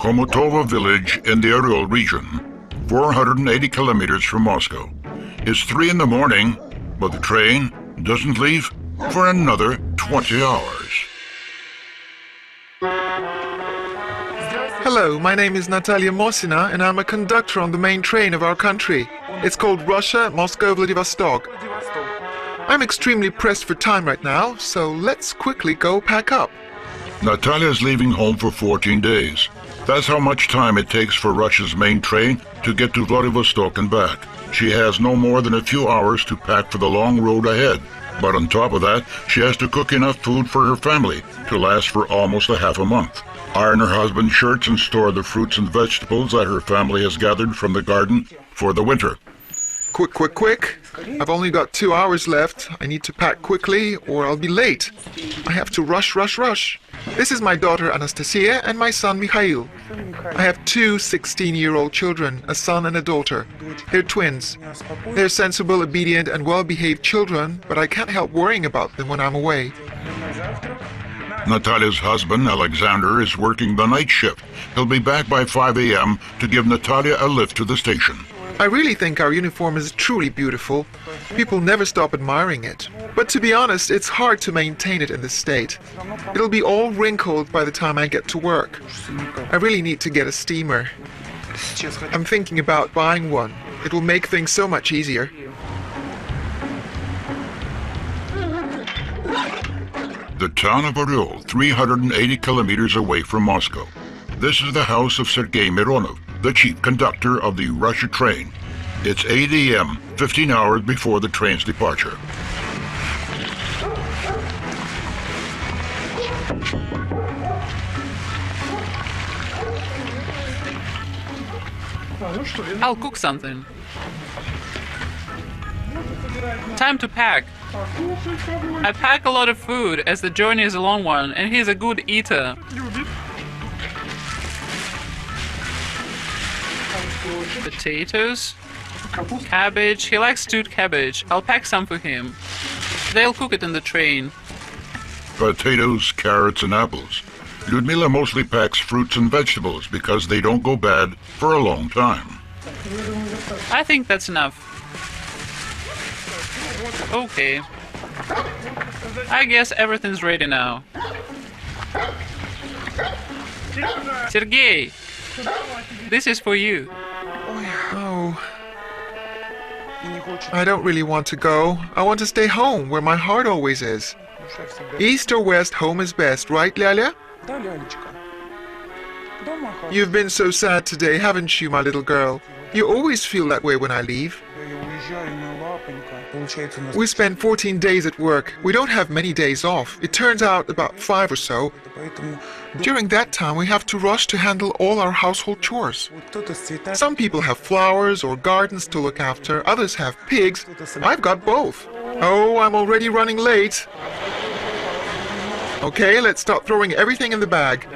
Khomutova village in the Ural region, 480 kilometers from Moscow. It's 3 in the morning, but the train doesn't leave for another 20 hours. Hello, my name is Natalia Mosina, and I'm a conductor on the main train of our country. It's called Russia, Moscow, Vladivostok. I'm extremely pressed for time right now, so let's quickly go pack up. Natalia's leaving home for 14 days. That's how much time it takes for Russia's main train to get to Vladivostok and back. She has no more than a few hours to pack for the long road ahead. But on top of that, she has to cook enough food for her family to last for almost a half a month. Iron her husband's shirts and store the fruits and vegetables that her family has gathered from the garden for the winter. Quick, quick, quick. I've only got 2 hours left. I need to pack quickly or I'll be late. I have to rush, rush, rush. This is my daughter Anastasia and my son Mikhail. I have 2 16-year-old children, a son and a daughter. They're twins. They're sensible, obedient and well-behaved children, but I can't help worrying about them when I'm away. Natalia's husband, Alexander, is working the night shift. He'll be back by 5 a.m. to give Natalia a lift to the station. I really think our uniform is truly beautiful. People never stop admiring it. But to be honest, it's hard to maintain it in this state. It'll be all wrinkled by the time I get to work. I really need to get a steamer. I'm thinking about buying one. It will make things so much easier. The town of Ural, 380 kilometers away from Moscow. This is the house of Sergei Mironov, the chief conductor of the Russia train. It's 8 a.m., 15 hours before the train's departure. I'll cook something. Time to pack. I pack a lot of food as the journey is a long one and he's a good eater. Potatoes, cabbage. He likes stewed cabbage. I'll pack some for him. They'll cook it in the train. Potatoes, carrots, and apples. Ludmila mostly packs fruits and vegetables because they don't go bad for a long time. I think that's enough. Okay. I guess everything's ready now. Sergei, this is for you. Oh. I don't really want to go. I want to stay home, where my heart always is. East or west, home is best, right, Lyalia? You've been so sad today, haven't you, my little girl? You always feel that way when I leave. We spend 14 days at work. We don't have many days off. It turns out about 5 or so. During that time, we have to rush to handle all our household chores. Some people have flowers or gardens to look after. Others have pigs. I've got both. Oh, I'm already running late. Okay, let's start throwing everything in the bag.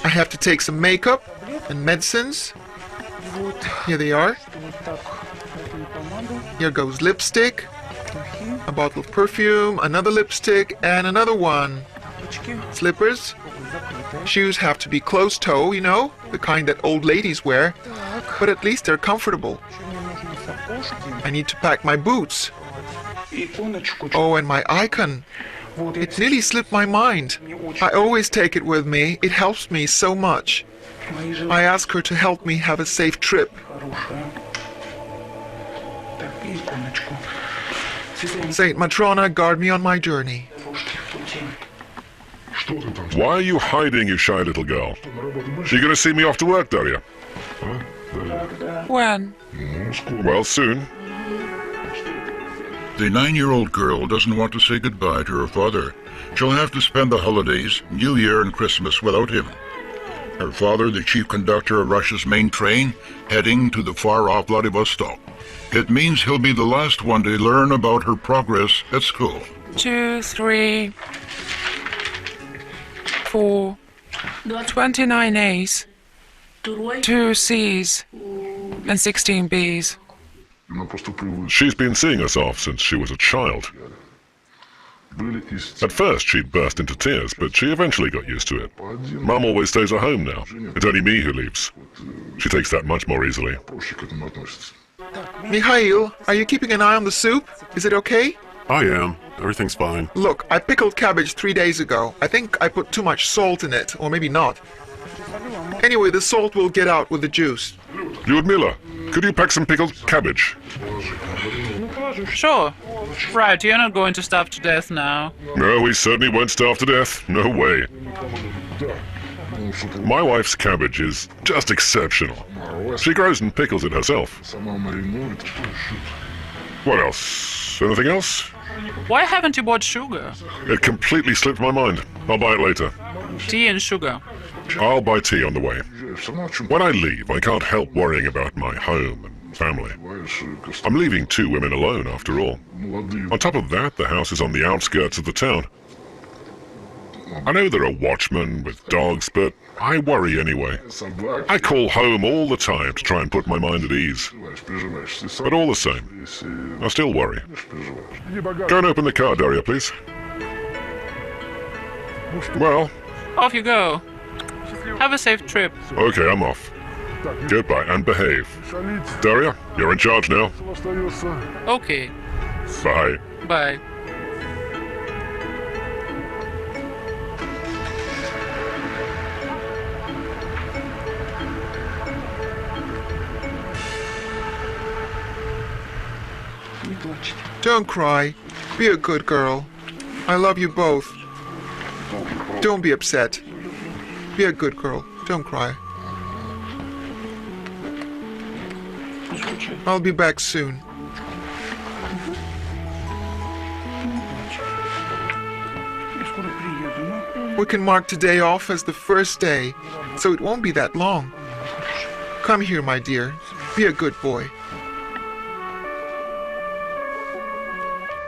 I have to take some makeup and medicines. Here they are. Here goes lipstick, a bottle of perfume, another lipstick, and another one. Slippers. Shoes have to be closed-toe, you know, the kind that old ladies wear, but at least they're comfortable. I need to pack my boots. Oh, and my icon. It nearly slipped my mind. I always take it with me. It helps me so much. I ask her to help me have a safe trip. Saint Matrona, guard me on my journey. Why are you hiding, you shy little girl? You gonna see me off to work, Daria? When? Well, soon. The 9-year-old girl doesn't want to say goodbye to her father. She'll have to spend the holidays, New Year and Christmas without him. Her father, the chief conductor of Russia's main train, heading to the far-off Vladivostok. It means he'll be the last one to learn about her progress at school. 2, 3, 4, 29 A's, 2 C's, and 16 B's. She's been seeing us off since she was a child. At first, she burst into tears, but she eventually got used to it. Mum always stays at home now. It's only me who leaves. She takes that much more easily. Mikhail, are you keeping an eye on the soup? Is it okay? I am. Everything's fine. Look, I pickled cabbage 3 days ago. I think I put too much salt in it, or maybe not. Anyway, the salt will get out with the juice. Lyudmila, could you pack some pickled cabbage? Sure. Right, you're not going to starve to death now. No, we certainly won't starve to death. No way. My wife's cabbage is just exceptional. She grows and pickles it herself. What else? Anything else? Why haven't you bought sugar? It completely slipped my mind. I'll buy it later. Tea and sugar. I'll buy tea on the way. When I leave, I can't help worrying about my home and family. I'm leaving 2 women alone, after all. On top of that, the house is on the outskirts of the town. I know there are watchmen with dogs, but I worry anyway. I call home all the time to try and put my mind at ease. But all the same, I still worry. Go and open the car, Daria, please. Well, Off you go. Have a safe trip. okay, I'm off. Goodbye and behave. Daria, you're in charge now. Okay. Bye. Bye. Don't cry. Be a good girl. I love you both. Don't be upset. Be a good girl. Don't cry. I'll be back soon. We can mark today off as the first day, so it won't be that long. Come here, my dear. Be a good boy.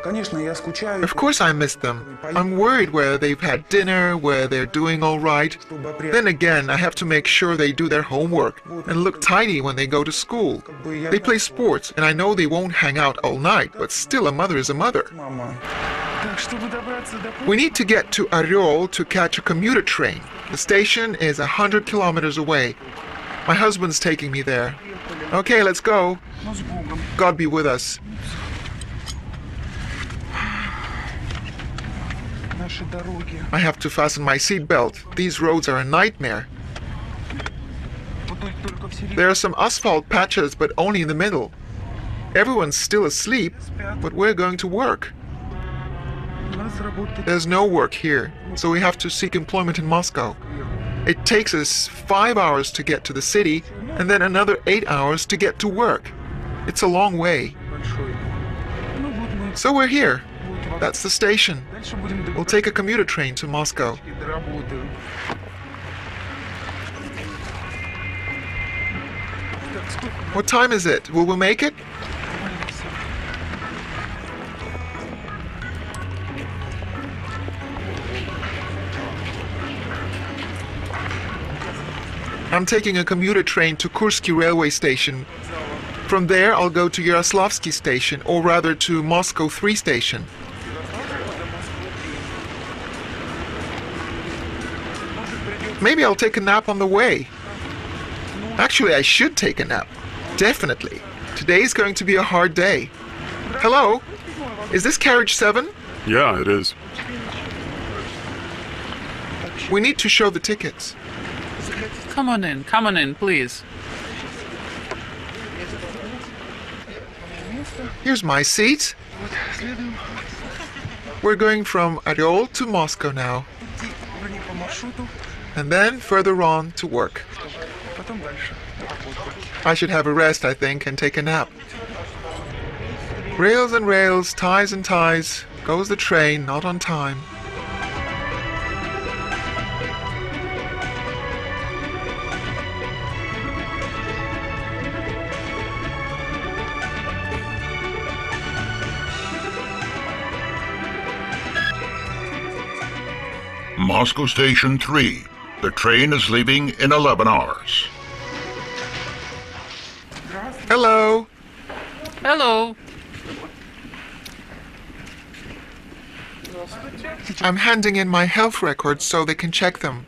Of course I miss them. I'm worried where they've had dinner, where they're doing all right. Then again, I have to make sure they do their homework and look tidy when they go to school. They play sports, and I know they won't hang out all night, but still a mother is a mother. We need to get to Oryol to catch a commuter train. The station is 100 kilometers away. My husband's taking me there. Okay, let's go. God be with us. I have to fasten my seatbelt. These roads are a nightmare. There are some asphalt patches, but only in the middle. Everyone's still asleep, but we're going to work. There's no work here, so we have to seek employment in Moscow. It takes us 5 hours to get to the city, and then another 8 hours to get to work. It's a long way. So we're here. That's the station. We'll take a commuter train to Moscow. What time is it? Will we make it? I'm taking a commuter train to Kursky railway station. From there, I'll go to Yaroslavsky station, or rather to Moscow 3 station. Maybe I'll take a nap on the way. Actually, I should take a nap. Definitely. Today's going to be a hard day. Hello? Is this carriage 7? Yeah, it is. We need to show the tickets. Come on in, please. Here's my seat. We're going from Oryol to Moscow now. And then further on to work. I should have a rest, I think, and take a nap. Rails and rails, ties and ties, goes the train, not on time. Moscow Station 3. The train is leaving in 11 hours. Hello. Hello. I'm handing in my health records so they can check them.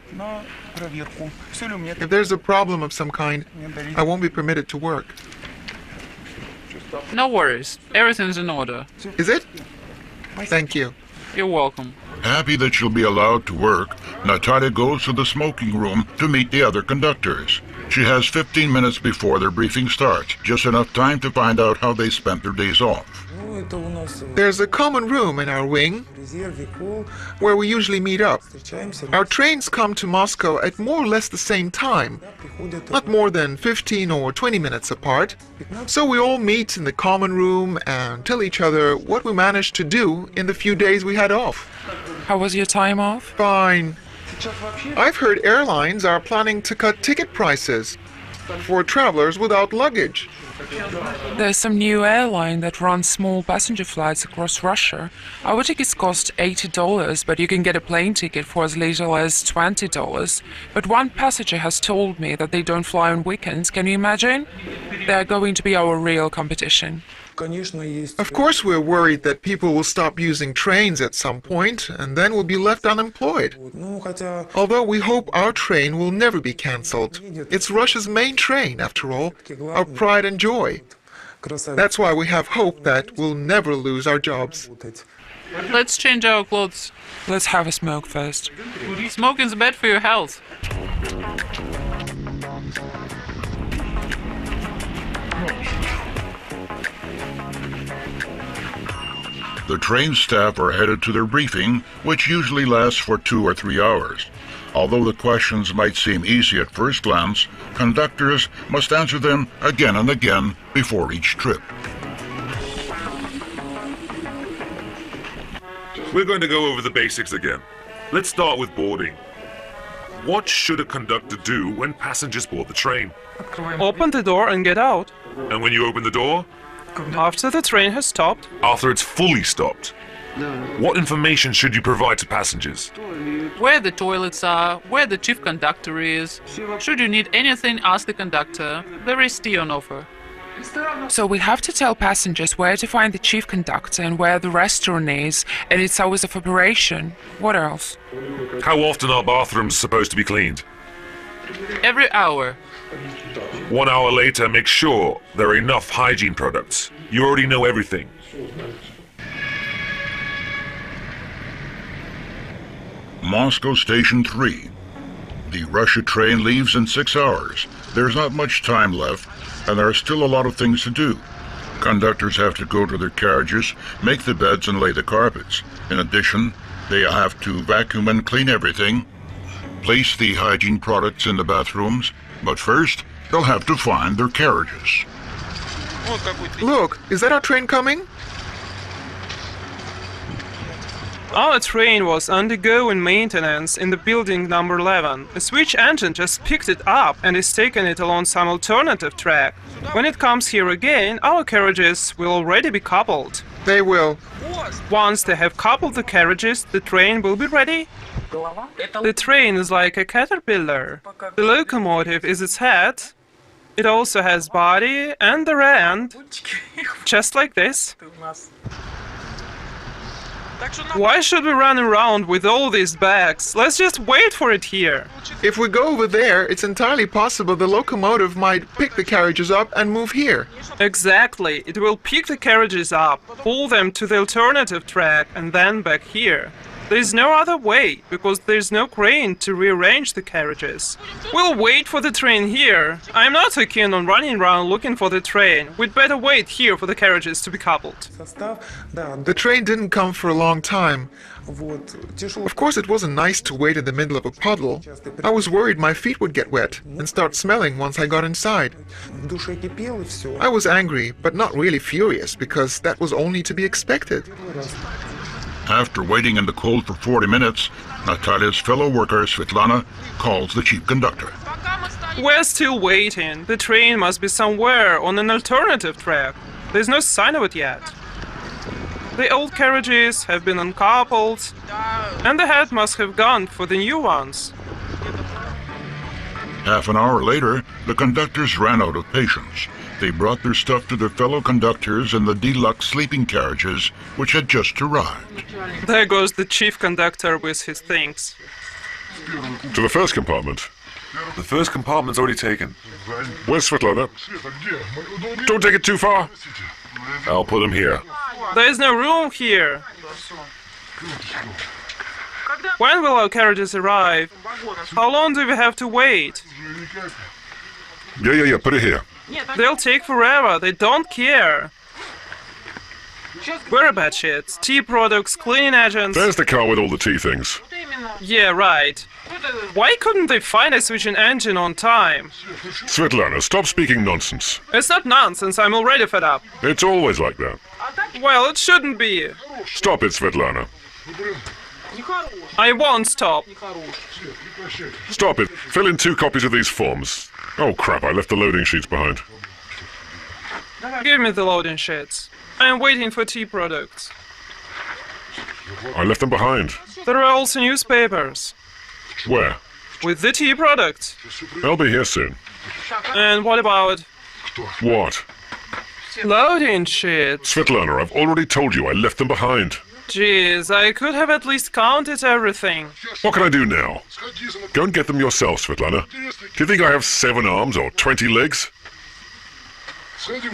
If there's a problem of some kind, I won't be permitted to work. No worries. Everything's in order. Is it? Thank you. You're welcome. Happy that she'll be allowed to work, Natalia goes to the smoking room to meet the other conductors. She has 15 minutes before their briefing starts, just enough time to find out how they spent their days off. There's a common room in our wing where we usually meet up. Our trains come to Moscow at more or less the same time, not more than 15 or 20 minutes apart. So we all meet in the common room and tell each other what we managed to do in the few days we had off. How was your time off? Fine. I've heard airlines are planning to cut ticket prices for travelers without luggage. There's some new airline that runs small passenger flights across Russia. Our tickets cost $80, but you can get a plane ticket for as little as $20. But one passenger has told me that they don't fly on weekends. Can you imagine? They're going to be our real competition. Of course we're worried that people will stop using trains at some point and then we'll be left unemployed. Although we hope our train will never be cancelled. It's Russia's main train, after all, our pride and joy. That's why we have hope that we'll never lose our jobs. Let's change our clothes. Let's have a smoke first. Smoking's bad for your health. The train staff are headed to their briefing, which usually lasts for 2 or 3 hours. Although the questions might seem easy at first glance, conductors must answer them again and again before each trip. We're going to go over the basics again. Let's start with boarding. What should a conductor do when passengers board the train? Open the door and get out. And when you open the door? After the train has stopped. After it's fully stopped. What information should you provide to passengers? Where the toilets are, where the chief conductor is. Should you need anything, ask the conductor. There is tea on offer. So we have to tell passengers where to find the chief conductor and where the restaurant is and its hours of operation. What else? How often are bathrooms supposed to be cleaned? Every hour. 1 hour later, make sure there are enough hygiene products. You already know everything. Moscow Station 3. The Russia train leaves in 6 hours. There's not much time left, and there are still a lot of things to do. Conductors have to go to their carriages, make the beds and lay the carpets. In addition, they have to vacuum and clean everything, place the hygiene products in the bathrooms, but first, they'll have to find their carriages. Look, is that our train coming? Our train was undergoing maintenance in the building number 11. A switch engine just picked it up and is taking it along some alternative track. When it comes here again, our carriages will already be coupled. They will. Once they have coupled the carriages, the train will be ready. The train is like a caterpillar. The locomotive is its head. It also has body and the rear end, just like this. Why should we run around with all these bags? Let's just wait for it here. If we go over there, it's entirely possible the locomotive might pick the carriages up and move here. Exactly. It will pick the carriages up, pull them to the alternative track, and then back here. There's no other way, because there's no crane to rearrange the carriages. We'll wait for the train here. I'm not so keen on running around looking for the train. We'd better wait here for the carriages to be coupled. The train didn't come for a long time. Of course, it wasn't nice to wait in the middle of a puddle. I was worried my feet would get wet and start smelling once I got inside. I was angry, but not really furious, because that was only to be expected. After waiting in the cold for 40 minutes, Natalia's fellow worker, Svetlana, calls the chief conductor. We're still waiting. The train must be somewhere on an alternative track. There's no sign of it yet. The old carriages have been uncoupled, and the head must have gone for the new ones. Half an hour later, the conductors ran out of patience. They brought their stuff to their fellow conductors in the deluxe sleeping carriages, which had just arrived. There goes the chief conductor with his things. To the first compartment. The first compartment's already taken. Where's Svetlana? Don't take it too far. I'll put him here. There's no room here. When will our carriages arrive? How long do we have to wait? Yeah, put it here. They'll take forever, they don't care. Where are bed sheets, tea products, cleaning agents? There's the car with all the tea things. Yeah, right. Why couldn't they find a switching engine on time? Svetlana, stop speaking nonsense. It's not nonsense, I'm already fed up. It's always like that. Well, it shouldn't be. Stop it, Svetlana. I won't stop. Stop it. Fill in 2 copies of these forms. Oh crap, I left the loading sheets behind. Give me the loading sheets. I'm waiting for tea products. I left them behind. There are also newspapers. Where? With the tea products. They'll be here soon. And what about What? loading sheets? Svetlana, I've already told you I left them behind. Jeez, I could have at least counted everything. What can I do now? Go and get them yourself, Svetlana. Do you think I have 7 arms or 20 legs?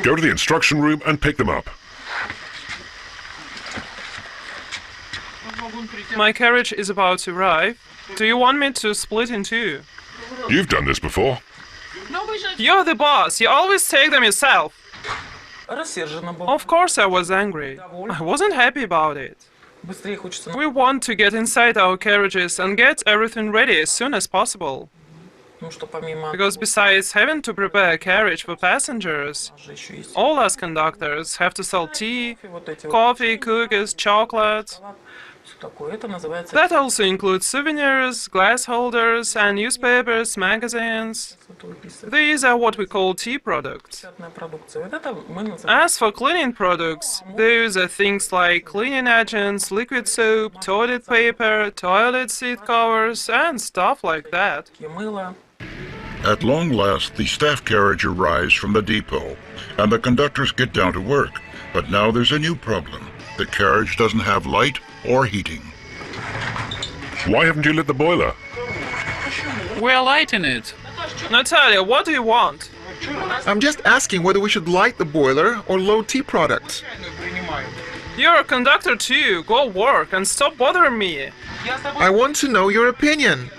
Go to the instruction room and pick them up. My carriage is about to arrive. Do you want me to split in 2? You've done this before. You're the boss, you always take them yourself. Of course I was angry. I wasn't happy about it. We want to get inside our carriages and get everything ready as soon as possible. Because besides having to prepare a carriage for passengers, all us conductors have to sell tea, coffee, cookies, chocolate. That also includes souvenirs, glass holders, and newspapers, magazines. These are what we call tea products. As for cleaning products, those are things like cleaning agents, liquid soap, toilet paper, toilet seat covers, and stuff like that. At long last, the staff carriage arrives from the depot, and the conductors get down to work. But now there's a new problem. The carriage doesn't have light or heating. Why haven't you lit the boiler? We're lighting it. Natalia, what do you want? I'm just asking whether we should light the boiler or load tea products. You're a conductor too. Go work and stop bothering me. I want to know your opinion.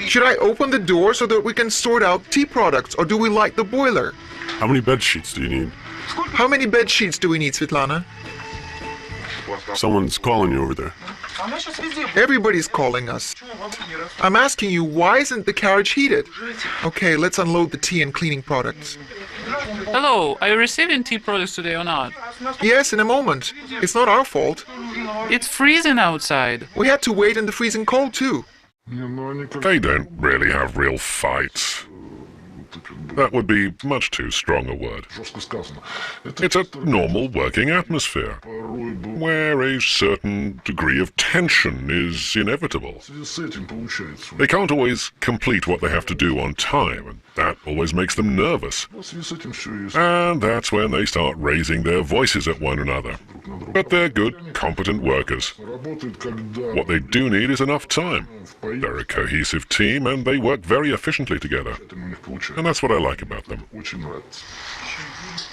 Should I open the door so that we can sort out tea products, or do we light the boiler? How many bed sheets do you need? How many bed sheets do we need, Svetlana? Someone's calling you over there. Everybody's calling us. I'm asking you, why isn't the carriage heated? Okay, let's unload the tea and cleaning products. Hello, are you receiving tea products today or not? Yes, in a moment. It's not our fault. It's freezing outside. We had to wait in the freezing cold too. They don't really have real fights. That would be much too strong a word. It's a normal working atmosphere, where a certain degree of tension is inevitable. They can't always complete what they have to do on time, and that always makes them nervous. And that's when they start raising their voices at one another. But they're good, competent workers. What they do need is enough time. They're a cohesive team, and they work very efficiently together. And that's what I like about them.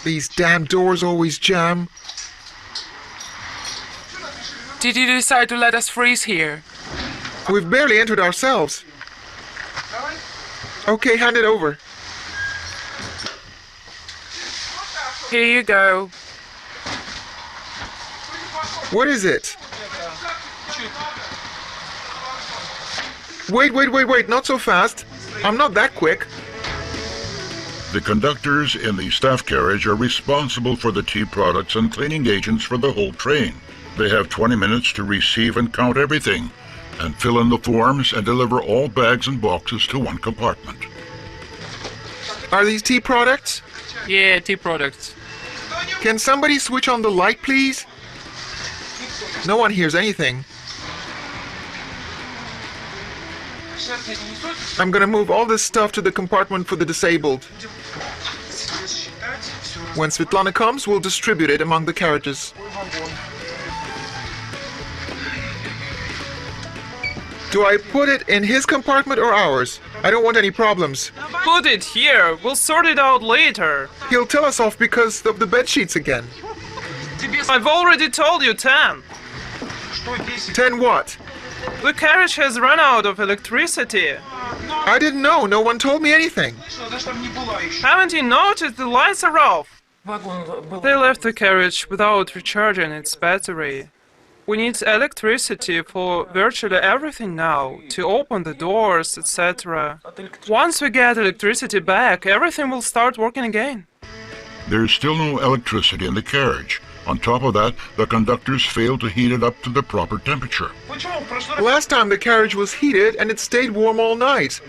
These damn doors always jam. Did you decide to let us freeze here? We've barely entered ourselves. Okay, hand it over. Here you go. What is it? Wait, not so fast. I'm not that quick. The conductors in the staff carriage are responsible for the tea products and cleaning agents for the whole train. They have 20 minutes to receive and count everything, and fill in the forms and deliver all bags and boxes to one compartment. Are these tea products? Yeah, tea products. Can somebody switch on the light, please? No one hears anything. I'm gonna move all this stuff to the compartment for the disabled. When Svetlana comes, we'll distribute it among the carriages. Do I put it in his compartment or ours? I don't want any problems. Put it here. We'll sort it out later. He'll tell us off because of the bed sheets again. I've already told you 10. 10 what? The carriage has run out of electricity. I didn't know. No one told me anything. Haven't you noticed the lights are off? They left the carriage without recharging its battery. We need electricity for virtually everything now, to open the doors, etc. Once we get electricity back, everything will start working again. There's still no electricity in the carriage. On top of that, the conductors failed to heat it up to the proper temperature. Last time the carriage was heated and it stayed warm all night.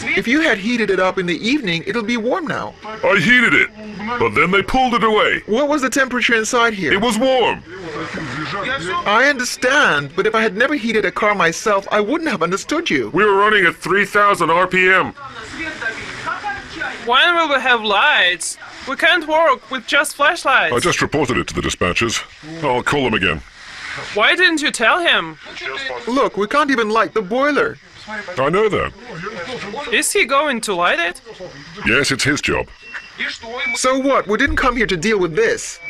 If you had heated it up in the evening, it'll be warm now. I heated it, but then they pulled it away. What was the temperature inside here? It was warm. I understand, but if I had never heated a car myself, I wouldn't have understood you. We were running at 3,000 RPM. When will we have lights? We can't work with just flashlights. I just reported it to the dispatchers. I'll call them again. Why didn't you tell him? Look, we can't even light the boiler. I know that. Is he going to light it? Yes, it's his job. So what? We didn't come here to deal with this.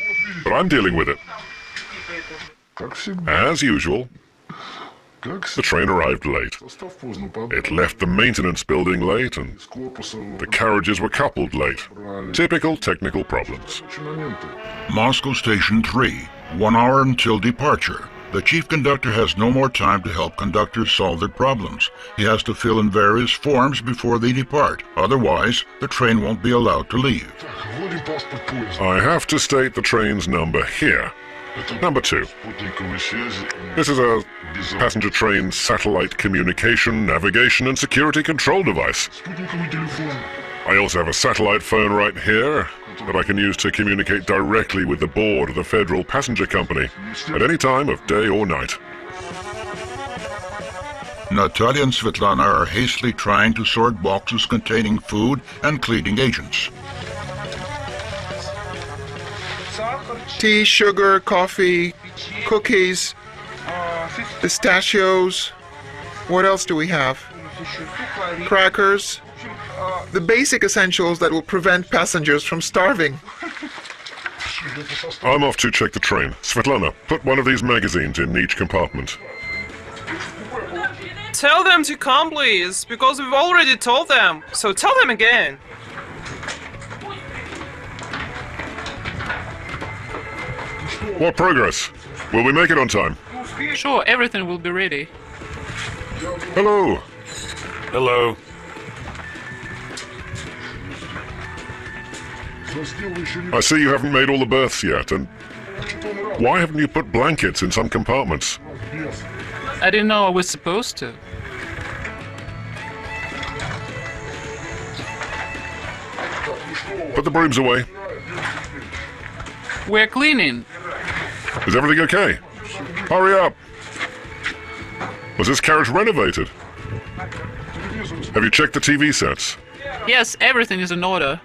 But I'm dealing with it. As usual, the train arrived late. It left the maintenance building late and the carriages were coupled late. Typical technical problems. Moscow Station 3, 1 hour until departure. The chief conductor has no more time to help conductors solve their problems. He has to fill in various forms before they depart. Otherwise, the train won't be allowed to leave. I have to state the train's number here. Number 2. This is a passenger train satellite communication, navigation and security control device. I also have a satellite phone right here that I can use to communicate directly with the board of the Federal Passenger Company at any time of day or night. Natalia and Svetlana are hastily trying to sort boxes containing food and cleaning agents. Tea, sugar, coffee, cookies, pistachios. What else do we have? Crackers. The basic essentials that will prevent passengers from starving. I'm off to check the train. Svetlana, put one of these magazines in each compartment. Tell them to come, please, because we've already told them. So tell them again. What progress? Will we make it on time? Sure, everything will be ready. Hello. Hello. I see you haven't made all the berths yet, and why haven't you put blankets in some compartments? I didn't know I was supposed to. Put the brooms away. We're cleaning. Is everything okay? Hurry up. Was this carriage renovated? Have you checked the TV sets? Yes, everything is in order.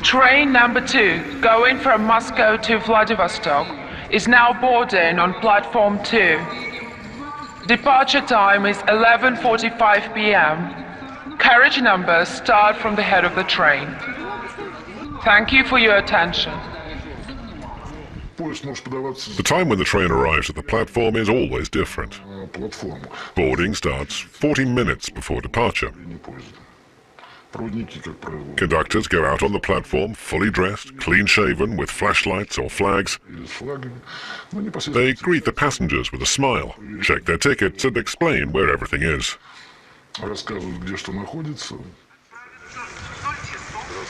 Train number 2, going from Moscow to Vladivostok, is now boarding on platform 2. Departure time is 11:45 p.m. Carriage numbers start from the head of the train. Thank you for your attention. The time when the train arrives at the platform is always different. Boarding starts 40 minutes before departure. Conductors go out on the platform, fully dressed, clean-shaven, with flashlights or flags. They greet the passengers with a smile, check their tickets, and explain where everything is.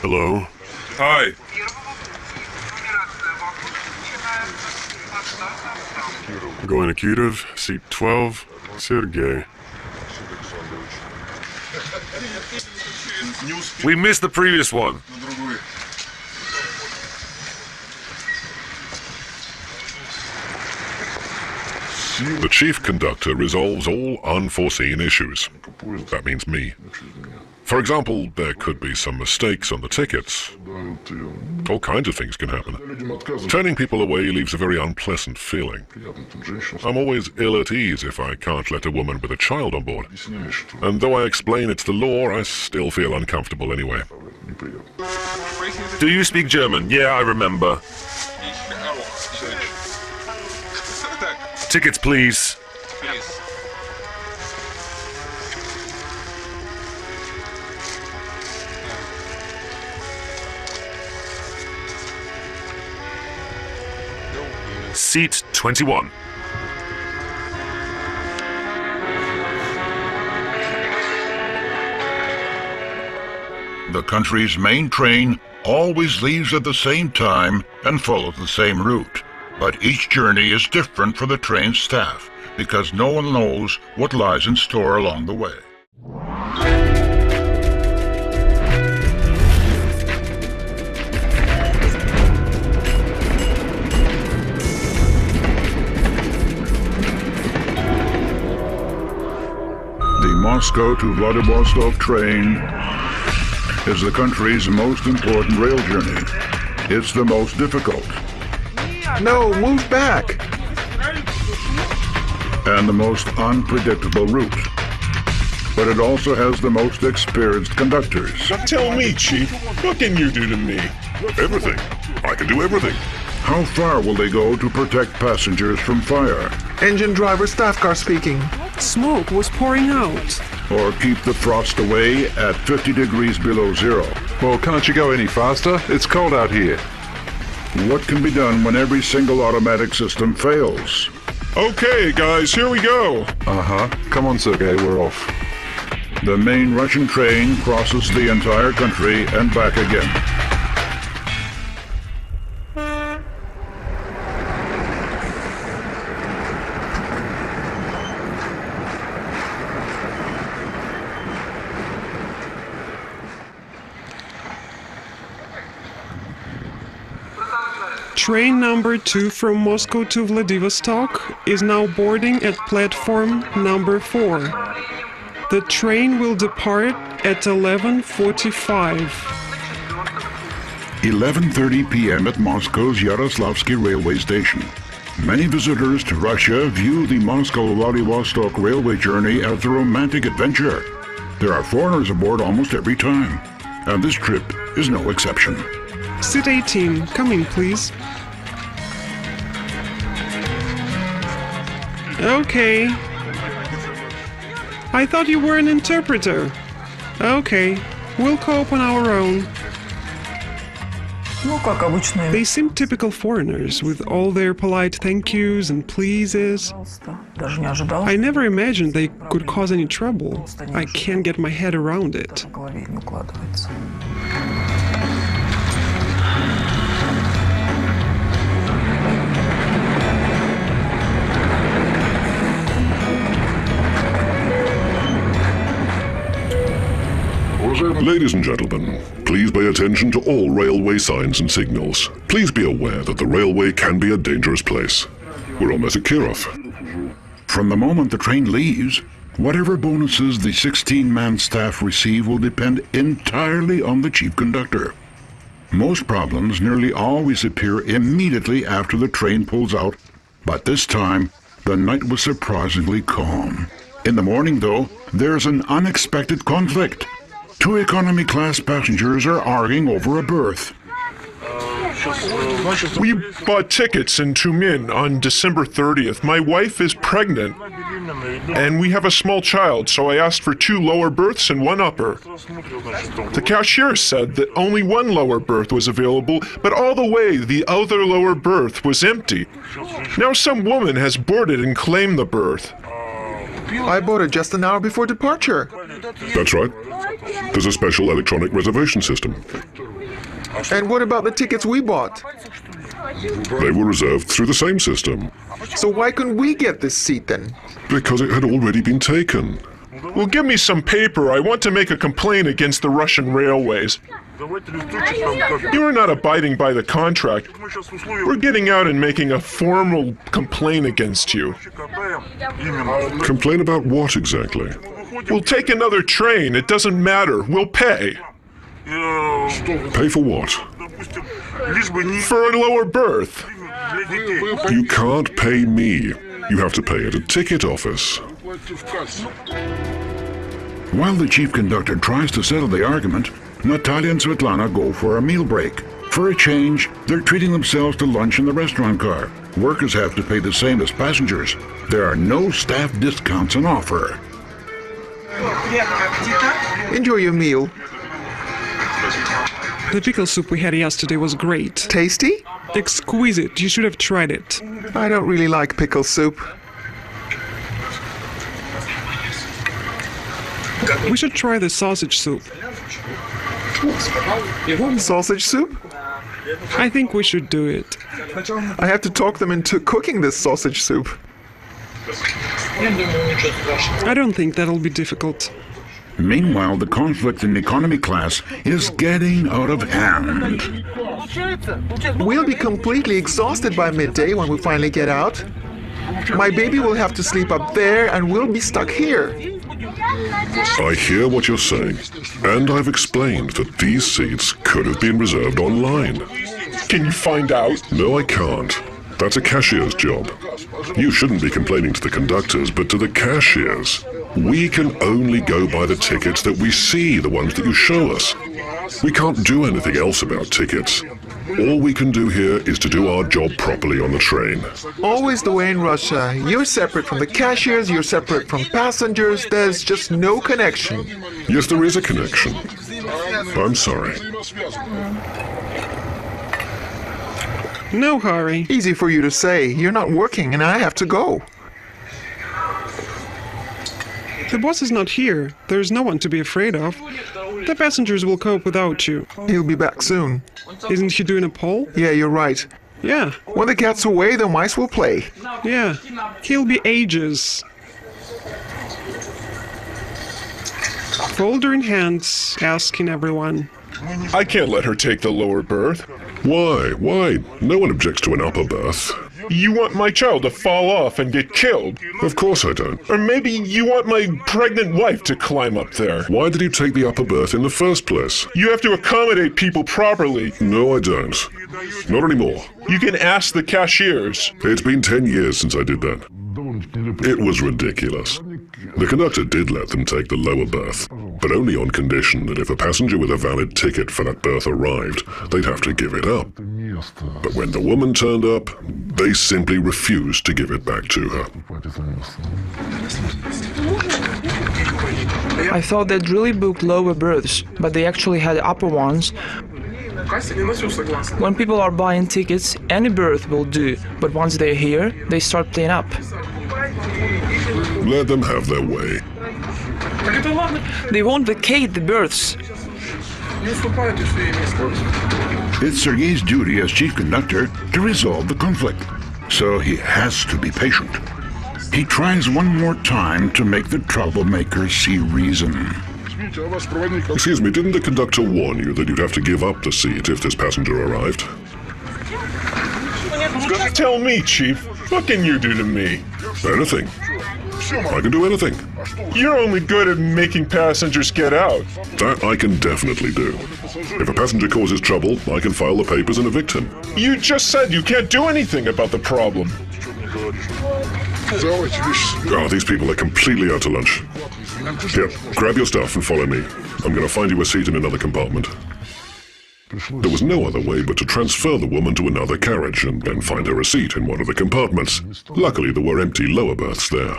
Hello. Hi. Going to Kyiv, seat 12, Sergey. We missed the previous one. The chief conductor resolves all unforeseen issues. That means me. For example, there could be some mistakes on the tickets. All kinds of things can happen. Turning people away leaves a very unpleasant feeling. I'm always ill at ease if I can't let a woman with a child on board. And though I explain it's the law, I still feel uncomfortable anyway. Do you speak German? Yeah, I remember. Tickets, please. Seat 21. The country's main train always leaves at the same time and follows the same route. But each journey is different for the train staff because no one knows what lies in store along the way. The Moscow to Vladivostok train is the country's most important rail journey. It's the most difficult. No, move back! And the most unpredictable route. But it also has the most experienced conductors. Tell me, Chief, what can you do to me? Everything. I can do everything. How far will they go to protect passengers from fire? Engine driver staff car speaking. Smoke was pouring out. Or keep the frost away at 50 degrees below zero? Well, can't you go any faster? It's cold out here. What can be done when every single automatic system fails? Okay, guys, here we go. Uh-huh. Come on, Sergei, we're off. The main Russian train crosses the entire country and back again. Train number 2 from Moscow to Vladivostok is now boarding at platform number 4. The train will depart at 11:45. 11:30 p.m. at Moscow's Yaroslavsky railway station. Many visitors to Russia view the Moscow-Vladivostok railway journey as a romantic adventure. There are foreigners aboard almost every time, and this trip is no exception. Seat 18, come in, please. Okay. I thought you were an interpreter. Okay, we'll cope on our own. They seem typical foreigners, with all their polite thank yous and pleases. I never imagined they could cause any trouble. I can't get my head around it. Ladies and gentlemen, please pay attention to all railway signs and signals. Please be aware that the railway can be a dangerous place. We're almost at Kirov. From the moment the train leaves, whatever bonuses the 16-man staff receive will depend entirely on the chief conductor. Most problems nearly always appear immediately after the train pulls out, but this time, the night was surprisingly calm. In the morning, though, there's an unexpected conflict. Two economy class passengers are arguing over a berth. We bought tickets in Tumin on December 30th. My wife is pregnant, and we have a small child, so I asked for 2 lower berths and 1 upper. The cashier said that only 1 lower berth was available, but all the way the other lower berth was empty. Now some woman has boarded and claimed the berth. I boarded just an hour before departure. That's right. There's a special electronic reservation system. And what about the tickets we bought? They were reserved through the same system. So why couldn't we get this seat then? Because it had already been taken. Well, give me some paper. I want to make a complaint against the Russian railways. You are not abiding by the contract. We're getting out and making a formal complaint against you. Complain about what exactly? We'll take another train. It doesn't matter. We'll pay. Pay for what? For a lower berth. You can't pay me. You have to pay at a ticket office. While the chief conductor tries to settle the argument, Natalia and Svetlana go for a meal break. For a change, they're treating themselves to lunch in the restaurant car. Workers have to pay the same as passengers. There are no staff discounts on offer. Enjoy your meal. The pickle soup we had yesterday was great. Tasty? Exquisite. You should have tried it. I don't really like pickle soup. We should try the sausage soup. Sausage soup? I think we should do it. I have to talk them into cooking this sausage soup. I don't think that'll be difficult. Meanwhile, the conflict in economy class is getting out of hand. We'll be completely exhausted by midday when we finally get out. My baby will have to sleep up there and we'll be stuck here. I hear what you're saying, and I've explained that these seats could have been reserved online. Can you find out? No, I can't. That's a cashier's job. You shouldn't be complaining to the conductors, but to the cashiers. We can only go by the tickets that we see, the ones that you show us. We can't do anything else about tickets. All we can do here is to do our job properly on the train. Always the way in Russia. You're separate from the cashiers, you're separate from passengers, there's just no connection. Yes, there is a connection. I'm sorry. No hurry. Easy for you to say. You're not working and I have to go. The boss is not here. There's no one to be afraid of. The passengers will cope without you. He'll be back soon. Isn't he doing a poll? Yeah, you're right. Yeah. When the cat's away, the mice will play. Yeah. He'll be ages. Folder in hands, asking everyone. I can't let her take the lower berth. Why? Why? No one objects to an upper berth. You want my child to fall off and get killed. Of course I don't. Or maybe you want my pregnant wife to climb up there. Why did you take the upper berth in the first place? You have to accommodate people properly. No, I don't. Not anymore. You can ask the cashiers. It's been 10 years since I did that. It was ridiculous. The conductor did let them take the lower berth, but only on condition that if a passenger with a valid ticket for that berth arrived, they'd have to give it up. But when the woman turned up, they simply refused to give it back to her. I thought they'd really booked lower berths, but they actually had upper ones. When people are buying tickets, any berth will do, but once they're here, they start playing up. Let them have their way. They won't vacate the berths. It's Sergei's duty as chief conductor to resolve the conflict, so he has to be patient. He tries one more time to make the troublemakers see reason. Excuse me, didn't the conductor warn you that you'd have to give up the seat if this passenger arrived? Tell me, Chief. What can you do to me? Anything. I can do anything. You're only good at making passengers get out. That I can definitely do. If a passenger causes trouble, I can file the papers and evict him. You just said you can't do anything about the problem. Oh, these people are completely out to lunch. Here, grab your stuff and follow me. I'm going to find you a seat in another compartment. There was no other way but to transfer the woman to another carriage and then find her a seat in one of the compartments. Luckily, there were empty lower berths there.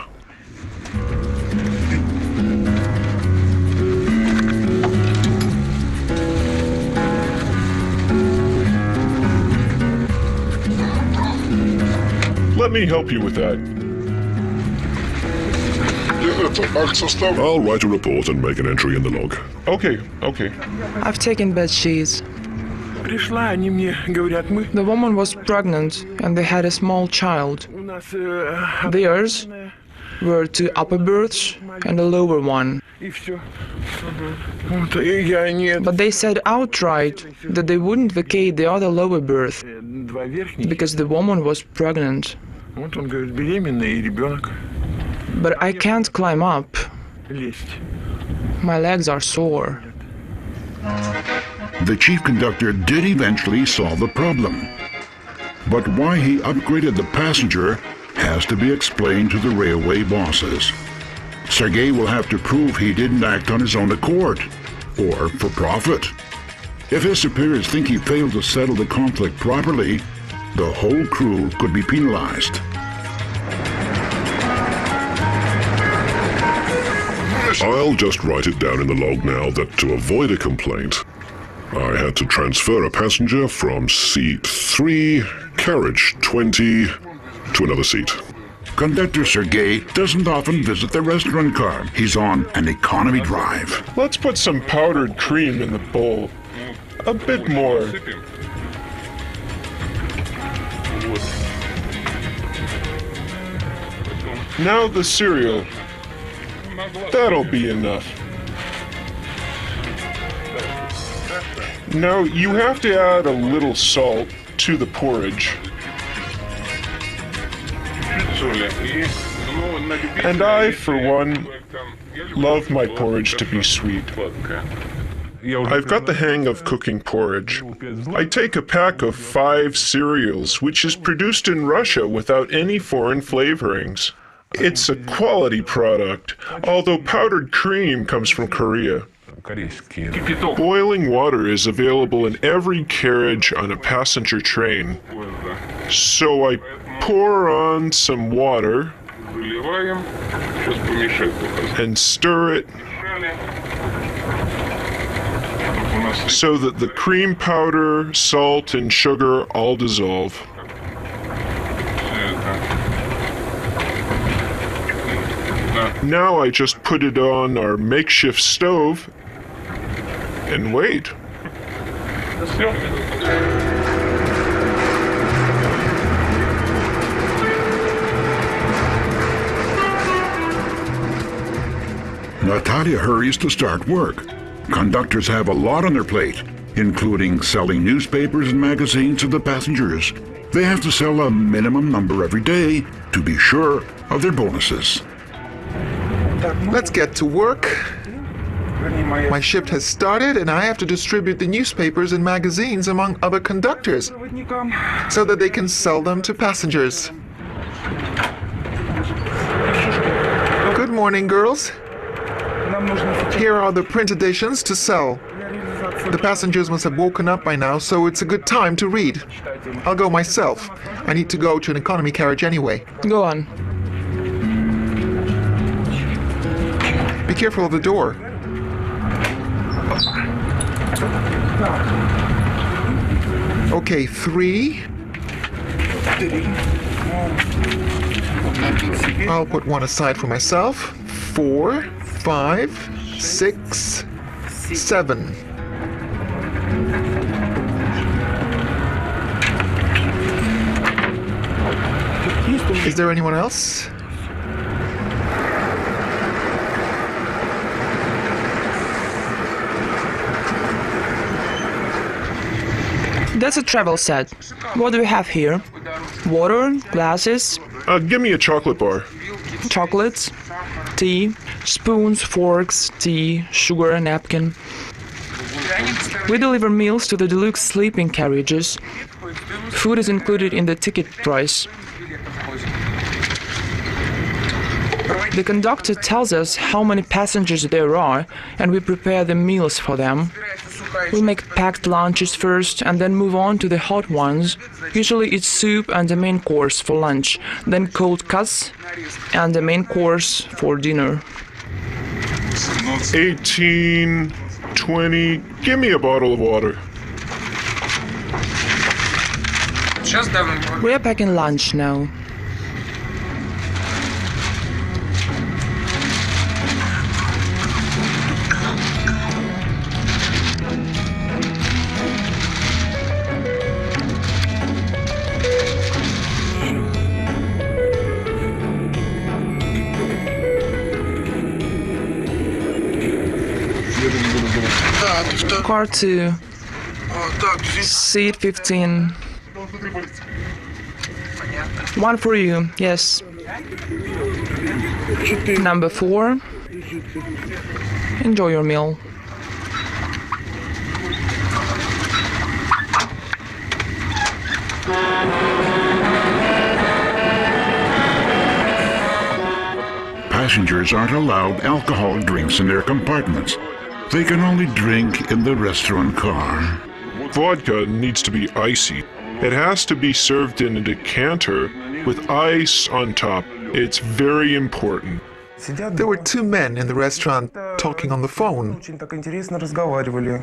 Let me help you with that. I'll write a report and make an entry in the log. Okay. I've taken bed sheets. The woman was pregnant and they had a small child. Theirs? were 2 upper berths and a lower one. But they said outright that they wouldn't vacate the other lower berth because the woman was pregnant. But I can't climb up. My legs are sore. The chief conductor did eventually solve the problem. But why he upgraded the passenger has to be explained to the railway bosses. Sergei will have to prove he didn't act on his own accord, or for profit. If his superiors think he failed to settle the conflict properly, the whole crew could be penalized. I'll just write it down in the log now that to avoid a complaint, I had to transfer a passenger from seat 3, carriage 20, to another seat. Conductor Sergei doesn't often visit the restaurant car. He's on an economy drive. Let's put some powdered cream in the bowl. A bit more. Now the cereal. That'll be enough. Now you have to add a little salt to the porridge. And I, for one, love my porridge to be sweet. I've got the hang of cooking porridge. I take a pack of 5 cereals, which is produced in Russia without any foreign flavorings. It's a quality product, although powdered cream comes from Korea. Boiling water is available in every carriage on a passenger train. So I pour on some water and stir it so that the cream powder, salt, and sugar all dissolve. Now I just put it on our makeshift stove and wait. Natalia hurries to start work. Conductors have a lot on their plate, including selling newspapers and magazines to the passengers. They have to sell a minimum number every day to be sure of their bonuses. Let's get to work. My shift has started and I have to distribute the newspapers and magazines among other conductors so that they can sell them to passengers. Good morning, girls. Here are the print editions to sell. The passengers must have woken up by now, so it's a good time to read. I'll go myself. I need to go to an economy carriage anyway. Go on. Be careful of the door. Okay, 3. I'll put one aside for myself. 4, 5, 6, 7. Is there anyone else? That's a travel set. What do we have here? Water, glasses, Give me a chocolate bar. chocolates, tea, spoons, forks, tea, sugar, napkin. We deliver meals to the deluxe sleeping carriages. Food is included in the ticket price. The conductor tells us how many passengers there are, and we prepare the meals for them. We make packed lunches first and then move on to the hot ones. Usually it's soup and the main course for lunch, then cold cuts and the main course for dinner. 18, 20, give me a bottle of water. We are packing lunch now. Car 2. Seat 15. One for you, yes. Number 4. Enjoy your meal. Passengers aren't allowed alcoholic drinks in their compartments. They can only drink in the restaurant car. Vodka needs to be icy. It has to be served in a decanter with ice on top. It's very important. There were 2 men in the restaurant talking on the phone.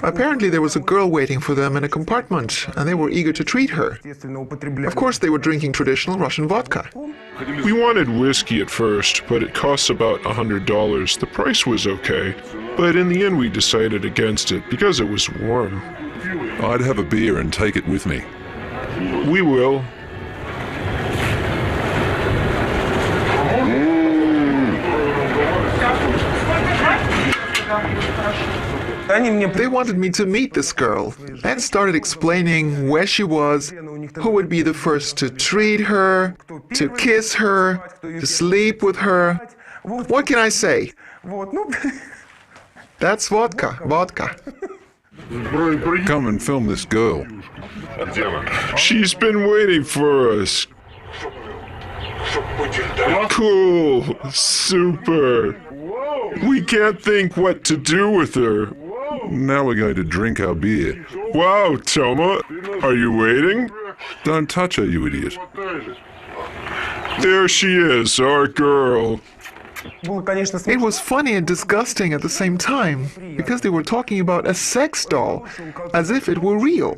Apparently there was a girl waiting for them in a compartment, and they were eager to treat her. Of course, they were drinking traditional Russian vodka. We wanted whiskey at first, but it costs about $100. The price was okay, but in the end we decided against it because it was warm. I'd have a beer and take it with me. We will. They wanted me to meet this girl and started explaining where she was, who would be the first to treat her, to kiss her, to sleep with her. What can I say? That's vodka, vodka. Come and film this girl. She's been waiting for us. Cool. Super. We can't think what to do with her. Now we're going to drink our beer. Wow, Toma. Are you waiting? Don't touch her, you idiot. There she is, our girl. It was funny and disgusting at the same time, because they were talking about a sex doll, as if it were real.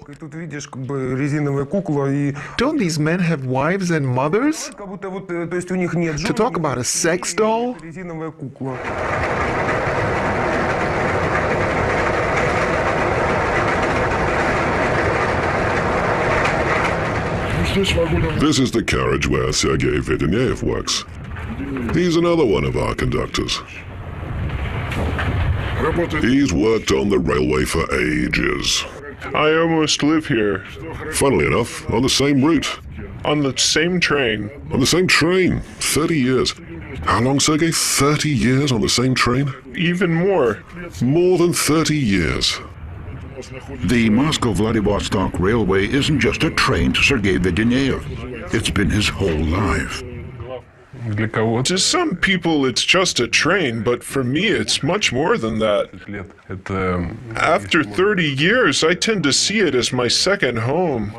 Don't these men have wives and mothers? To talk about a sex doll? This is the carriage where Sergei Vedeneev works. He's another one of our conductors. He's worked on the railway for ages. I almost live here. Funnily enough, on the same route. On the same train. On the same train. 30 years. How long, Sergei? 30 years on the same train? Even more. More than 30 years. The Moscow-Vladivostok Railway isn't just a train to Sergei Vedeneev. It's been his whole life. To some people it's just a train, but for me it's much more than that. After 30 years, I tend to see it as my second home.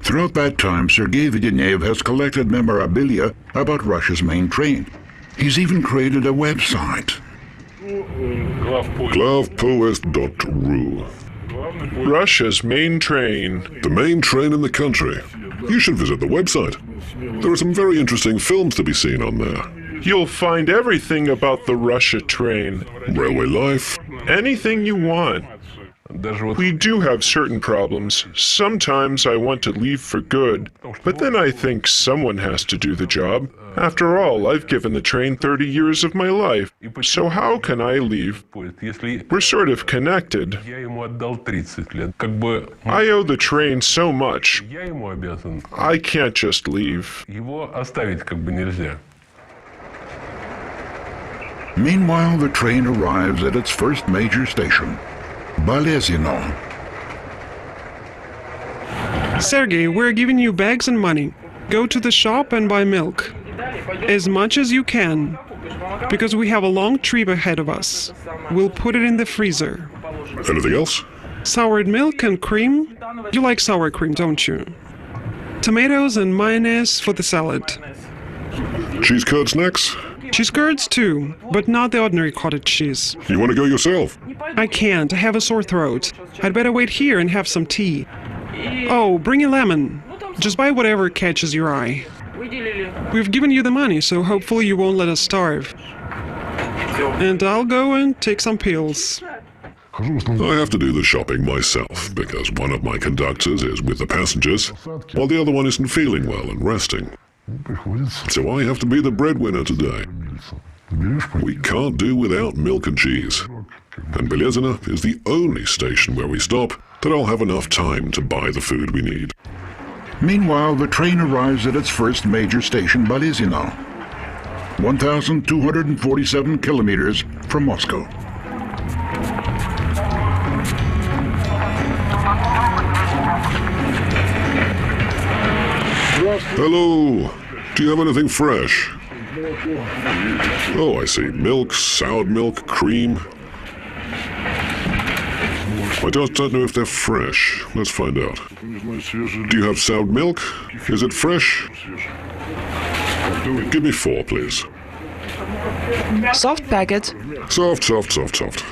Throughout that time, Sergei Vedeneev has collected memorabilia about Russia's main train. He's even created a website. Glavpoest.ru. Russia's main train. The main train in the country. You should visit the website. There are some very interesting films to be seen on there. You'll find everything about the Russia train. Railway life. Anything you want. We do have certain problems. Sometimes I want to leave for good, but then I think someone has to do the job. After all, I've given the train 30 years of my life, so how can I leave? We're sort of connected. I owe the train so much. I can't just leave. Meanwhile, the train arrives at its first major station, Balezino. Sergey, we're giving you bags and money. Go to the shop and buy milk. As much as you can, because we have a long trip ahead of us. We'll put it in the freezer. Anything else? Soured milk and cream. You like sour cream, don't you? Tomatoes and mayonnaise for the salad. Cheese curds next? Cheese curds too, but not the ordinary cottage cheese. You want to go yourself? I can't. I have a sore throat. I'd better wait here and have some tea. Oh, bring a lemon. Just buy whatever catches your eye. We've given you the money, so hopefully you won't let us starve. And I'll go and take some pills. I have to do the shopping myself, because one of my conductors is with the passengers, while the other one isn't feeling well and resting. So I have to be the breadwinner today. We can't do without milk and cheese. And Belezina is the only station where we stop that I'll have enough time to buy the food we need. Meanwhile, the train arrives at its first major station, Belezina, 1,247 kilometers from Moscow. Hello! Do you have anything fresh? Oh, I see. Milk, soured milk, cream. I just don't know if they're fresh. Let's find out. Do you have soured milk? Is it fresh? Give me 4, please. Soft packet. Soft, soft, soft, soft.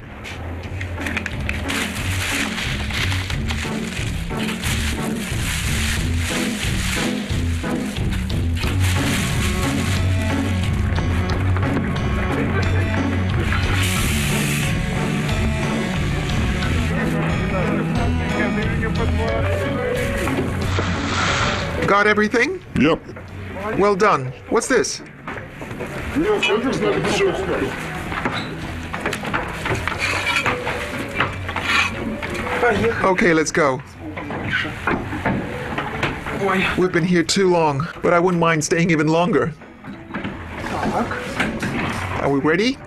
Got everything? Yep. Well done. What's this? Okay, let's go. We've been here too long, but I wouldn't mind staying even longer. Are we ready?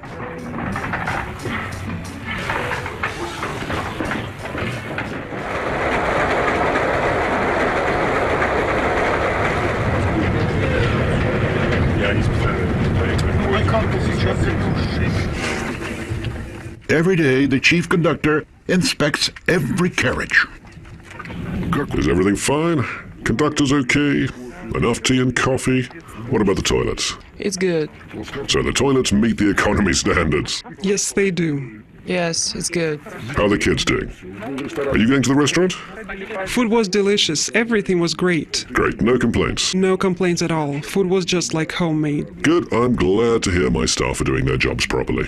Every day, the chief conductor inspects every carriage. Is everything fine? Conductor's okay? Enough tea and coffee? What about the toilets? It's good. So the toilets meet the economy standards. Yes, they do. Yes, it's good. How are the kids doing? Are you going to the restaurant? Food was delicious. Everything was great. Great, no complaints. No complaints at all. Food was just like homemade. Good, I'm glad to hear my staff are doing their jobs properly.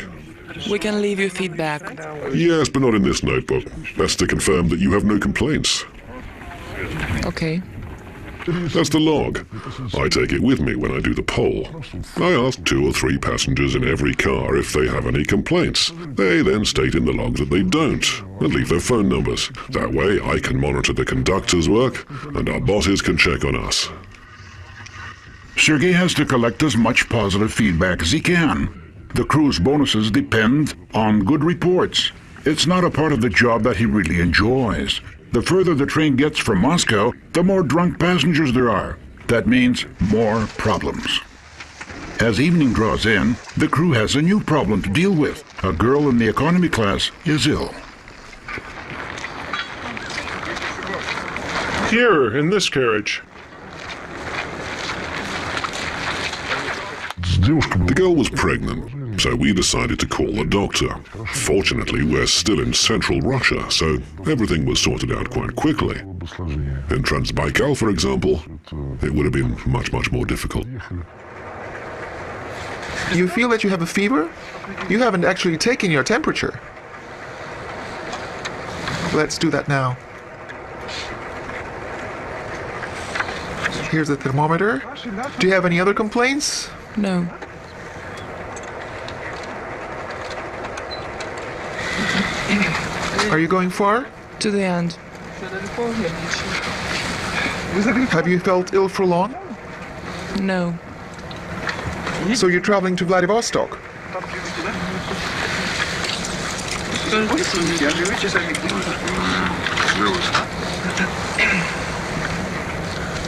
We can leave you feedback. Yes, but not in this notebook. Best to confirm that you have no complaints. Okay. That's the log. I take it with me when I do the poll. I ask 2 or 3 passengers in every car if they have any complaints. They then state in the log that they don't, and leave their phone numbers. That way I can monitor the conductor's work, and our bosses can check on us. Sergei has to collect as much positive feedback as he can. The crew's bonuses depend on good reports. It's not a part of the job that he really enjoys. The further the train gets from Moscow, the more drunk passengers there are. That means more problems. As evening draws in, the crew has a new problem to deal with. A girl in the economy class is ill. Here, in this carriage. The girl was pregnant, so we decided to call the doctor. Fortunately, we're still in central Russia, so everything was sorted out quite quickly. In Trans Baikal, for example, it would have been much, much more difficult. You feel that you have a fever? You haven't actually taken your temperature. Let's do that now. Here's the thermometer. Do you have any other complaints? No. Are you going far? To the end. Have you felt ill for long? No. So you're traveling to Vladivostok?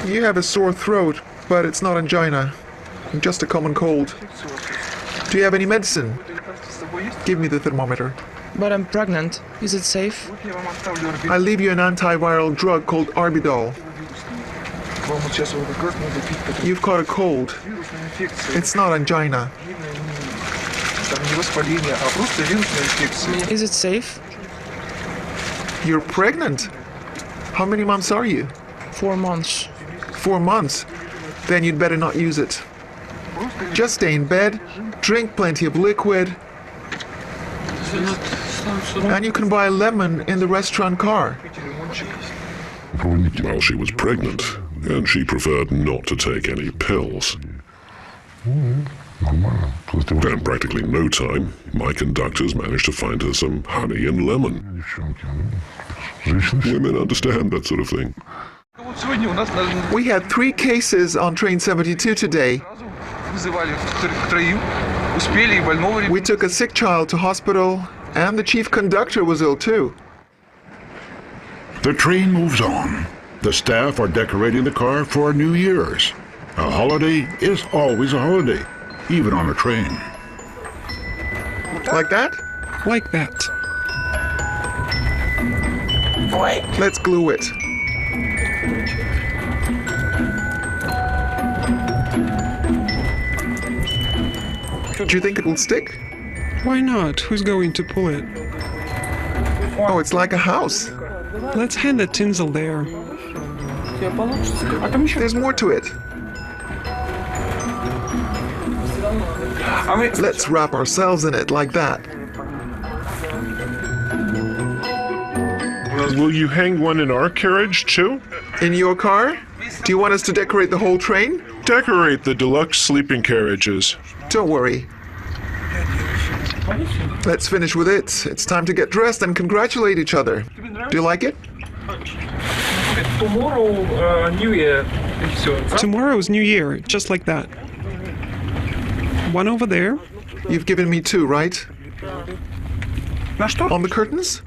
You have a sore throat, but it's not angina. Just a common cold. Do you have any medicine? Give me the thermometer. But I'm pregnant. Is it safe? I'll leave you an antiviral drug called Arbidol. You've caught a cold. It's not angina. Is it safe? You're pregnant? How many months are you? 4 months. 4 months? Then you'd better not use it. Just stay in bed, drink plenty of liquid, and you can buy a lemon in the restaurant car. Well, she was pregnant, and she preferred not to take any pills. And practically no time, my conductors managed to find her some honey and lemon. Women understand that sort of thing. We had 3 cases on train 72 today. We took a sick child to hospital, and the chief conductor was ill too. The train moves on. The staff are decorating the car for New Year's. A holiday is always a holiday, even on a train. Like that? Like that. Let's glue it. Do you think it will stick? Why not? Who's going to pull it? Oh, it's like a house. Let's hang the tinsel there. There's more to it. Let's wrap ourselves in it like that. Will you hang one in our carriage, too? In your car? Do you want us to decorate the whole train? Decorate the deluxe sleeping carriages. Don't worry. Let's finish with it. It's time to get dressed and congratulate each other. Do you like it? Tomorrow, New Year. Tomorrow's New Year, just like that. One over there. You've given me 2, right? On the curtains?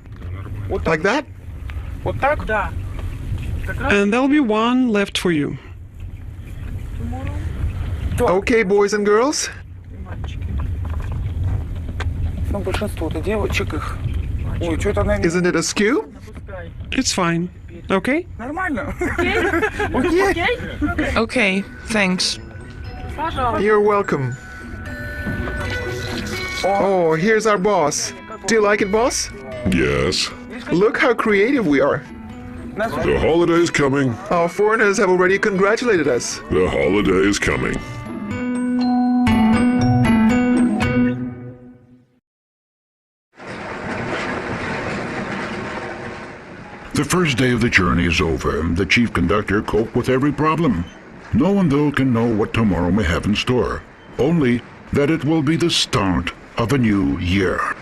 Like that? And there'll be one left for you. Okay, boys and girls. Isn't it askew? It's fine. Okay? Okay, thanks. You're welcome. Oh, here's our boss. Do you like it, boss? Yes. Look how creative we are. The holiday's coming. Our foreigners have already congratulated us. The holiday is coming. The first day of the journey is over. The chief conductor coped with every problem. No one, though, can know what tomorrow may have in store. Only that it will be the start of a new year.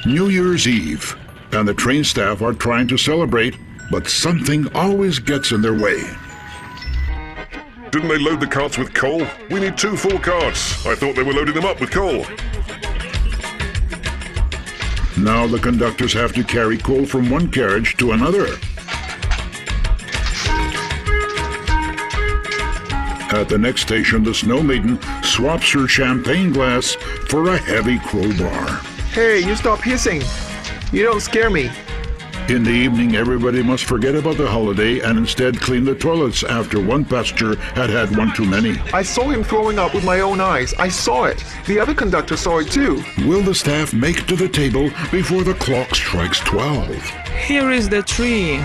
New Year's Eve, and the train staff are trying to celebrate, but something always gets in their way. Didn't they load the carts with coal? We need 2 full carts. I thought they were loading them up with coal. Now the conductors have to carry coal from one carriage to another. At the next station, the Snow Maiden swaps her champagne glass for a heavy crowbar. Hey, you stop hissing. You don't scare me. In the evening, everybody must forget about the holiday and instead clean the toilets after one passenger had had one too many. I saw him throwing up with my own eyes. I saw it. The other conductor saw it too. Will the staff make it to the table before the clock strikes 12? Here is the tree.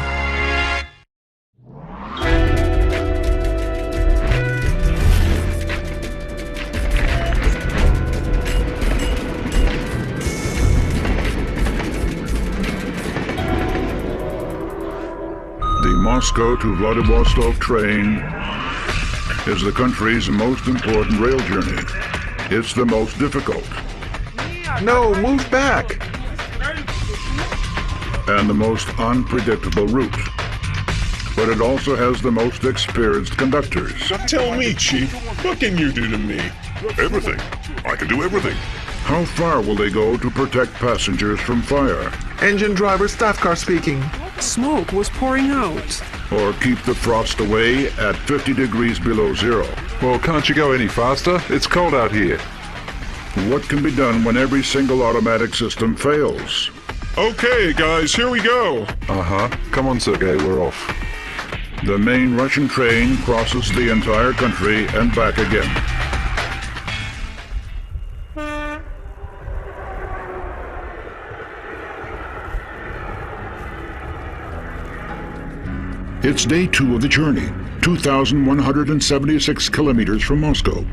The Moscow to Vladivostok train is the country's most important rail journey. It's the most difficult. No, move back. And the most unpredictable route. But it also has the most experienced conductors. Tell me, Chief, what can you do to me? Everything. I can do everything. How far will they go to protect passengers from fire? Engine driver, staff car speaking. Smoke was pouring out. Or keep the frost away at 50 degrees below zero? Well, can't you go any faster? It's cold out here. What can be done when every single automatic system fails? Okay, guys, here we go. Uh-huh. Come on, Sergei, we're off. The main Russian train crosses the entire country and back again. It's day 2 of the journey, 2,176 kilometers from Moscow.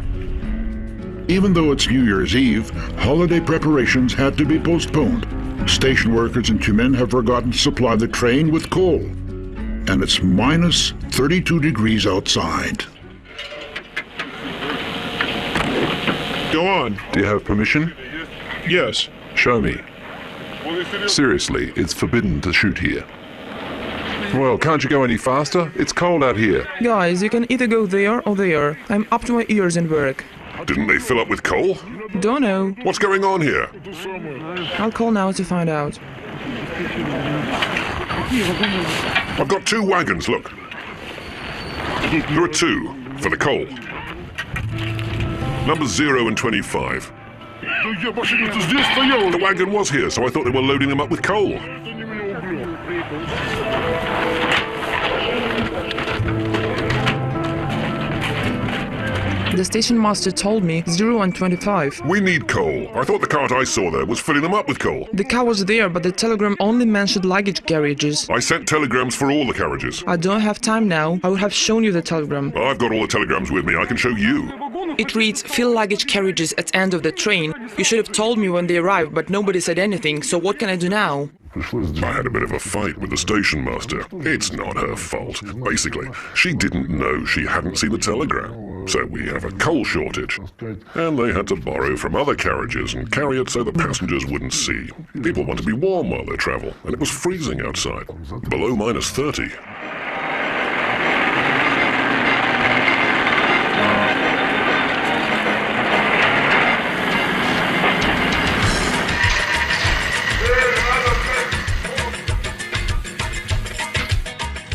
Even though it's New Year's Eve, holiday preparations had to be postponed Station workers in Tyumen have forgotten to supply the train with coal. And it's minus 32 degrees outside. Go on. Do you have permission? Yes. Show me. Seriously, it's forbidden to shoot here. Well, can't you go any faster? It's cold out here. Guys, you can either go there or there. I'm up to my ears in work. Didn't they fill up with coal? Don't know. What's going on here? I'll call now to find out. I've got 2 wagons, look. There are 2 for the coal. Numbers 0 and 25. The wagon was here, so I thought they were loading them up with coal. The station master told me 0 and 25. We need coal. I thought the cart I saw there was filling them up with coal. The car was there, but the telegram only mentioned luggage carriages. I sent telegrams for all the carriages. I don't have time now. I would have shown you the telegram. I've got all the telegrams with me. I can show you. It reads, fill luggage carriages at end of the train. You should have told me when they arrived, but nobody said anything, so what can I do now? I had a bit of a fight with the station master. It's not her fault. Basically, she didn't know she hadn't seen the telegram. So we have a coal shortage. And they had to borrow from other carriages and carry it so the passengers wouldn't see. People want to be warm while they travel, and it was freezing outside. Below minus 30.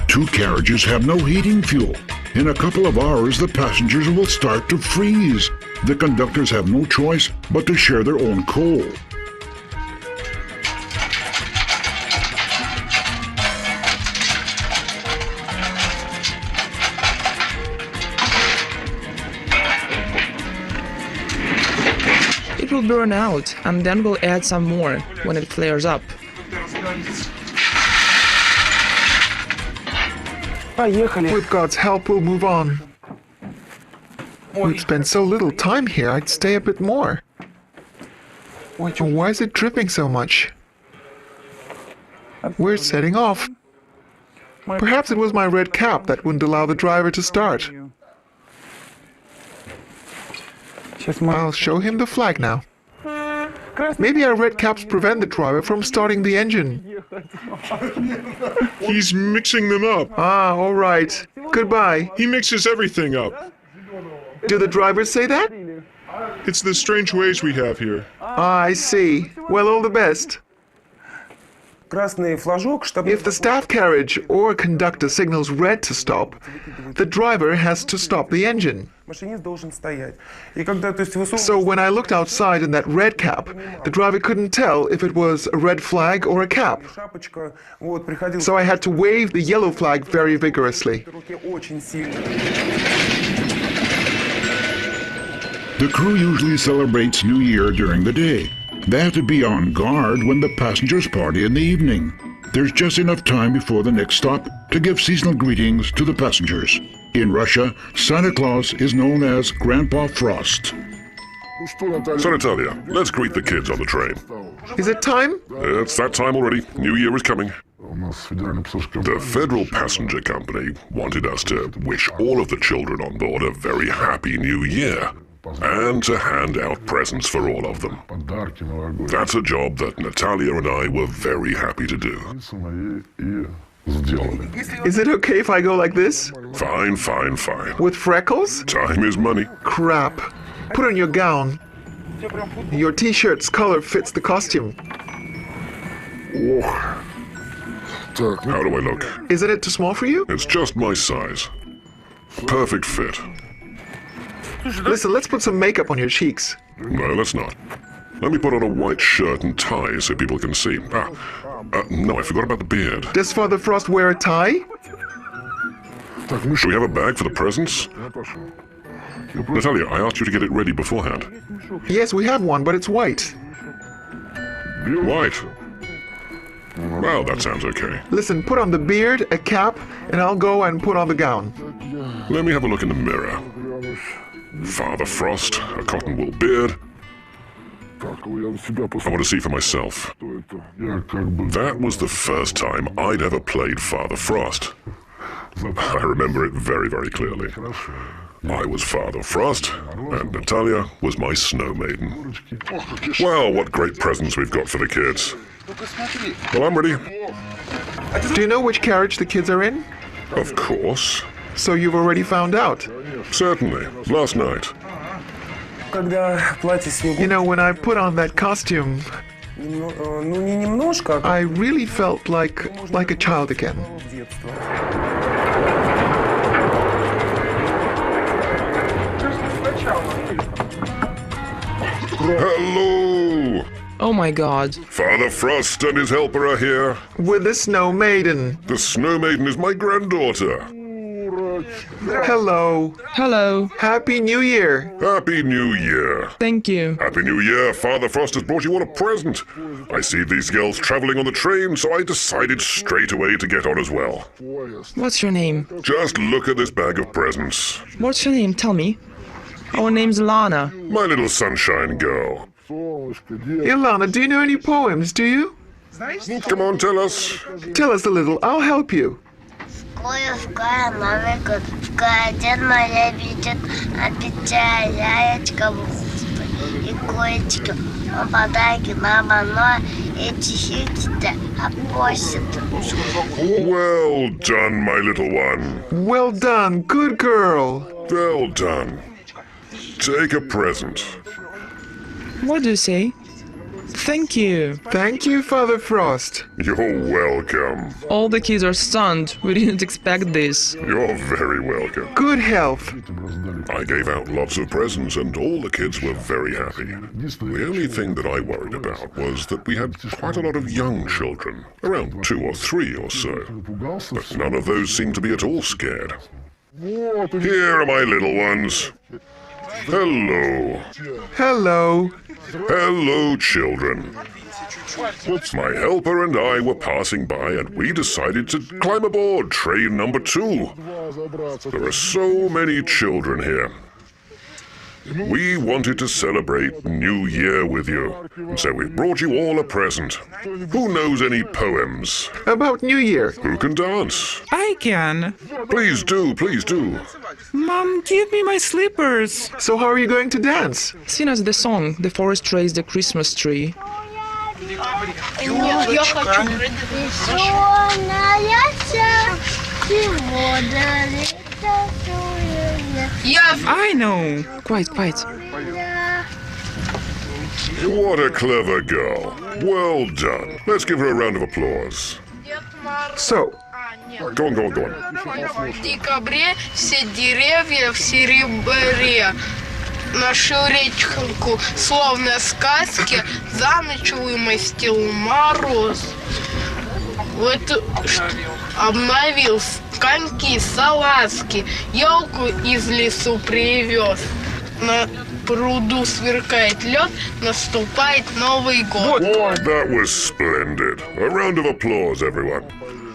Two carriages have no heating fuel. In a couple of hours, the passengers will start to freeze. The conductors have no choice but to share their own coal. It will burn out, and then we'll add some more when it flares up. With God's help, we'll move on. We'd spend so little time here, I'd stay a bit more. Why is it dripping so much? We're setting off. Perhaps it was my red cap that wouldn't allow the driver to start. I'll show him the flag now. Maybe our red caps prevent the driver from starting the engine. He's mixing them up. Ah, all right. Goodbye. He mixes everything up. Do the drivers say that? It's the strange ways we have here. Ah, I see. Well, all the best. If the staff carriage or conductor signals red to stop, the driver has to stop the engine. So when I looked outside in that red cap, the driver couldn't tell if it was a red flag or a cap. So I had to wave the yellow flag very vigorously. The crew usually celebrates New Year during the day. They have to be on guard when the passengers party in the evening. There's just enough time before the next stop to give seasonal greetings to the passengers. In Russia, Santa Claus is known as Grandpa Frost. So Natalia, let's greet the kids on the train. Is it time? It's that time already. New Year is coming. The Federal Passenger Company wanted us to wish all of the children on board a very happy New Year. And to hand out presents for all of them. That's a job that Natalia and I were very happy to do. Is it okay if I go like this? Fine, fine, fine. With freckles? Time is money. Crap. Put on your gown. Your t-shirt's color fits the costume. How do I look? Isn't it too small for you? It's just my size. Perfect fit. Listen, let's put some makeup on your cheeks. No, let's not. Let me put on a white shirt and tie so people can see. No, I forgot about the beard. Does Father Frost wear a tie? Should we have a bag for the presents? Natalia, I asked you to get it ready beforehand. Yes, we have one, but it's white. White? Well, that sounds okay. Listen, put on the beard, a cap, and I'll go and put on the gown. Let me have a look in the mirror. Father Frost, a cotton wool beard. I want to see for myself. That was the first time I'd ever played Father Frost. I remember it very, very clearly. I was Father Frost, and Natalia was my snow maiden. Well, what great presents we've got for the kids. Well, I'm ready. Do you know which carriage the kids are in? Of course. So you've already found out? Certainly. Last night. You know, when I put on that costume, I really felt like a child again. Hello! Oh my god. Father Frost and his helper are here. With the Snow Maiden. The Snow Maiden is my granddaughter. Hello. Hello. Happy New Year. Happy New Year. Thank you. Happy New Year. Father Frost has brought you all a present. I see these girls traveling on the train, so I decided straight away to get on as well. What's your name? Just look at this bag of presents. What's your name? Tell me. Our name's Lana. My little sunshine girl. Ilana, do you know any poems, do you? Come on, tell us. Tell us a little. I'll help you. Новый год, Дед Моря ведет, опечаль, яичко в хусты, и коечки, он подарки нам оно, и чехики-то опосит. Well done, my little one. Well done, good girl. Well done. Take a present. What do you say? Thank you. Thank you, Father Frost. You're welcome. All the kids are stunned. We didn't expect this. You're very welcome. Good health. I gave out lots of presents and all the kids were very happy. The only thing that I worried about was that we had quite a lot of young children, around 2 or 3 or so. But none of those seemed to be at all scared. Here are my little ones. Hello. Hello. Hello, children. My helper and I were passing by and we decided to climb aboard train number 2. There are so many children here. We wanted to celebrate New Year with you, and so we brought you all a present. Who knows any poems? About New Year. Who can dance? I can. Please do, please do. Mom, give me my slippers. So how are you going to dance? Sing us the song, The Forest Raised a Christmas Tree. I know. Quiet. What a clever girl. Well done. Let's give her a round of applause. So, Go on. В декабре все деревья в серебре. Нашу речку, словно сказки, за ночь вымостил мороз. Вот обновил коньки, салазки, елку из лесу привез. На пруду сверкает лед, наступает Новый год. That was splendid. A round of applause, everyone.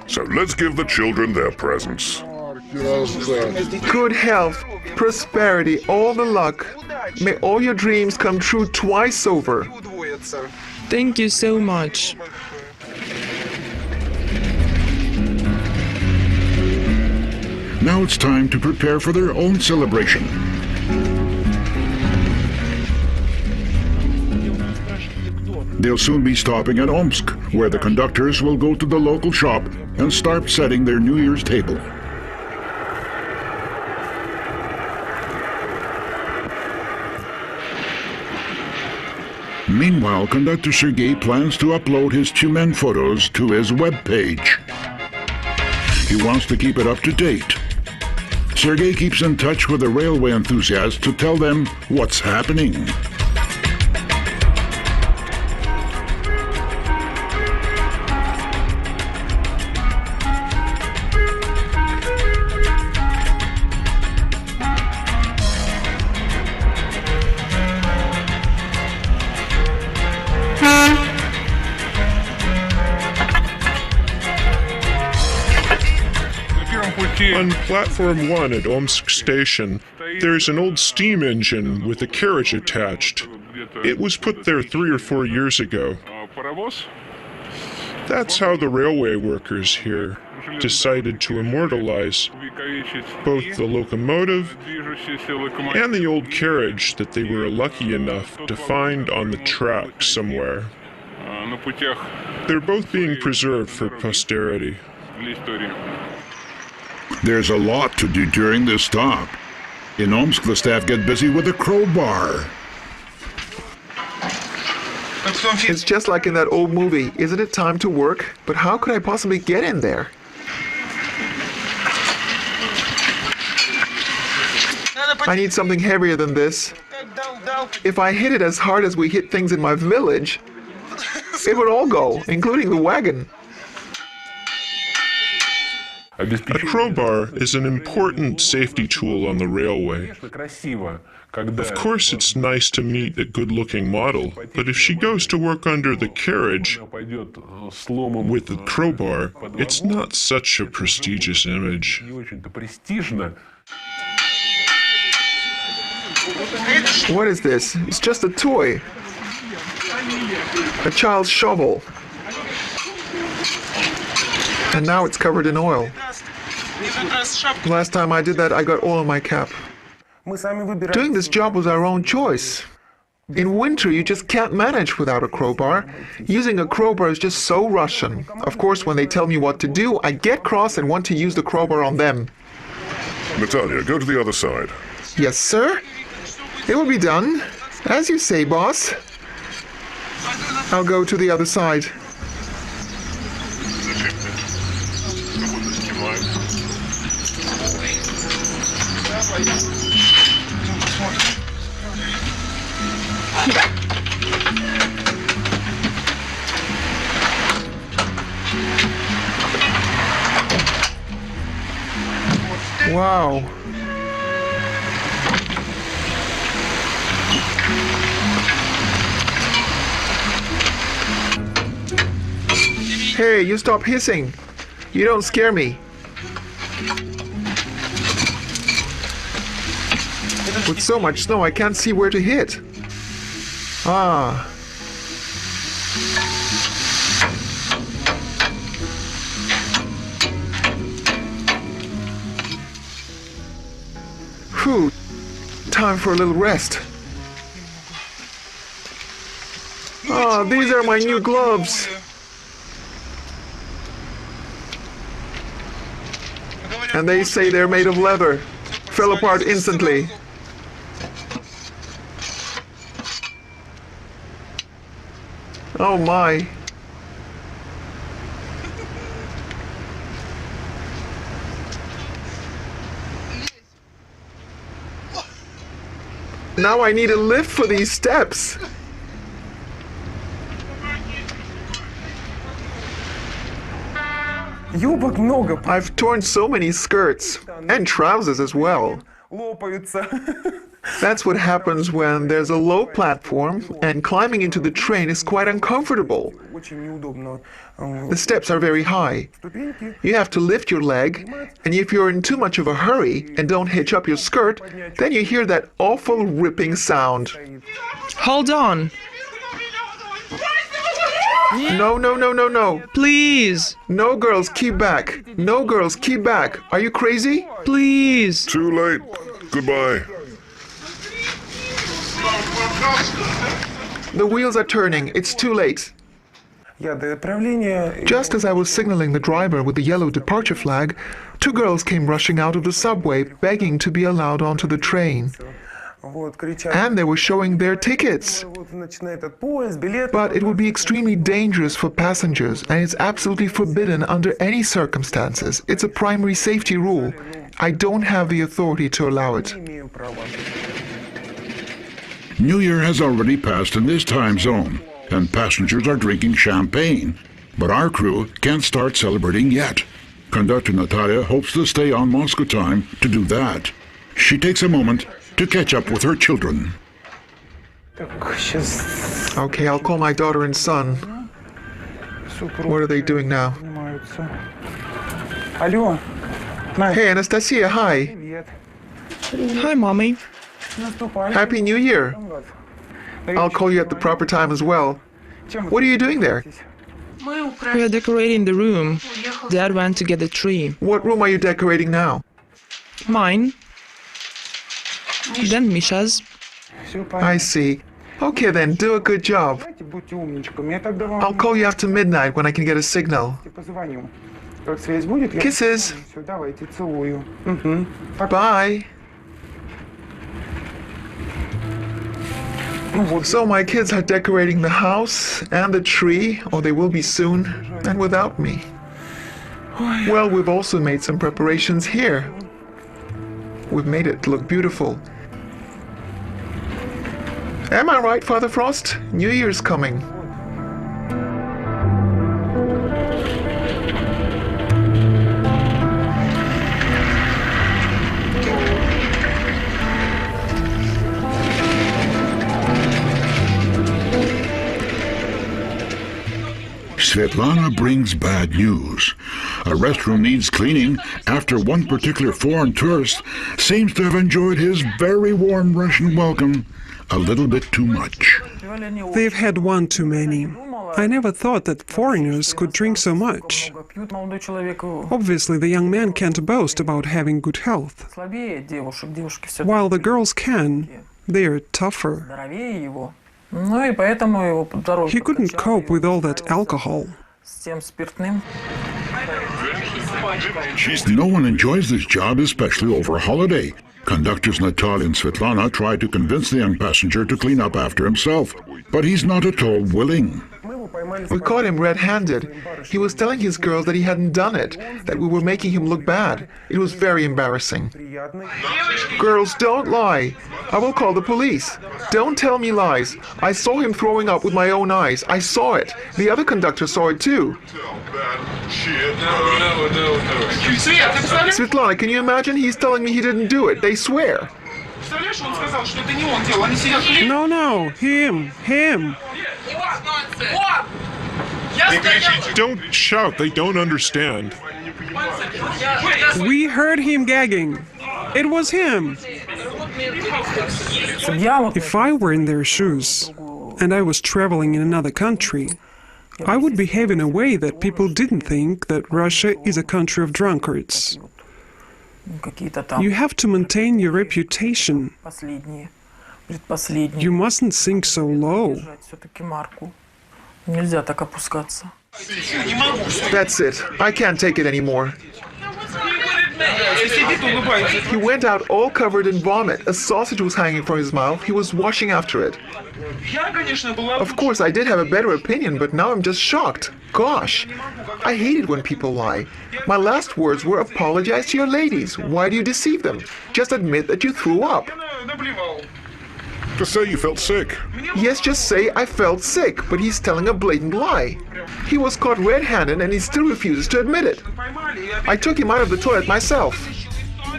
So let's give the children their presents. good health, prosperity, all the luck. May all your dreams come true twice over. Thank you so much. Now it's time to prepare for their own celebration. They'll soon be stopping at Omsk, where the conductors will go to the local shop and start setting their New Year's table. Meanwhile, conductor Sergei plans to upload his Tyumen photos to his webpage. He wants to keep it up to date. Sergei keeps in touch with the railway enthusiasts to tell them what's happening. On platform 1 at Omsk station, there's an old steam engine with a carriage attached. It was put there 3 or 4 years ago. That's how the railway workers here decided to immortalize both the locomotive and the old carriage that they were lucky enough to find on the track somewhere. They're both being preserved for posterity. There's a lot to do during this stop. In Omsk, the staff get busy with a crowbar. It's just like in that old movie. Isn't it time to work? But how could I possibly get in there? I need something heavier than this. If I hit it as hard as we hit things in my village, it would all go, including the wagon. A crowbar is an important safety tool on the railway. Of course, it's nice to meet a good-looking model, but if she goes to work under the carriage with the crowbar, it's not such a prestigious image. What is this? It's just a toy. A child's shovel. And now it's covered in oil. Last time I did that, I got oil in my cap. Doing this job was our own choice. In winter, you just can't manage without a crowbar. Using a crowbar is just so Russian. Of course, when they tell me what to do, I get cross and want to use the crowbar on them. Natalia, go to the other side. Yes, sir. It will be done. As you say, boss. I'll go to the other side. Wow. Hey, you stop hissing. You don't scare me. With so much snow, I can't see where to hit. Ah. Whew. Time for a little rest. Ah, these are my new gloves. And they say they're made of leather. Fell apart instantly. Oh my. Now I need a lift for these steps. I've torn so many skirts and trousers as well. That's what happens when there's a low platform and climbing into the train is quite uncomfortable. The steps are very high. You have to lift your leg, and if you're in too much of a hurry and don't hitch up your skirt, then you hear that awful ripping sound. Hold on. No, no, no, no, no. Please. No, girls, keep back. No, girls, keep back. Are you crazy? Please. Too late. Goodbye. The wheels are turning. It's too late. Just as I was signaling the driver with the yellow departure flag, two girls came rushing out of the subway, begging to be allowed onto the train. And they were showing their tickets. But it would be extremely dangerous for passengers, and it's absolutely forbidden under any circumstances. It's a primary safety rule. I don't have the authority to allow it. New Year has already passed in this time zone, and passengers are drinking champagne. But our crew can't start celebrating yet. Conductor Natalia hopes to stay on Moscow time to do that. She takes a moment to catch up with her children. Okay, I'll call my daughter and son. What are they doing now? Hey, Anastasia, hi. Hi, Mommy. Happy New Year. I'll call you at the proper time as well. What are you doing there? We are decorating the room. Dad went to get the tree. What room are you decorating now? Mine. Then Misha's. I see. Okay then, do a good job. I'll call you after midnight when I can get a signal. Kisses. Bye. So my kids are decorating the house and the tree, or they will be soon, and without me. Well, we've also made some preparations here. We've made it look beautiful. Am I right, Father Frost? New Year's coming. Svetlana brings bad news. A restroom needs cleaning after one particular foreign tourist seems to have enjoyed his very warm Russian welcome a little bit too much. They've had one too many. I never thought that foreigners could drink so much. Obviously, the young man can't boast about having good health. While the girls can, they're tougher. He couldn't cope with all that alcohol. No one enjoys this job, especially over a holiday. Conductors Natalia and Svetlana try to convince the young passenger to clean up after himself, but he's not at all willing. We caught him red-handed. He was telling his girls that he hadn't done it, that we were making him look bad. It was very embarrassing. Girls, don't lie. I will call the police. Don't tell me lies. I saw him throwing up with my own eyes. I saw it. The other conductor saw it too. Svetlana, can you imagine? He's telling me he didn't do it. They swear. No, him. Don't shout, they don't understand. We heard him gagging. It was him. If I were in their shoes, and I was traveling in another country, I would behave in a way that people didn't think that Russia is a country of drunkards. You have to maintain your reputation. You mustn't sink so low. That's it. I can't take it anymore. He went out all covered in vomit. A sausage was hanging from his mouth. He was washing after it. Of course, I did have a better opinion, but now I'm just shocked. Gosh, I hate it when people lie. My last words were, apologize to your ladies. Why do you deceive them? Just admit that you threw up. Just say you felt sick. Yes, just say I felt sick, but he's telling a blatant lie. He was caught red-handed and he still refuses to admit it. I took him out of the toilet myself.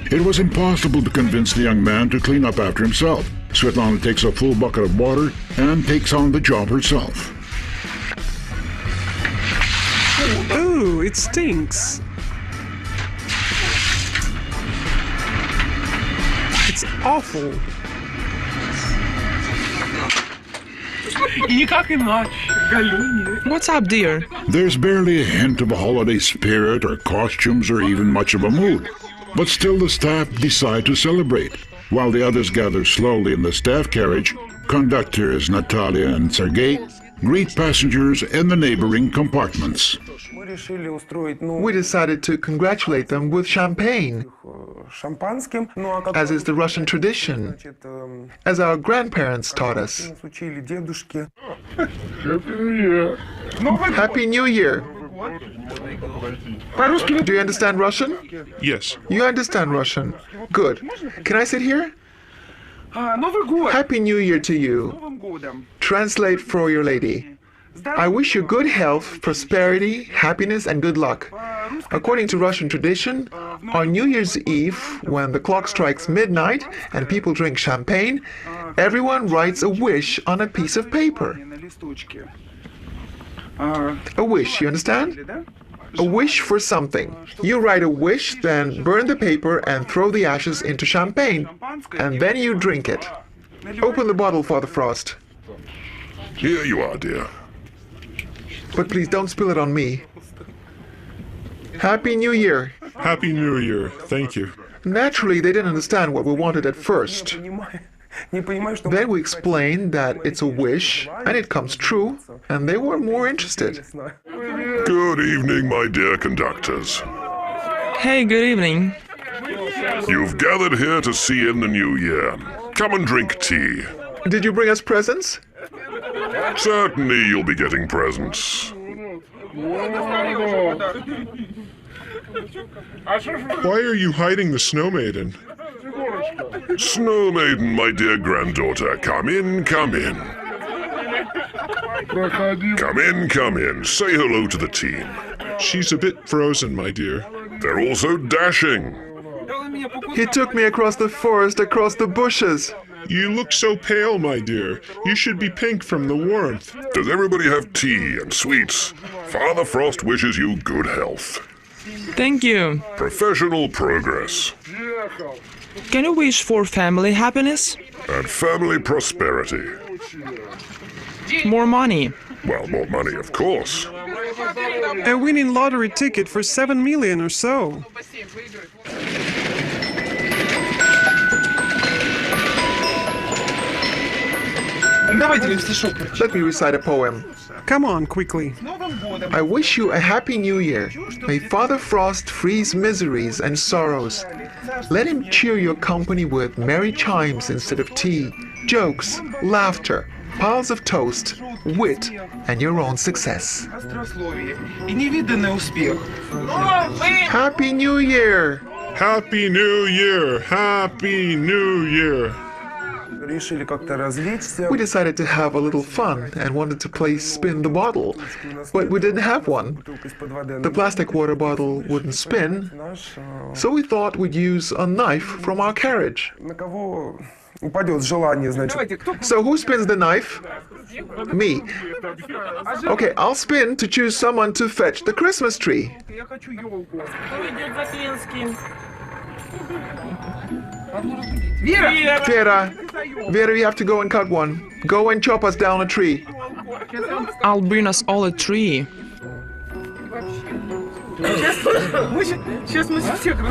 It was impossible to convince the young man to clean up after himself. Svetlana takes a full bucket of water and takes on the job herself. Ooh, it stinks. It's awful. What's up, dear? There's barely a hint of a holiday spirit or costumes or even much of a mood. But still the staff decide to celebrate. While the others gather slowly in the staff carriage, conductors Natalia and Sergei greet passengers in the neighboring compartments. We decided to congratulate them with champagne, as is the Russian tradition, as our grandparents taught us. Happy New Year! Do you understand Russian? Yes. You understand Russian. Good. Can I sit here? Happy New Year to you. Translate for your lady. I wish you good health, prosperity, happiness, and good luck. According to Russian tradition, on New Year's Eve, when the clock strikes midnight and people drink champagne, everyone writes a wish on a piece of paper. A wish, you understand? A wish for something. You write a wish, then burn the paper and throw the ashes into champagne. And then you drink it. Open the bottle, Father Frost. Here you are, dear. But please don't spill it on me. Happy New Year. Happy New Year. Thank you. Naturally, they didn't understand what we wanted at first. Then we explained that it's a wish, and it comes true, and they were more interested. Good evening, my dear conductors. Hey, good evening. You've gathered here to see in the new year. Come and drink tea. Did you bring us presents? Certainly you'll be getting presents. Why are you hiding the Snow Maiden? Snow Maiden, my dear granddaughter, come in, come in. Come in, come in. Say hello to the team. She's a bit frozen, my dear. They're also dashing. He took me across the forest, across the bushes. You look so pale, my dear. You should be pink from the warmth. Does everybody have tea and sweets? Father Frost wishes you good health. Thank you. Professional progress. Can you wish for family happiness? And family prosperity. More money. Well, more money, of course. A winning lottery ticket for 7 million or so. Let me recite a poem. Come on, quickly. I wish you a happy new year. May Father Frost freeze miseries and sorrows. Let him cheer your company with merry chimes instead of tea, jokes, laughter, piles of toast, wit, and your own success. Happy New Year! Happy New Year! Happy New Year! We decided to have a little fun and wanted to play spin the bottle, but we didn't have one. The plastic water bottle wouldn't spin, so we thought we'd use a knife from our carriage. So who spins the knife? Me. Okay, I'll spin to choose someone to fetch the Christmas tree. Vera, you have to go and cut one. Go and chop us down a tree. I'll bring us all a tree.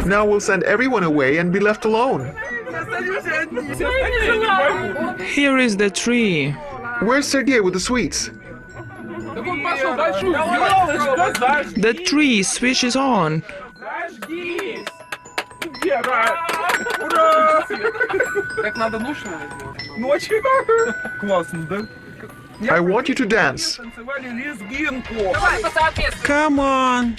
Now we'll send everyone away and be left alone. Here is the tree. Where's Sergei with the sweets? The tree switches on. I want you to dance. Come on.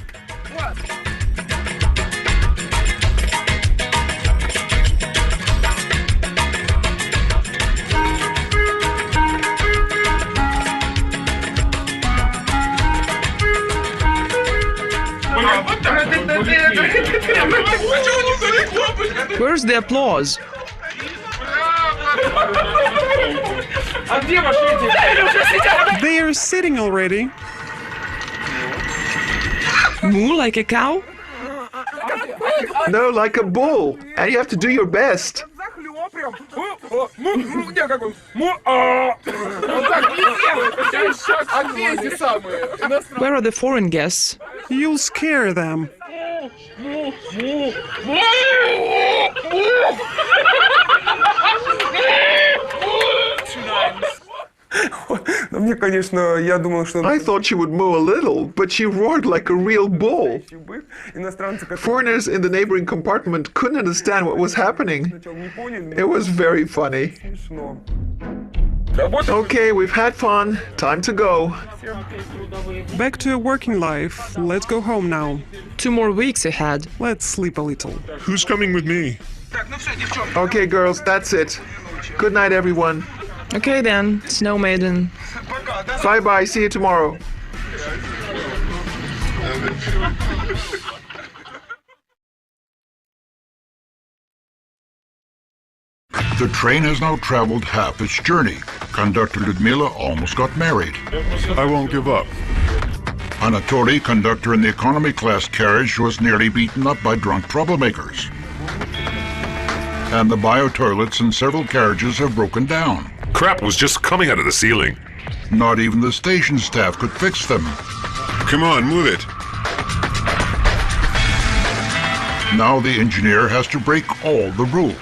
Where's the applause? They are sitting already. Moo like a cow? No, like a bull. And you have to do your best. Where are the foreign guests? You'll scare them. I thought she would moo a little, but she roared like a real bull. Foreigners in the neighboring compartment couldn't understand what was happening. It was very funny. Okay, we've had fun. Time to go. Back to a working life. Let's go home now. 2 more weeks ahead. Let's sleep a little. Who's coming with me? Okay, girls, that's it. Good night, everyone. Okay then, Snow Maiden. Bye-bye. See you tomorrow. The train has now traveled half its journey. Conductor Ludmila almost got married. I won't give up. Anatoly, conductor in the economy class carriage, was nearly beaten up by drunk troublemakers. And the bio-toilets in several carriages have broken down. Crap was just coming out of the ceiling. Not even the station staff could fix them. Come on, move it. Now the engineer has to break all the rules.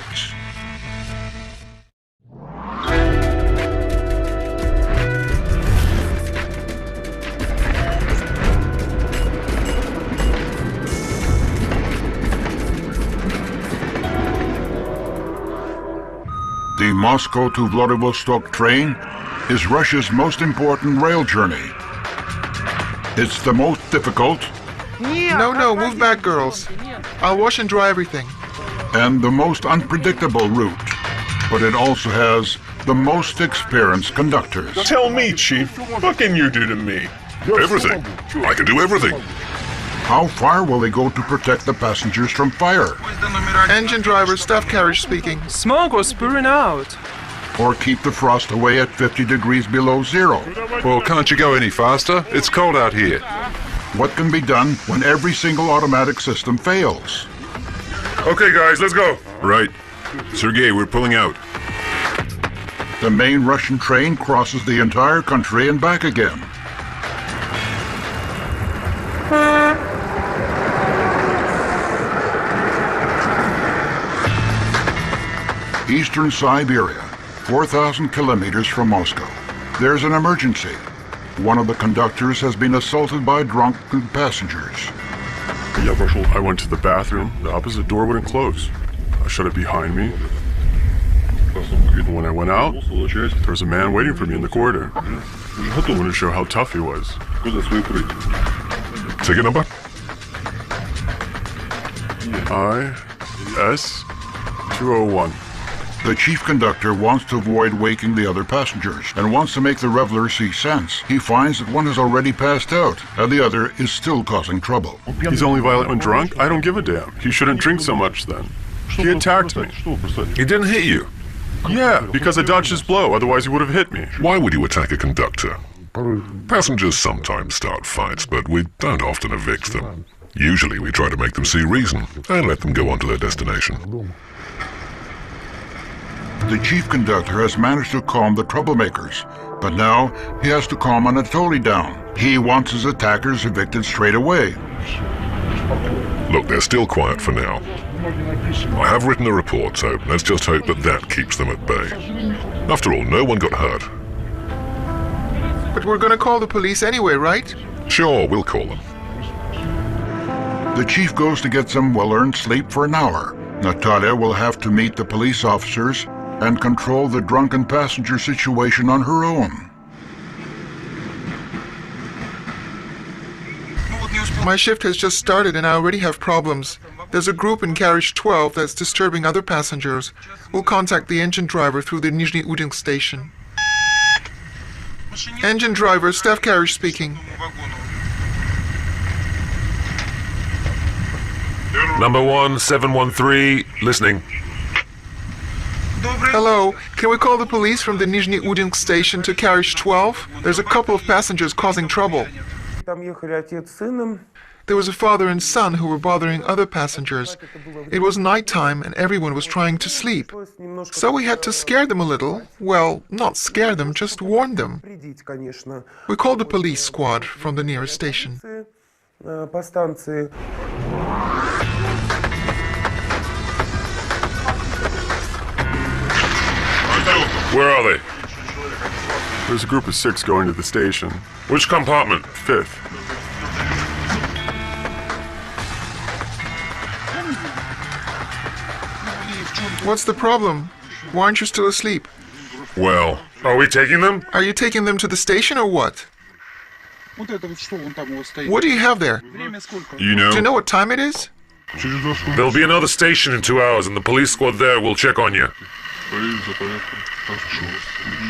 The Moscow to Vladivostok train is Russia's most important rail journey. It's the most difficult No, move back, girls. I'll wash and dry everything. and the most unpredictable route, but it also has the most experienced conductors. Tell me, Chief, what can you do to me? Everything. I can do everything. How far will they go to protect the passengers from fire? Engine driver, staff carriage speaking. Smoke was pouring out. Or keep the frost away at 50 degrees below zero? Well, can't you go any faster? It's cold out here. What can be done when every single automatic system fails? Okay, guys, let's go. Right. Sergei, we're pulling out. The main Russian train crosses the entire country and back again. Eastern Siberia, 4,000 kilometers from Moscow. There's an emergency. One of the conductors has been assaulted by drunken passengers. I went to the bathroom. The opposite door wouldn't close. I shut it behind me. When I went out, there was a man waiting for me in the corridor. I wanted to show how tough he was. Ticket number? IS 201. The chief conductor wants to avoid waking the other passengers and wants to make the revelers see sense. He finds that one has already passed out and the other is still causing trouble. He's only violent when drunk? I don't give a damn. He shouldn't drink so much then. He attacked me. He didn't hit you. Yeah, because I dodged his blow, otherwise he would have hit me. Why would you attack a conductor? Passengers sometimes start fights, but we don't often evict them. Usually we try to make them see reason and let them go on to their destination. The chief conductor has managed to calm the troublemakers, but now he has to calm Anatoly down. He wants his attackers evicted straight away. Look, they're still quiet for now. I have written a report, so let's just hope that that keeps them at bay. After all, no one got hurt. But we're gonna call the police anyway, right? Sure, we'll call them. The chief goes to get some well-earned sleep for an hour. Natalia will have to meet the police officers and control the drunken passenger situation on her own. My shift has just started and I already have problems. There's a group in carriage 12 that's disturbing other passengers. We'll contact the engine driver through the Nizhny Udinsk station. Engine driver, staff carriage speaking. Number 1713, listening. Hello, can we call the police from the Nizhny Udinsk station to carriage 12? There's a couple of passengers causing trouble. There was a father and son who were bothering other passengers. It was nighttime and everyone was trying to sleep. So we had to scare them a little. Well, not scare them, just warn them. We called the police squad from the nearest station. Where are they? There's a group of 6 going to the station. Which compartment? 5th. What's the problem? Why aren't you still asleep? Well, are we taking them? Are you taking them to the station or what? What do you have there? You know. Do you know what time it is? There'll be another station in 2 hours and the police squad there will check on you.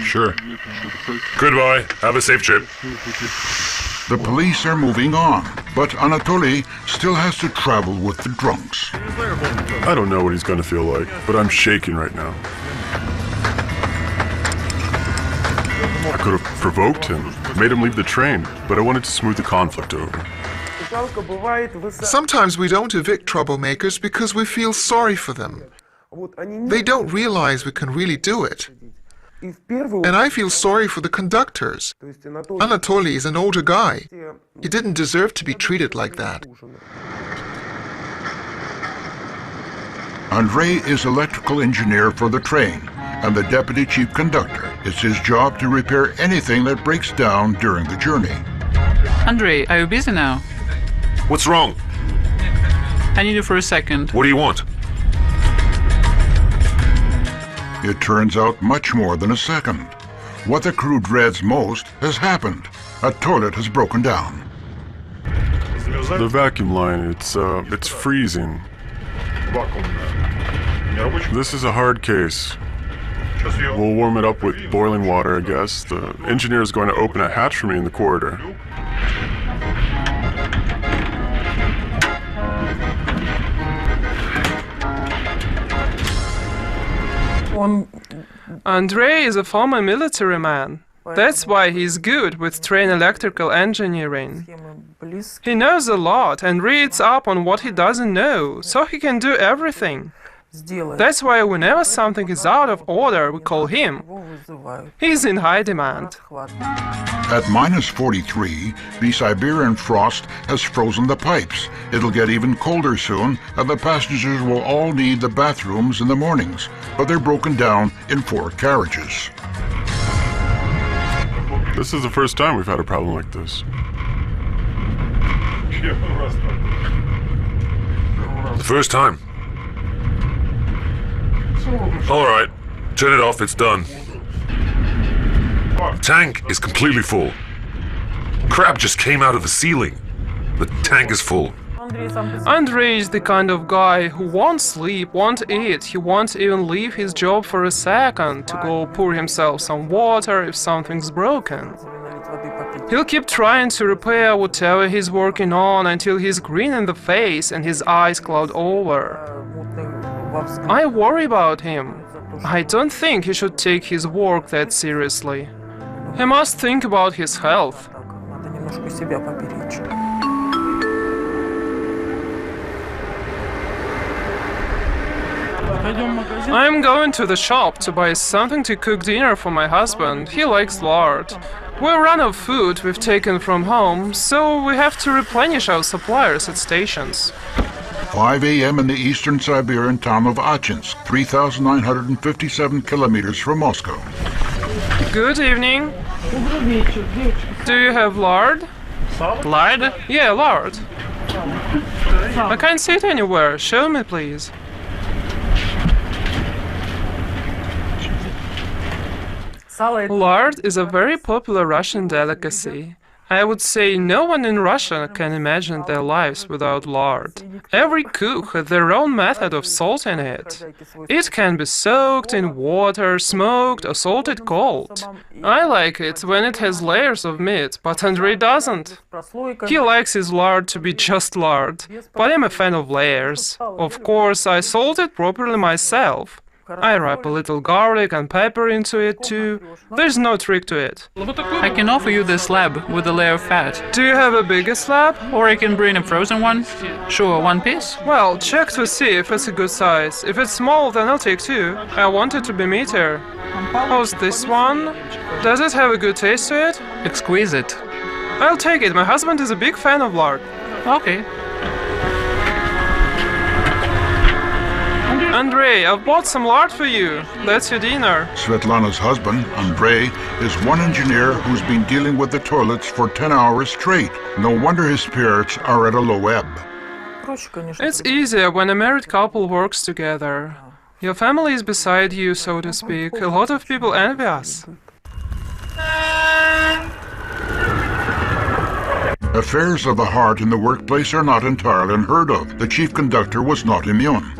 Sure. Goodbye. Have a safe trip. The police are moving on, but Anatoly still has to travel with the drunks. I don't know what he's going to feel like, but I'm shaking right now. I could have provoked him, made him leave the train, but I wanted to smooth the conflict over. Sometimes we don't evict troublemakers because we feel sorry for them. They don't realize we can really do it. And I feel sorry for the conductors. Anatoly is an older guy. He didn't deserve to be treated like that. Andrei is electrical engineer for the train and the deputy chief conductor. It's his job to repair anything that breaks down during the journey. Andrei, are you busy now? What's wrong? I need you for a second. What do you want? It turns out much more than a second. What the crew dreads most has happened. A toilet has broken down. The vacuum line, it's freezing. This is a hard case. We'll warm it up with boiling water, I guess. The engineer is going to open a hatch for me in the corridor. Andrei is a former military man. That's why he's good with train electrical engineering. He knows a lot and reads up on what he doesn't know, so he can do everything. That's why whenever something is out of order, we call him. He's in high demand. At -43, the Siberian frost has frozen the pipes. It'll get even colder soon, and the passengers will all need the bathrooms in the mornings, but they're broken down in 4 carriages. This is the first time we've had a problem like this. The first time. All right, turn it off, it's done. The tank is completely full. Crap just came out of the ceiling. The tank is full. Andrei is the kind of guy who won't sleep, won't eat, he won't even leave his job for a second to go pour himself some water if something's broken. He'll keep trying to repair whatever he's working on until he's green in the face and his eyes cloud over. I worry about him. I don't think he should take his work that seriously. He must think about his health. I'm going to the shop to buy something to cook dinner for my husband. He likes lard. We're run of food we've taken from home, so we have to replenish our suppliers at stations. 5 a.m. in the eastern Siberian town of Achinsk, 3,957 kilometers from Moscow. Good evening. Do you have lard? Lard? Yeah, lard. I can't see it anywhere. Show me, please. Lard is a very popular Russian delicacy. I would say no one in Russia can imagine their lives without lard. Every cook has their own method of salting it. It can be soaked in water, smoked, or salted cold. I like it when it has layers of meat, but Andrei doesn't. He likes his lard to be just lard, but I'm a fan of layers. Of course, I salt it properly myself. I wrap a little garlic and pepper into it too. There's no trick to it. I can offer you the slab with a layer of fat. Do you have a bigger slab? Or I can bring a frozen one. Sure, 1 piece. Well, check to see if it's a good size. If it's small, then I'll take 2. I want it to be meatier. How's this one? Does it have a good taste to it? Exquisite. I'll take it. My husband is a big fan of lard. Okay. Andrei, I've bought some lard for you. That's your dinner. Svetlana's husband, Andrei, is one engineer who's been dealing with the toilets for 10 hours straight. No wonder his spirits are at a low ebb. It's easier when a married couple works together. Your family is beside you, so to speak. A lot of people envy us. Affairs of the heart in the workplace are not entirely unheard of. The chief conductor was not immune.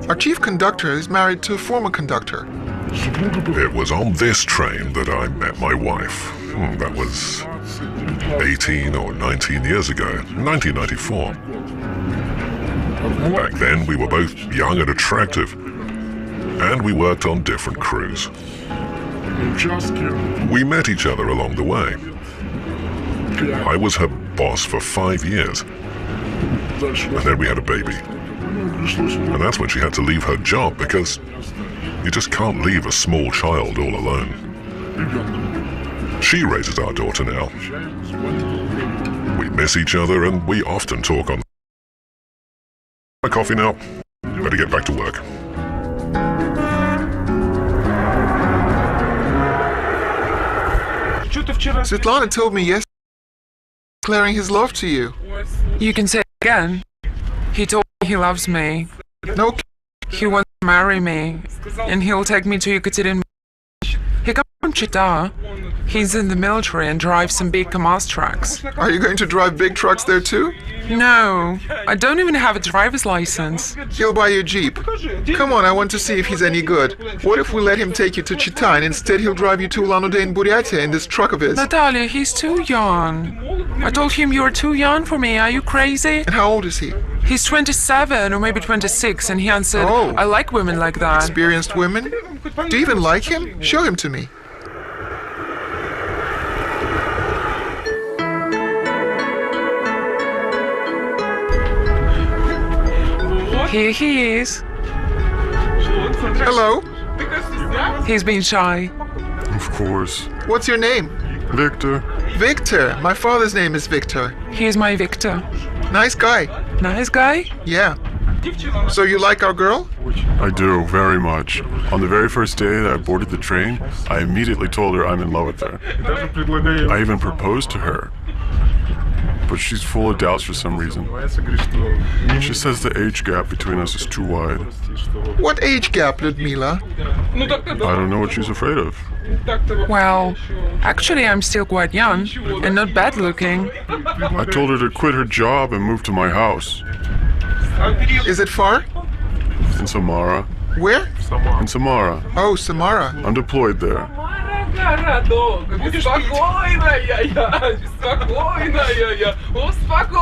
Our chief conductor is married to a former conductor. It was on this train that I met my wife. That was 18 or 19 years ago, 1994. Back then, we were both young and attractive, and we worked on different crews. We met each other along the way. I was her boss for 5 years. And then we had a baby. And that's when she had to leave her job because you just can't leave a small child all alone. She raises our daughter now. We miss each other and we often talk on my coffee now. Better get back to work. Svetlana told me yesterday, declaring his love to you. You can say it again. He told me he loves me. No, He wants to marry me. And he'll take me to Ekaterinburg. He comes from Chita. He's in the military and drives some big Kamaz trucks. are you going to drive big trucks there too? No, I don't even have a driver's license. He'll buy you a Jeep. Come on, I want to see if he's any good. What if we let him take you to Chita and instead he'll drive you to Ulan-Ude in Buryatia in this truck of his? Natalia, he's too young. I told him you're too young for me. Are you crazy? And how old is he? He's 27 or maybe 26, and he answered, Oh. I like women like that. Experienced women? Do you even like him? Show him to me. Here he is. Hello, He's been shy. Of course. what's your name? Victor. Victor. My father's name is Victor. Here's my Victor. Nice guy. Nice guy? Yeah. So you like our girl? I do, very much. On the very first day that I boarded the train, I immediately told her I'm in love with her. I even proposed to her. But she's full of doubts for some reason. She says the age gap between us is too wide. What age gap, Ludmila? I don't know what she's afraid of. Well, actually, I'm still quite young and not bad looking. I told her to quit her job and move to my house. Is it far? In Samara. Where? In Samara. Oh, Samara. I'm deployed there.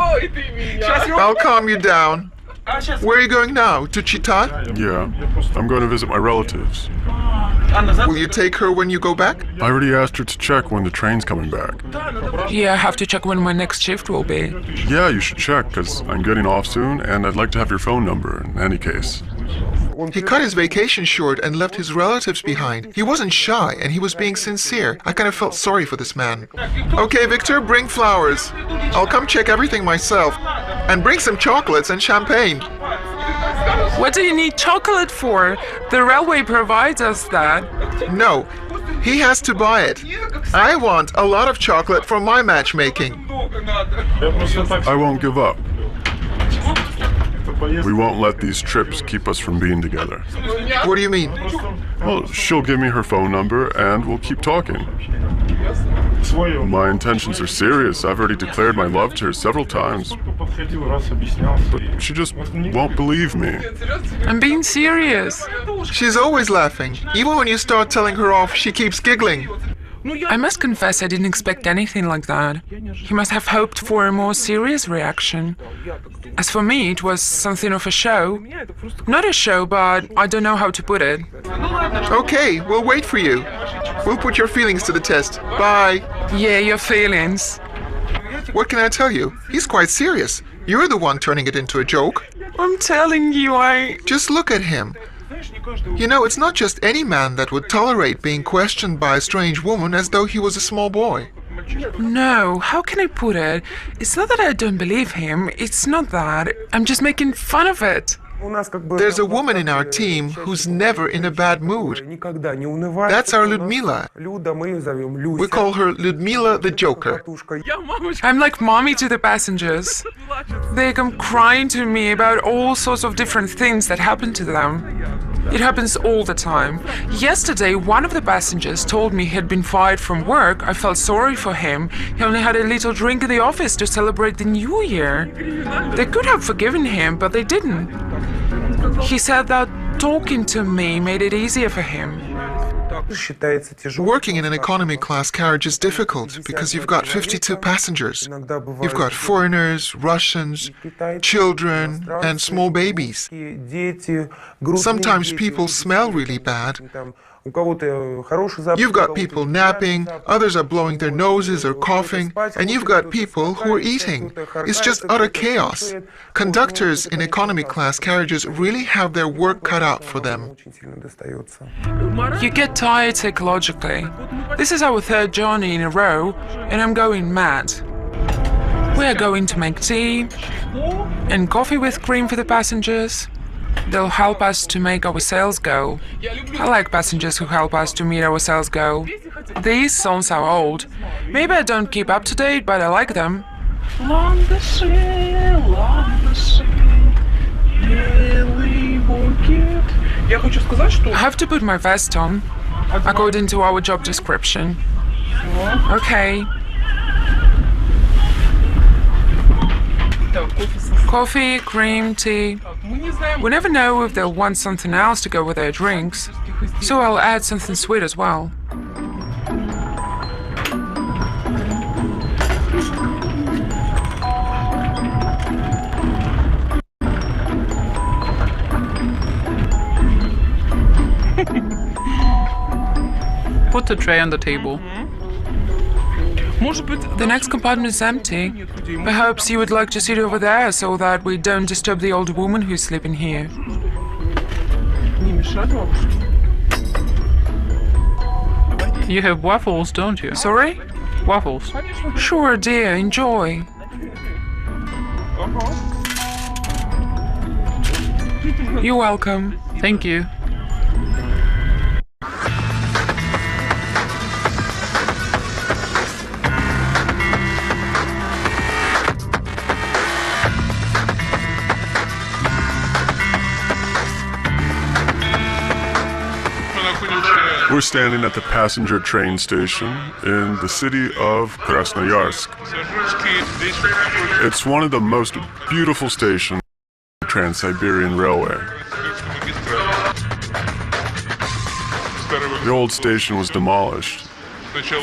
I'll calm you down. Where are you going now? To Chita? Yeah. I'm going to visit my relatives. Will you take her when you go back? I already asked her to check when the train's coming back. Yeah, I have to check when my next shift will be. Yeah, you should check, because I'm getting off soon, and I'd like to have your phone number in any case. He cut his vacation short and left his relatives behind. He wasn't shy, and he was being sincere. I kind of felt sorry for this man. Okay, Victor, bring flowers. I'll come check everything myself. And bring some chocolates and champagne. What do you need chocolate for? The railway provides us that. No, he has to buy it. I want a lot of chocolate for my matchmaking. I won't give up. We won't let these trips keep us from being together. What do you mean? Well, she'll give me her phone number, and we'll keep talking. My intentions are serious. I've already declared my love to her several times. But she just won't believe me. I'm being serious. She's always laughing. Even when you start telling her off, she keeps giggling. I must confess I didn't expect anything like that. He must have hoped for a more serious reaction. As for me, it was something of a show. Not a show, but I don't know how to put it. Okay, we'll wait for you. We'll put your feelings to the test. Bye. Yeah, your feelings. What can I tell you? He's quite serious. You're the one turning it into a joke. I'm telling you, Just look at him. You know, it's not just any man that would tolerate being questioned by a strange woman as though he was a small boy. No, how can I put it? It's not that I don't believe him. It's not that. I'm just making fun of it. There's a woman in our team who's never in a bad mood. That's our Ludmila. We call her Ludmila the Joker. I'm like mommy to the passengers. They come crying to me about all sorts of different things that happen to them. It happens all the time. Yesterday, one of the passengers told me he had been fired from work. I felt sorry for him. He only had a little drink in the office to celebrate the New Year. They could have forgiven him, but they didn't. He said that talking to me made it easier for him. Working in an economy class carriage is difficult because you've got 52 passengers. You've got foreigners, Russians, children, and small babies. Sometimes people smell really bad, You've got people napping, others are blowing their noses or coughing, and you've got people who are eating. It's just utter chaos. Conductors in economy class carriages really have their work cut out for them. You get tired psychologically. This is our third journey in a row, and I'm going mad. We are going to make tea and coffee with cream for the passengers. They'll help us to make our sales go. I like passengers who help us to meet our sales go. These songs are old. Maybe I don't keep up to date, but I like them. Long the sea, really forget. I have to put my vest on, according to our job description. Okay. Coffee, cream, tea. We never know if they'll want something else to go with their drinks, so I'll add something sweet as well. Put the tray on the table. The next compartment is empty. Perhaps you would like to sit over there so that we don't disturb the old woman who's sleeping here. You have waffles, don't you? Sorry? Waffles. Sure, dear, enjoy. You're welcome. Thank you. We're standing at the passenger train station in the city of Krasnoyarsk. It's one of the most beautiful stations on the Trans Siberian Railway. The old station was demolished.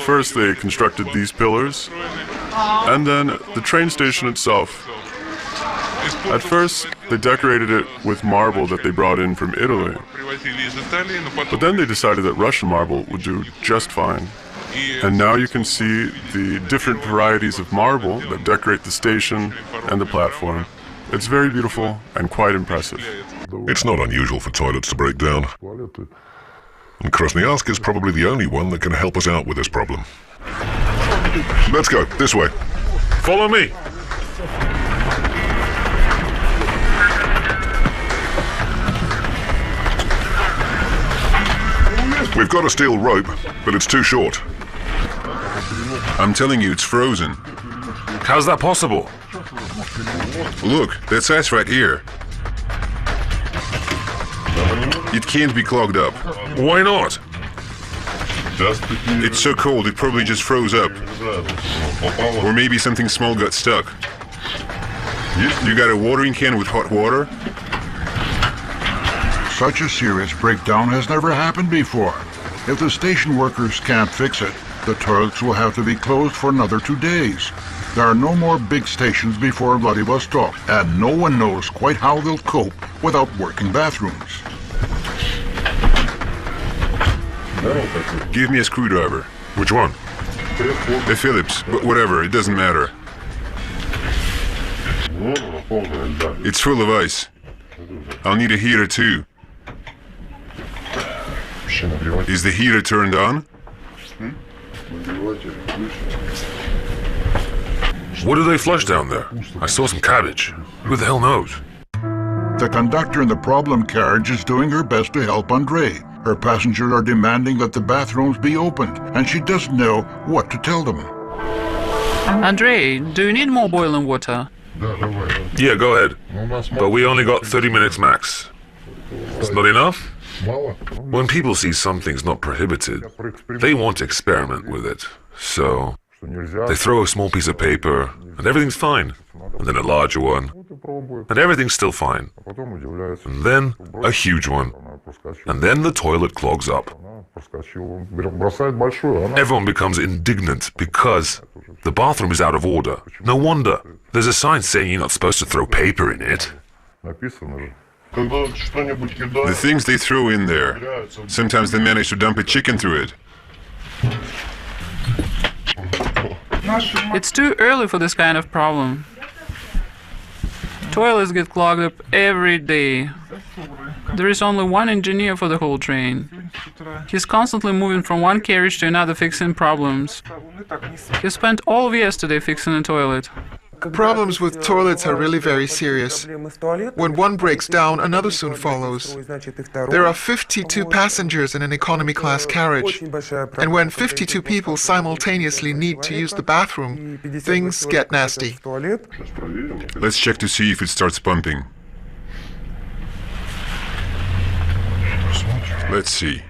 First they constructed these pillars, and then the train station itself. At first, they decorated it with marble that they brought in from Italy. But then they decided that Russian marble would do just fine. And now you can see the different varieties of marble that decorate the station and the platform. It's very beautiful and quite impressive. It's not unusual for toilets to break down. And Krasnoyarsk is probably the only one that can help us out with this problem. Let's go, this way. Follow me! We've got a steel rope, but it's too short. I'm telling you, it's frozen. How's that possible? Look, that's ice right here. It can't be clogged up. Why not? It's so cold, it probably just froze up. Or maybe something small got stuck. You got a watering can with hot water? Such a serious breakdown has never happened before. If the station workers can't fix it, the toilets will have to be closed for another 2 days. There are no more big stations before Vladivostok, and no one knows quite how they'll cope without working bathrooms. Give me a screwdriver. Which one? A Phillips, but whatever, it doesn't matter. It's full of ice. I'll need a heater too. Is the heater turned on? What do they flush down there? I saw some cabbage. Who the hell knows? The conductor in the problem carriage is doing her best to help Andrei. Her passengers are demanding that the bathrooms be opened, and she doesn't know what to tell them. Andrei, do you need more boiling water? Yeah, go ahead. But we only got 30 minutes max. It's not enough? When people see something's not prohibited, they want to experiment with it. So they throw a small piece of paper, and everything's fine. And then a larger one, and everything's still fine. And then a huge one. And then the toilet clogs up. Everyone becomes indignant because the bathroom is out of order. No wonder. There's a sign saying you're not supposed to throw paper in it. The things they throw in there. Sometimes they manage to dump a chicken through it. It's too early for this kind of problem. Toilets get clogged up every day. There is only one engineer for the whole train. He's constantly moving from one carriage to another fixing problems. He spent all of yesterday fixing a toilet. Problems with toilets are really very serious. When one breaks down, another soon follows. There are 52 passengers in an economy class carriage, and when 52 people simultaneously need to use the bathroom, things get nasty. Let's check to see if it starts pumping. Let's see.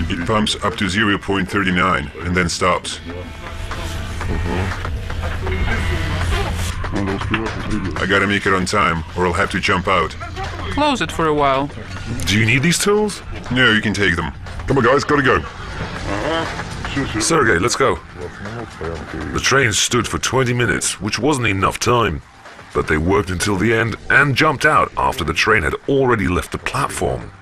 It pumps up to 0.39 and then stops. I gotta make it on time or I'll have to jump out. Close it for a while. Do you need these tools? No, you can take them. Come on, guys, gotta go. Sergey, let's go. The train stood for 20 minutes, which wasn't enough time. But they worked until the end and jumped out after the train had already left the platform.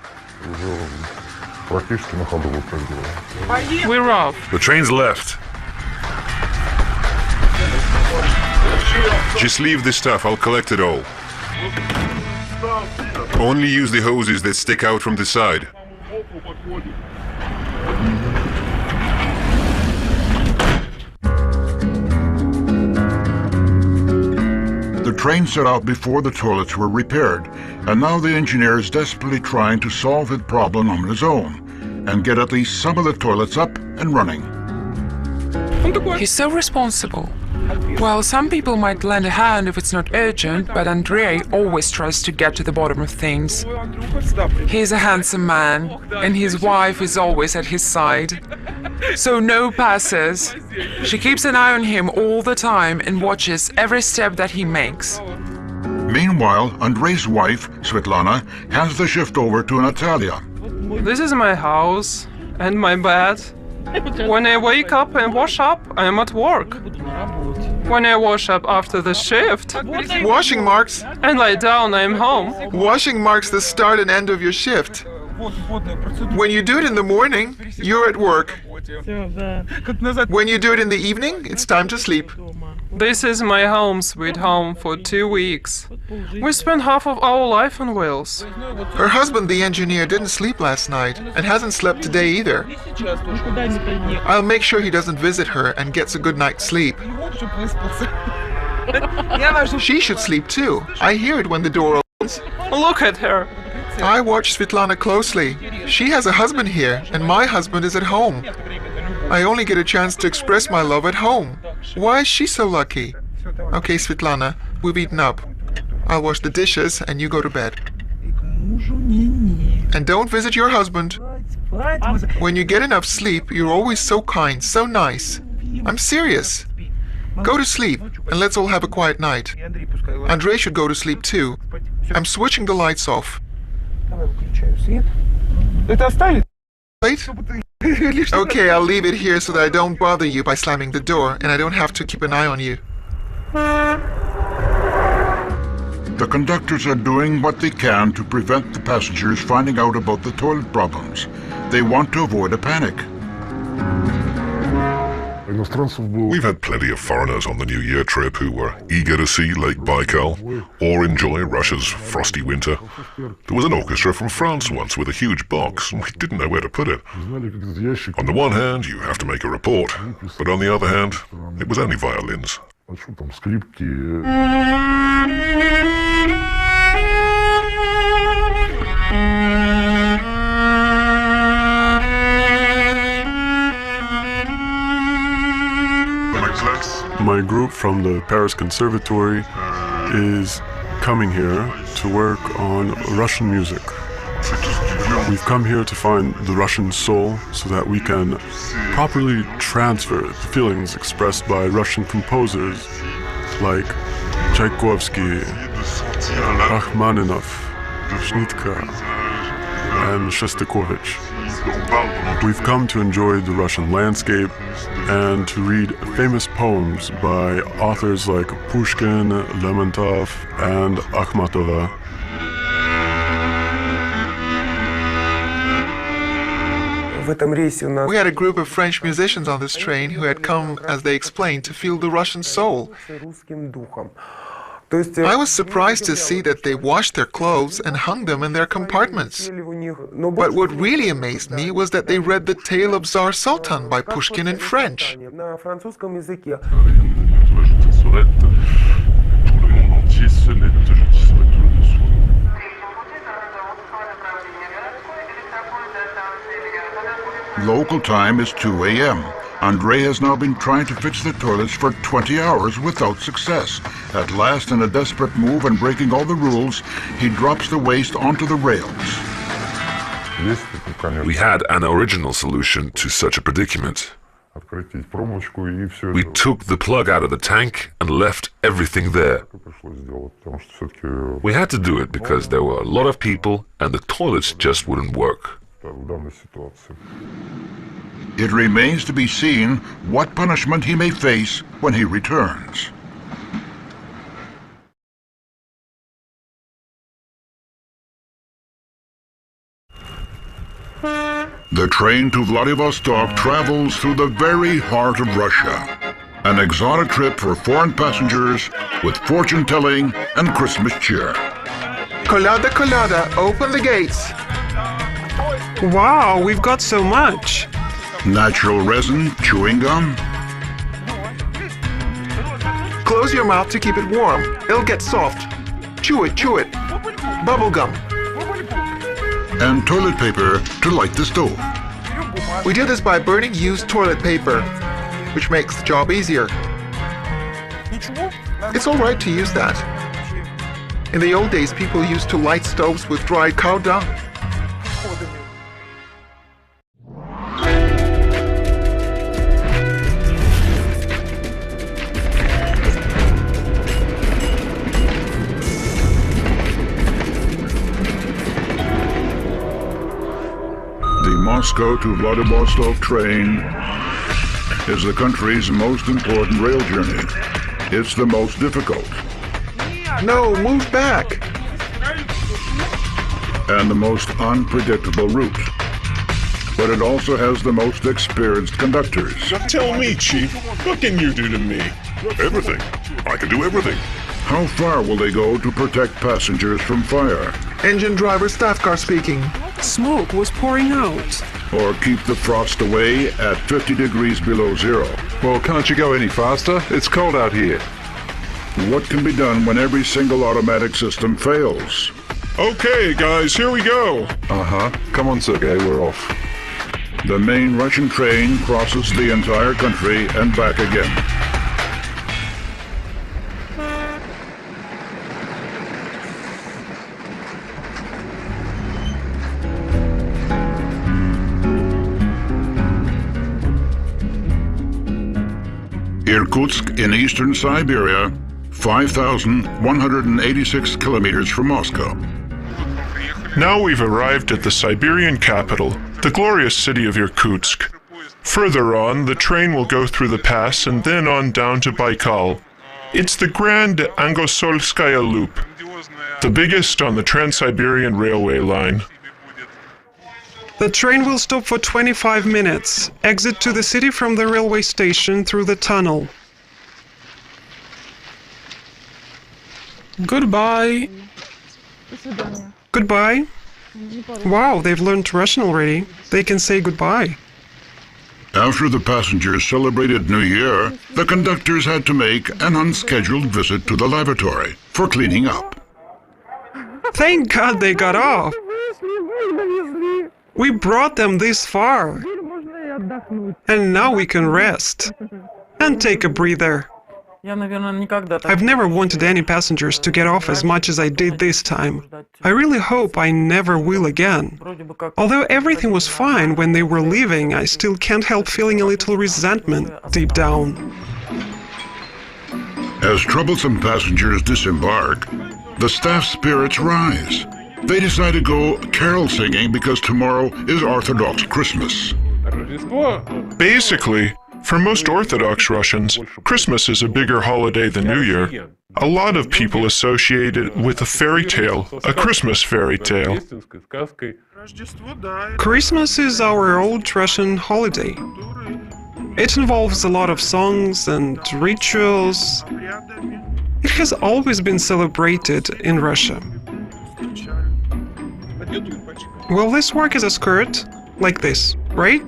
We're off. The train's left. Just leave the stuff, I'll collect it all. Only use the hoses that stick out from the side. The train set out before the toilets were repaired, and now the engineer is desperately trying to solve the problem on his own and get at least some of the toilets up and running. He's so responsible. Well, some people might lend a hand if it's not urgent, but Andrei always tries to get to the bottom of things. He's a handsome man, and his wife is always at his side. So no passes. She keeps an eye on him all the time and watches every step that he makes. Meanwhile, Andrei's wife, Svetlana, hands the shift over to Natalia. This is my house and my bed. When I wake up and wash up, I am at work. When I wash up after the shift, Washing marks. and lie down, I am home. Washing marks the start and end of your shift. When you do it in the morning, you're at work. When you do it in the evening, it's time to sleep. This is my home, sweet home, for 2 weeks. We spent half of our life on wheels. Her husband, the engineer, didn't sleep last night and hasn't slept today either. I'll make sure he doesn't visit her and gets a good night's sleep. She should sleep too. I hear it when the door opens. Look at her. I watch Svetlana closely. She has a husband here, and my husband is at home. I only get a chance to express my love at home. Why is she so lucky? Okay, Svetlana, we've eaten up. I'll wash the dishes and you go to bed. And don't visit your husband. When you get enough sleep, you're always so kind, so nice. I'm serious. Go to sleep, and let's all have a quiet night. Andrei should go to sleep too. I'm switching the lights off. Wait? Okay, I'll leave it here so that I don't bother you by slamming the door, and I don't have to keep an eye on you. The conductors are doing what they can to prevent the passengers finding out about the toilet problems. They want to avoid a panic. We've had plenty of foreigners on the New Year trip who were eager to see Lake Baikal or enjoy Russia's frosty winter. There was an orchestra from France once with a huge box, and we didn't know where to put it. On the one hand, you have to make a report, but on the other hand, it was only violins. My group from the Paris Conservatory is coming here to work on Russian music. We've come here to find the Russian soul so that we can properly transfer the feelings expressed by Russian composers like Tchaikovsky, Rachmaninoff, Schnittke, and Shostakovich. We've come to enjoy the Russian landscape and to read famous poems by authors like Pushkin, Lermontov, and Akhmatova. We had a group of French musicians on this train who had come, as they explained, to feel the Russian soul. I was surprised to see that they washed their clothes and hung them in their compartments. But what really amazed me was that they read the tale of Tsar Sultan by Pushkin in French. Local time is 2 a.m. Andrei has now been trying to fix the toilets for 20 hours without success. At last, in a desperate move and breaking all the rules, he drops the waste onto the rails. We had an original solution to such a predicament. We took the plug out of the tank and left everything there. We had to do it because there were a lot of people and the toilets just wouldn't work. It remains to be seen what punishment he may face when he returns. The train to Vladivostok travels through the very heart of Russia. An exotic trip for foreign passengers with fortune-telling and Christmas cheer. Kolada, Kolada, open the gates. Wow, we've got so much. Natural resin, chewing gum. Close your mouth to keep it warm. It'll get soft. Chew it, chew it. Bubble gum. And toilet paper to light the stove. We do this by burning used toilet paper, which makes the job easier. It's all right to use that. In the old days, people used to light stoves with dried cow dung. Moscow to Vladivostok train is the country's most important rail journey. It's the most difficult. No, move back. And the most unpredictable route. But it also has the most experienced conductors. Tell me, Chief, what can you do to me? Everything. I can do everything. How far will they go to protect passengers from fire? Engine driver staff car speaking. Smoke was pouring out. Or keep the frost away at 50 degrees below zero. Well, can't you go any faster? It's cold out here. What can be done when every single automatic system fails? Okay, guys, here we go. Uh-huh. Come on, Sergei, we're off. The main Russian train crosses the entire country and back again. Irkutsk in eastern Siberia, 5,186 kilometers from Moscow. Now we've arrived at the Siberian capital, the glorious city of Irkutsk. Further on, the train will go through the pass and then on down to Baikal. It's the Grand Angosolskaya Loop, the biggest on the Trans Siberian Railway line. The train will stop for 25 minutes. Exit to the city from the railway station through the tunnel. Goodbye. Goodbye. Wow, they've learned Russian already. They can say goodbye. After the passengers celebrated New Year, the conductors had to make an unscheduled visit to the lavatory for cleaning up. Thank God they got off. We brought them this far. And now we can rest and take a breather. I've never wanted any passengers to get off as much as I did this time. I really hope I never will again. Although everything was fine when they were leaving, I still can't help feeling a little resentment deep down. As troublesome passengers disembark, the staff's spirits rise. They decide to go carol singing because tomorrow is Orthodox Christmas. Basically, for most Orthodox Russians, Christmas is a bigger holiday than New Year. A lot of people associate it with a fairy tale, a Christmas fairy tale. Christmas is our old Russian holiday. It involves a lot of songs and rituals. It has always been celebrated in Russia. Will this work as a skirt? Like this, right?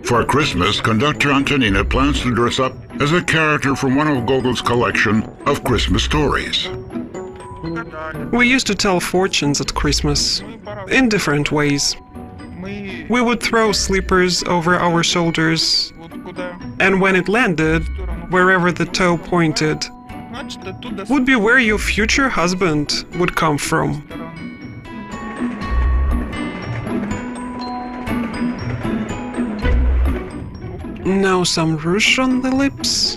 For Christmas, conductor Antonina plans to dress up as a character from one of Gogol's collection of Christmas stories. We used to tell fortunes at Christmas, in different ways. We would throw slippers over our shoulders, and when it landed, wherever the toe pointed, would be where your future husband would come from. Now some rouge on the lips.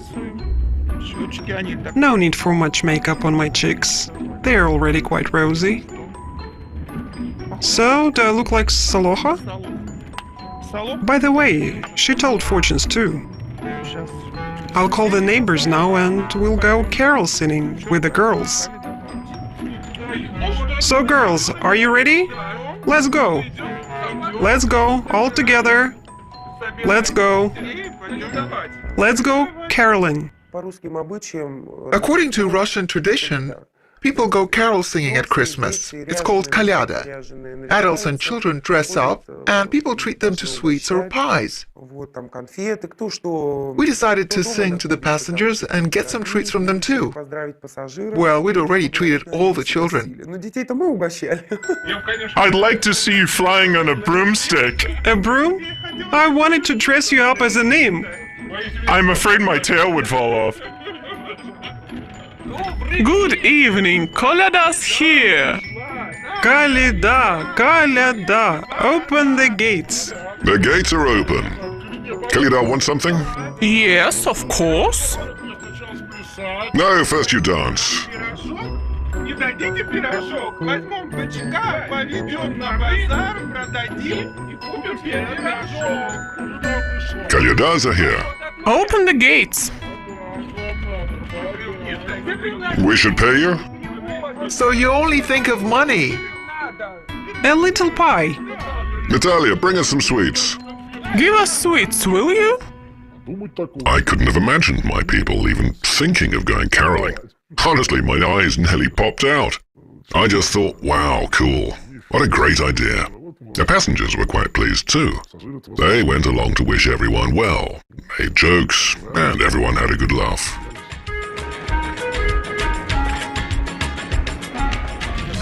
No need for much makeup on my cheeks. They're already quite rosy. So, do I look like Saloha? By the way, she told fortunes too. I'll call the neighbors now and we'll go carol singing with the girls. So girls, are you ready? Let's go! Let's go, all together! Let's go! Let's go caroling! According to Russian tradition, people go carol singing at Christmas. It's called kalyada. Adults and children dress up, and people treat them to sweets or pies. We decided to sing to the passengers and get some treats from them too. Well, we'd already treated all the children. I'd like to see you flying on a broomstick. A broom? I wanted to dress you up as a name. I'm afraid my tail would fall off. Good evening, Kolyada's here. Kolyada, Kolyada, open the gates. The gates are open. Kolyada want something? Yes, of course. No, first you dance. Kolyadas are here. Open the gates. We should pay you? So you only think of money. A little pie. Natalia, bring us some sweets. Give us sweets, will you? I couldn't have imagined my people even thinking of going caroling. Honestly, my eyes nearly popped out. I just thought, wow, cool. What a great idea. The passengers were quite pleased too. They went along to wish everyone well, made jokes, and everyone had a good laugh.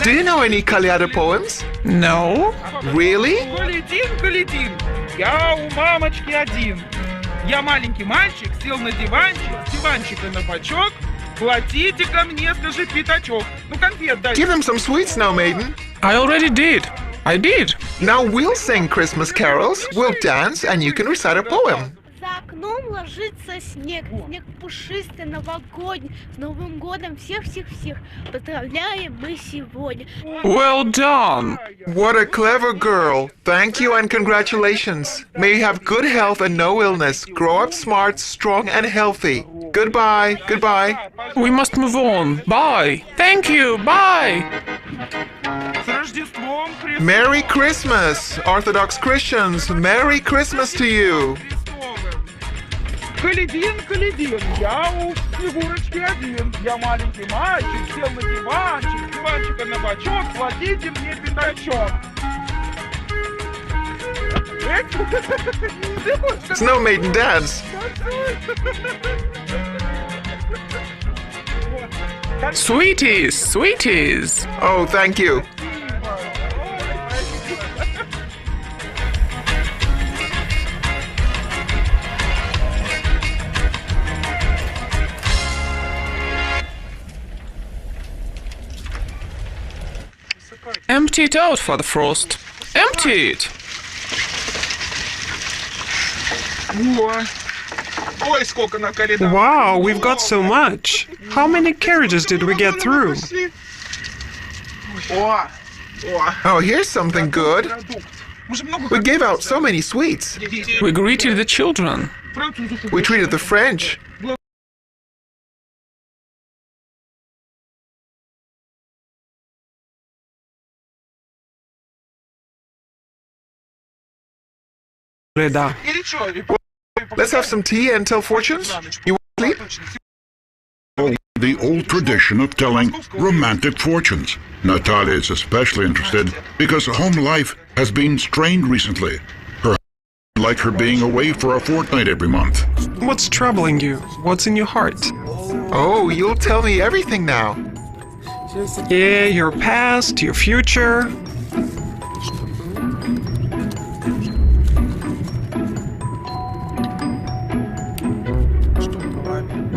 Do you know any Kolyada poems? No. Really? Колядин, колядин, я у мамочки один. Я маленький мальчик, сел на диванчик, с диванчика на бочок. Платите ко мне, скажи, пятачок. Ну, конфет дай. Give them some sweets now, maiden. I already did. I did. Now we'll sing Christmas carols, we'll dance, and you can recite a poem. За окном ложится снег, снег пушистый, новогодний. С Новым годом всех-всех-всех поздравляем мы сегодня. Well done. What a clever girl. Thank you and congratulations. May you have good health and no illness. Grow up smart, strong, and healthy. Goodbye. Goodbye. We must move on. Bye. Thank you. Bye. С Рождеством Христовым. Merry Christmas, Orthodox Christians. Merry Christmas to you. Колядин, колядин, я у Снегурочки один. Я маленький мальчик, сел на диванчик, с диванчика на бочок, платите мне пятачок. Snow Maiden dance. Sweeties, sweeties. Oh, thank you. Empty it out, Father Frost. Empty it. Ой, сколько на колядах. Wow, we've got so much. How many carriages did we get through? Oh, here's something good. We gave out so many sweets. We greeted the children. We treated the French. Let's have some tea and tell fortunes. You want to sleep? The old tradition of telling romantic fortunes. Natalia is especially interested because home life has been strained recently. Her husband like her being away for a fortnight every month. What's troubling you? What's in your heart? Oh, you'll tell me everything now. Yeah, your past, your future.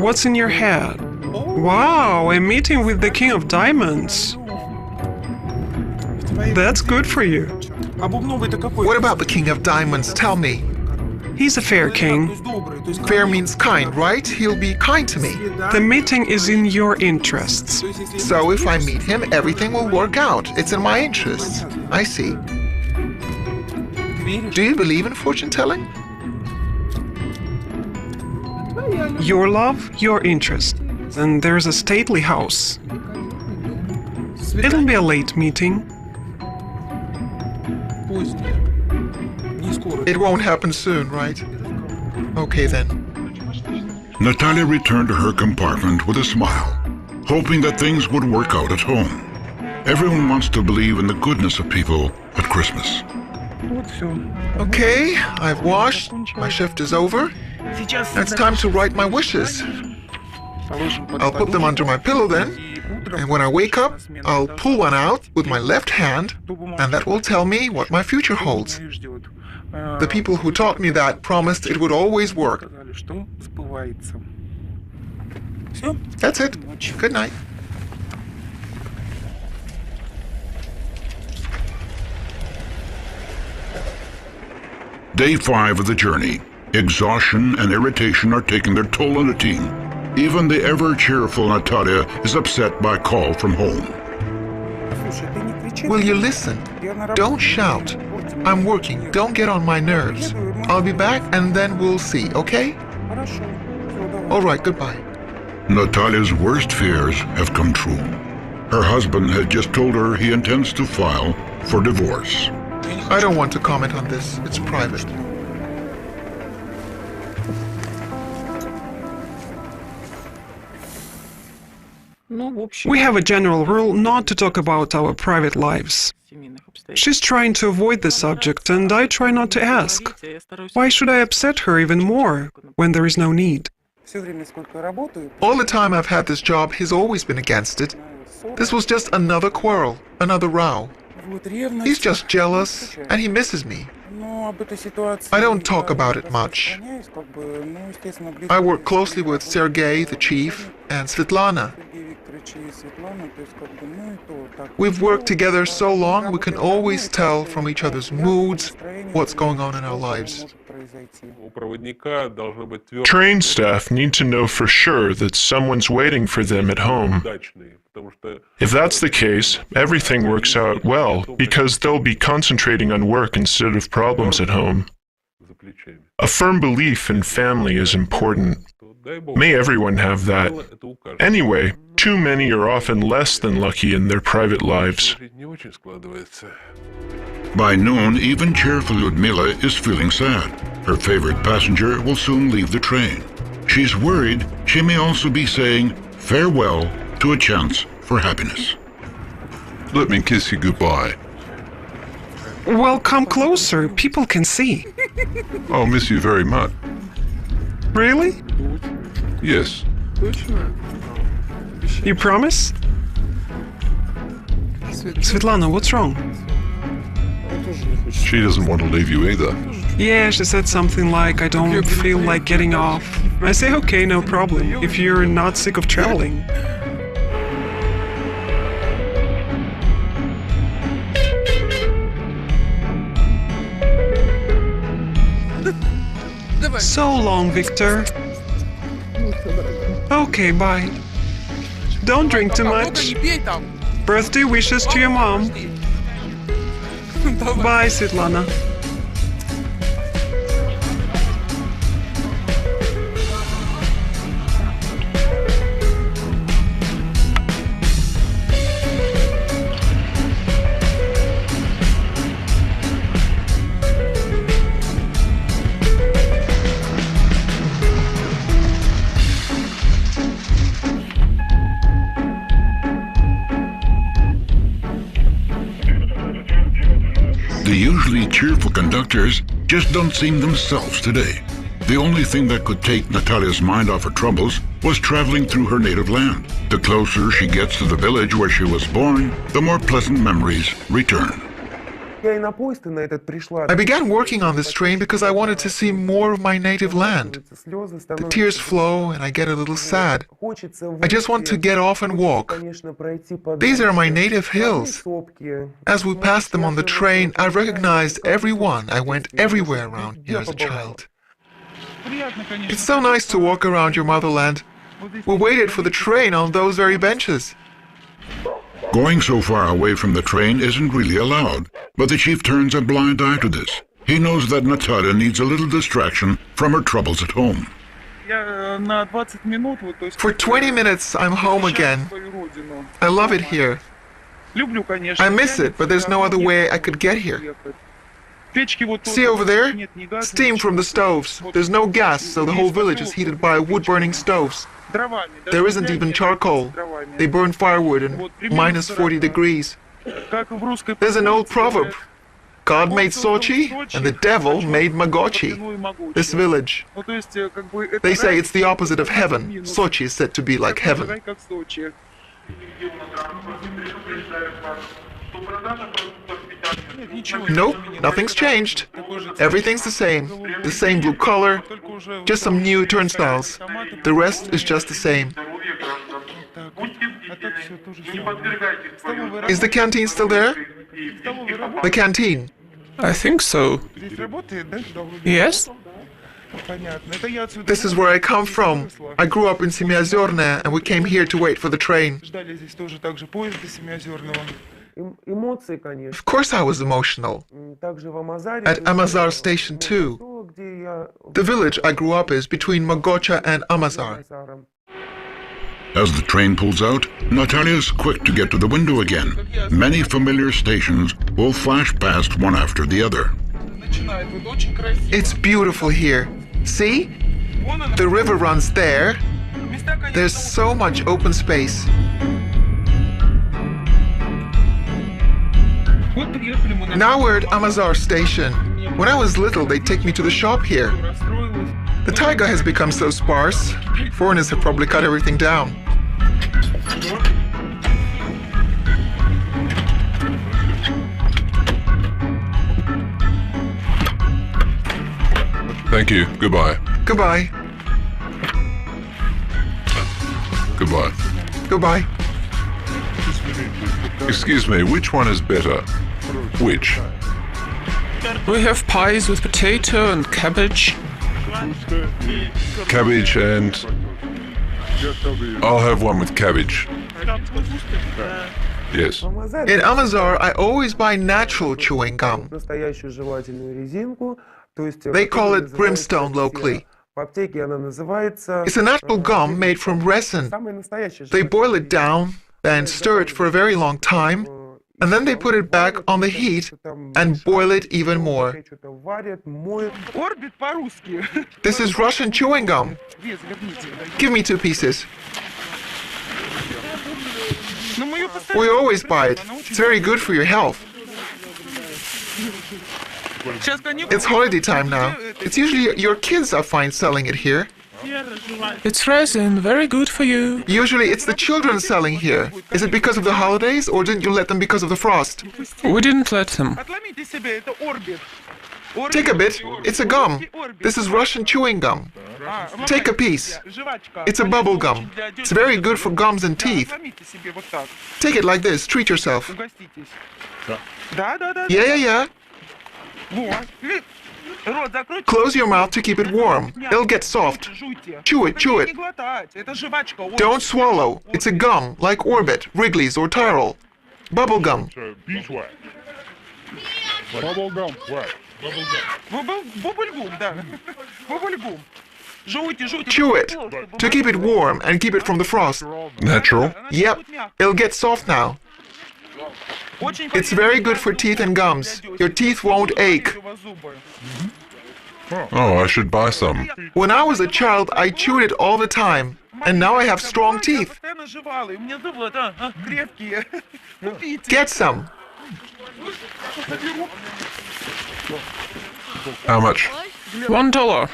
What's in your head? Wow, a meeting with the King of Diamonds. That's good for you. What about the King of Diamonds? Tell me. He's a fair king. Fair means kind, right? He'll be kind to me. The meeting is in your interests. So if I meet him, everything will work out. It's in my interests. I see. Do you believe in fortune telling? Your love, your interest. And there's a stately house. It'll be a late meeting. It won't happen soon, right? Okay then. Natalia returned to her compartment with a smile, hoping that things would work out at home. Everyone wants to believe in the goodness of people at Christmas. Okay, I've washed. My shift is over. It's time to write my wishes. I'll put them under my pillow then, and when I wake up, I'll pull one out with my left hand, and that will tell me what my future holds. The people who taught me that promised it would always work. That's it. Good night. Day 5 of the journey. Exhaustion and irritation are taking their toll on the team. Even the ever-cheerful Natalia is upset by a call from home. Will you listen? Don't shout. I'm working. Don't get on my nerves. I'll be back and then we'll see, okay? All right, goodbye. Natalia's worst fears have come true. Her husband had just told her he intends to file for divorce. I don't want to comment on this. It's private. We have a general rule not to talk about our private lives. She's trying to avoid the subject, and I try not to ask. Why should I upset her even more when there is no need? All the time I've had this job, he's always been against it. This was just another quarrel, another row. He's just jealous, and he misses me. I don't talk about it much. I work closely with Sergei, the chief, and Svetlana. We've worked together so long we can always tell from each other's moods what's going on in our lives. Train staff need to know for sure that someone's waiting for them at home. If that's the case, everything works out well because they'll be concentrating on work instead of problems at home. A firm belief in family is important. May everyone have that. Anyway, too many are often less than lucky in their private lives. By noon, even cheerful Ludmila is feeling sad. Her favorite passenger will soon leave the train. She's worried she may also be saying farewell to a chance for happiness. Let me kiss you goodbye. Well, come closer. People can see. I'll miss you very much. Really? Yes. You promise? Svetlana, what's wrong? She doesn't want to leave you either. Yeah, she said something like, I don't feel like getting off. I say, okay, no problem, if you're not sick of traveling. So long, Victor. Okay, bye. Don't drink too much. Birthday wishes to your mom. Bye, Svetlana. The usually cheerful conductors just don't seem themselves today. The only thing that could take Natalia's mind off her troubles was traveling through her native land. The closer she gets to the village where she was born, the more pleasant memories return. I began working on this train because I wanted to see more of my native land. The tears flow and I get a little sad. I just want to get off and walk. These are my native hills. As we passed them on the train, I recognized everyone. I went everywhere around here as a child. It's so nice to walk around your motherland. We waited for the train on those very benches. Going so far away from the train isn't really allowed, but the chief turns a blind eye to this. He knows that Natalia needs a little distraction from her troubles at home. For 20 minutes, I'm home again. I love it here. I miss it, but there's no other way I could get here. See over there? Steam from the stoves. There's no gas, so the whole village is heated by wood-burning stoves. There isn't even charcoal. They burn firewood in minus 40 degrees. There's an old proverb. God made Sochi, and the devil made Mogochi, this village. They say it's the opposite of heaven. Sochi is said to be like heaven. Nope, nothing's changed. Everything's the same. The same blue color, just some new turnstiles. The rest is just the same. Is the canteen still there? The canteen. I think so. Yes? This is where I come from. I grew up in Semyozerное, and we came here to wait for the train. Of course I was emotional. At Amazar Station too. The village I grew up is between Mogocha and Amazar. As the train pulls out, Natalia's quick to get to the window again. Many familiar stations will flash past one after the other. It's beautiful here. See? The river runs there. There's so much open space. Now we're at Amazar Station. When I was little, they'd take me to the shop here. The taiga has become so sparse, foreigners have probably cut everything down. Thank you. Goodbye. Goodbye. Goodbye. Goodbye. Excuse me, which one is better? Which? We have pies with potato and cabbage. Cabbage and... I'll have one with cabbage. Yes. In Amazar, I always buy natural chewing gum. They call it brimstone locally. It's a natural gum made from resin. They boil it down and stir it for a very long time, and then they put it back on the heat and boil it even more. This is Russian chewing gum. Give me 2 pieces. We always buy it. It's very good for your health. It's holiday time now. It's usually your kids I find selling it here. It's resin, very good for you. Usually it's the children selling here. Is it because of the holidays, or didn't you let them because of the frost? We didn't let them. Take a bit. It's a gum. This is Russian chewing gum. Take a piece. It's a bubble gum. It's very good for gums and teeth. Take it like this. Treat yourself. Yeah. Close your mouth to keep it warm. It'll get soft. Chew it. Don't swallow. It's a gum, like Orbit, Wrigley's, or Tyrol. Bubblegum. Бубльгум, да. Бубльгум. Chew it to keep it warm and keep it from the frost. Natural. Yep, it'll get soft now. It's very good for teeth and gums. Your teeth won't ache. Oh, I should buy some. When I was a child, I chewed it all the time. And now I have strong teeth. Get some. How much? $1.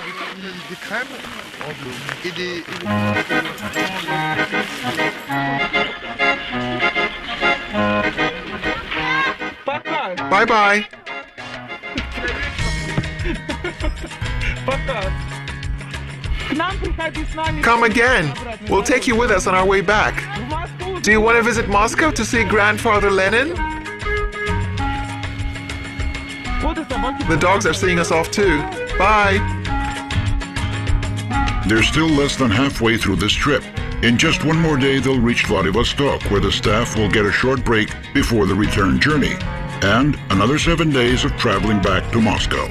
Bye-bye. Come again. We'll take you with us on our way back. Do you want to visit Moscow to see Grandfather Lenin? The dogs are seeing us off too. Bye. They're still less than halfway through this trip. In just one more day, they'll reach Vladivostok, where the staff will get a short break before the return journey. And another 7 days of traveling back to Moscow.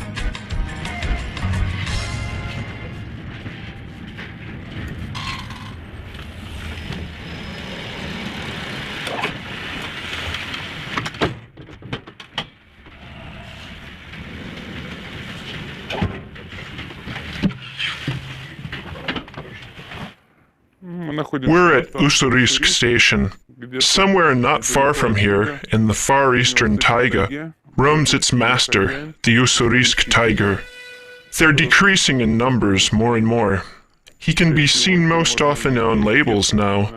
We're at Ussurisk Station. Somewhere not far from here, in the far eastern taiga, roams its master, the Ussurisk tiger. They're decreasing in numbers more and more. He can be seen most often on labels now.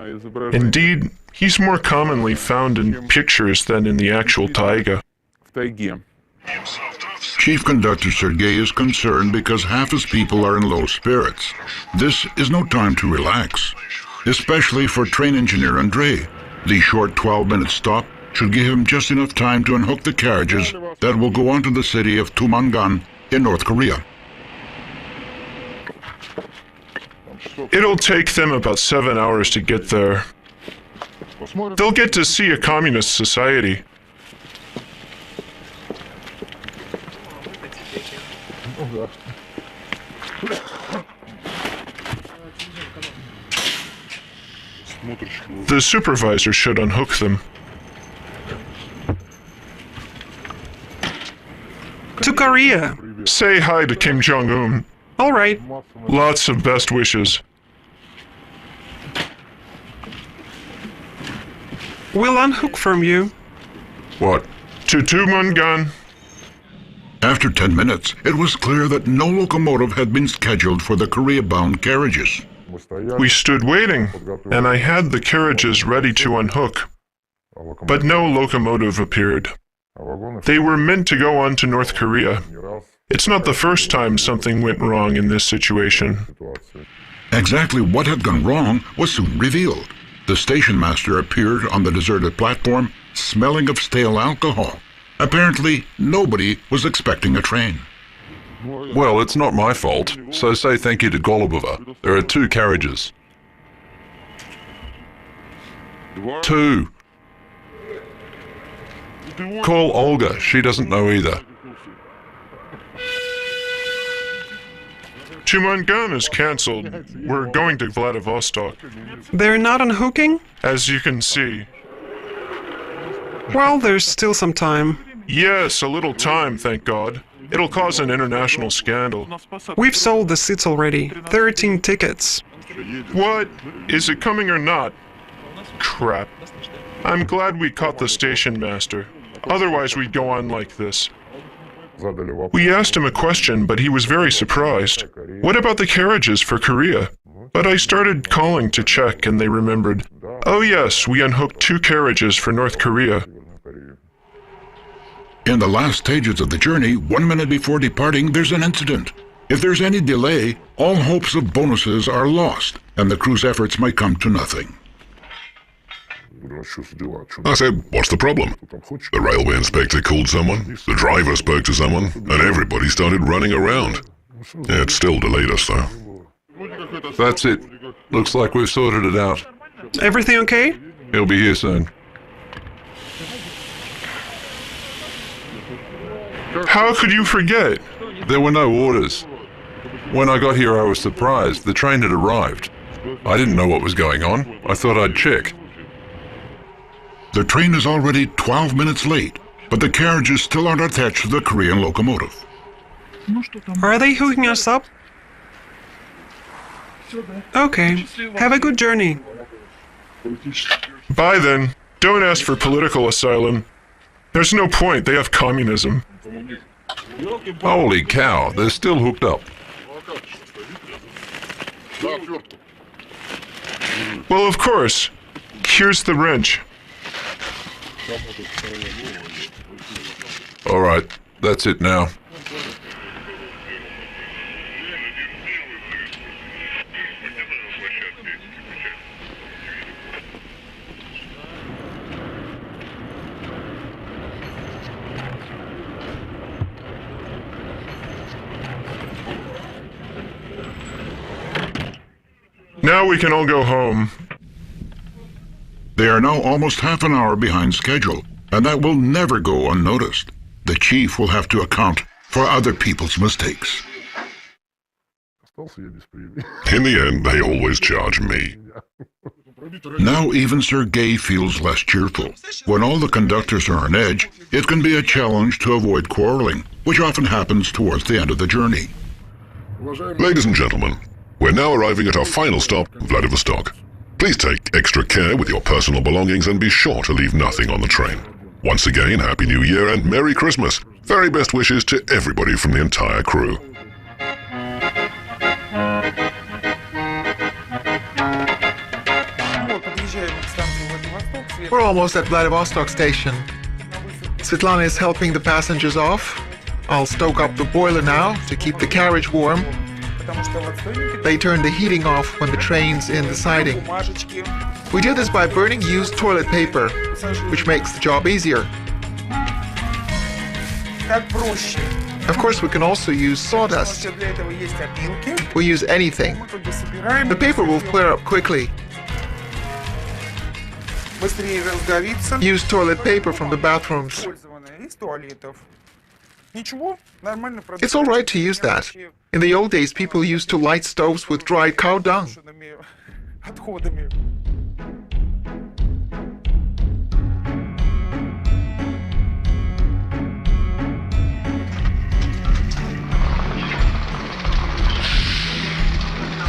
Indeed, he's more commonly found in pictures than in the actual taiga. Chief Conductor Sergei is concerned because half his people are in low spirits. This is no time to relax, especially for train engineer Andrei. The short 12-minute stop should give him just enough time to unhook the carriages that will go on to the city of Tumangan in North Korea. It'll take them about 7 hours to get there. They'll get to see a communist society. The supervisor should unhook them. To Korea. Say hi to Kim Jong-un. All right. Lots of best wishes. We'll unhook from you. What? To Tumangan. After 10 minutes, it was clear that no locomotive had been scheduled for the Korea-bound carriages. We stood waiting, and I had the carriages ready to unhook. But no locomotive appeared. They were meant to go on to North Korea. It's not the first time something went wrong in this situation. Exactly what had gone wrong was soon revealed. The station master appeared on the deserted platform, smelling of stale alcohol. Apparently, nobody was expecting a train. Well, it's not my fault, so say thank you to Golubova. There are 2 carriages. 2. Call Olga, she doesn't know either. Tumangan is cancelled. We're going to Vladivostok. They're not unhooking? As you can see. Well, there's still some time. Yes, a little time, thank God. It'll cause an international scandal. We've sold the seats already. 13 tickets. What? Is it coming or not? Crap. I'm glad we caught the station master. Otherwise we'd go on like this. We asked him a question, but he was very surprised. What about the carriages for Korea? But I started calling to check, and they remembered. Oh yes, we unhooked 2 carriages for North Korea. In the last stages of the journey, 1 minute before departing, there's an incident. If there's any delay, all hopes of bonuses are lost, and the crew's efforts might come to nothing. I said, what's the problem? The railway inspector called someone, the driver spoke to someone, and everybody started running around. It still delayed us, though. That's it. Looks like we've sorted it out. Everything okay? He'll be here soon. How could you forget? There were no orders. When I got here, I was surprised. The train had arrived. I didn't know what was going on. I thought I'd check. The train is already 12 minutes late, but the carriages still aren't attached to the Korean locomotive. Are they hooking us up? Okay. Have a good journey. Bye then. Don't ask for political asylum. There's no point. They have communism. Holy cow, they're still hooked up. Well, of course. Here's the wrench. All right, that's it now. Now we can all go home. They are now almost half an hour behind schedule, and that will never go unnoticed. The chief will have to account for other people's mistakes. In the end, they always charge me. Now even Sergei feels less cheerful. When all the conductors are on edge, it can be a challenge to avoid quarreling, which often happens towards the end of the journey. Ladies and gentlemen, we're now arriving at our final stop, Vladivostok. Please take extra care with your personal belongings and be sure to leave nothing on the train. Once again, Happy New Year and Merry Christmas. Very best wishes to everybody from the entire crew. We're almost at Vladivostok station. Svetlana is helping the passengers off. I'll stoke up the boiler now to keep the carriage warm. They turn the heating off when the train's in the siding. We do this by burning used toilet paper, which makes the job easier. Of course, we can also use sawdust. We use anything. The paper will clear up quickly. Use toilet paper from the bathrooms. It's all right to use that. In the old days, people used to light stoves with dried cow dung.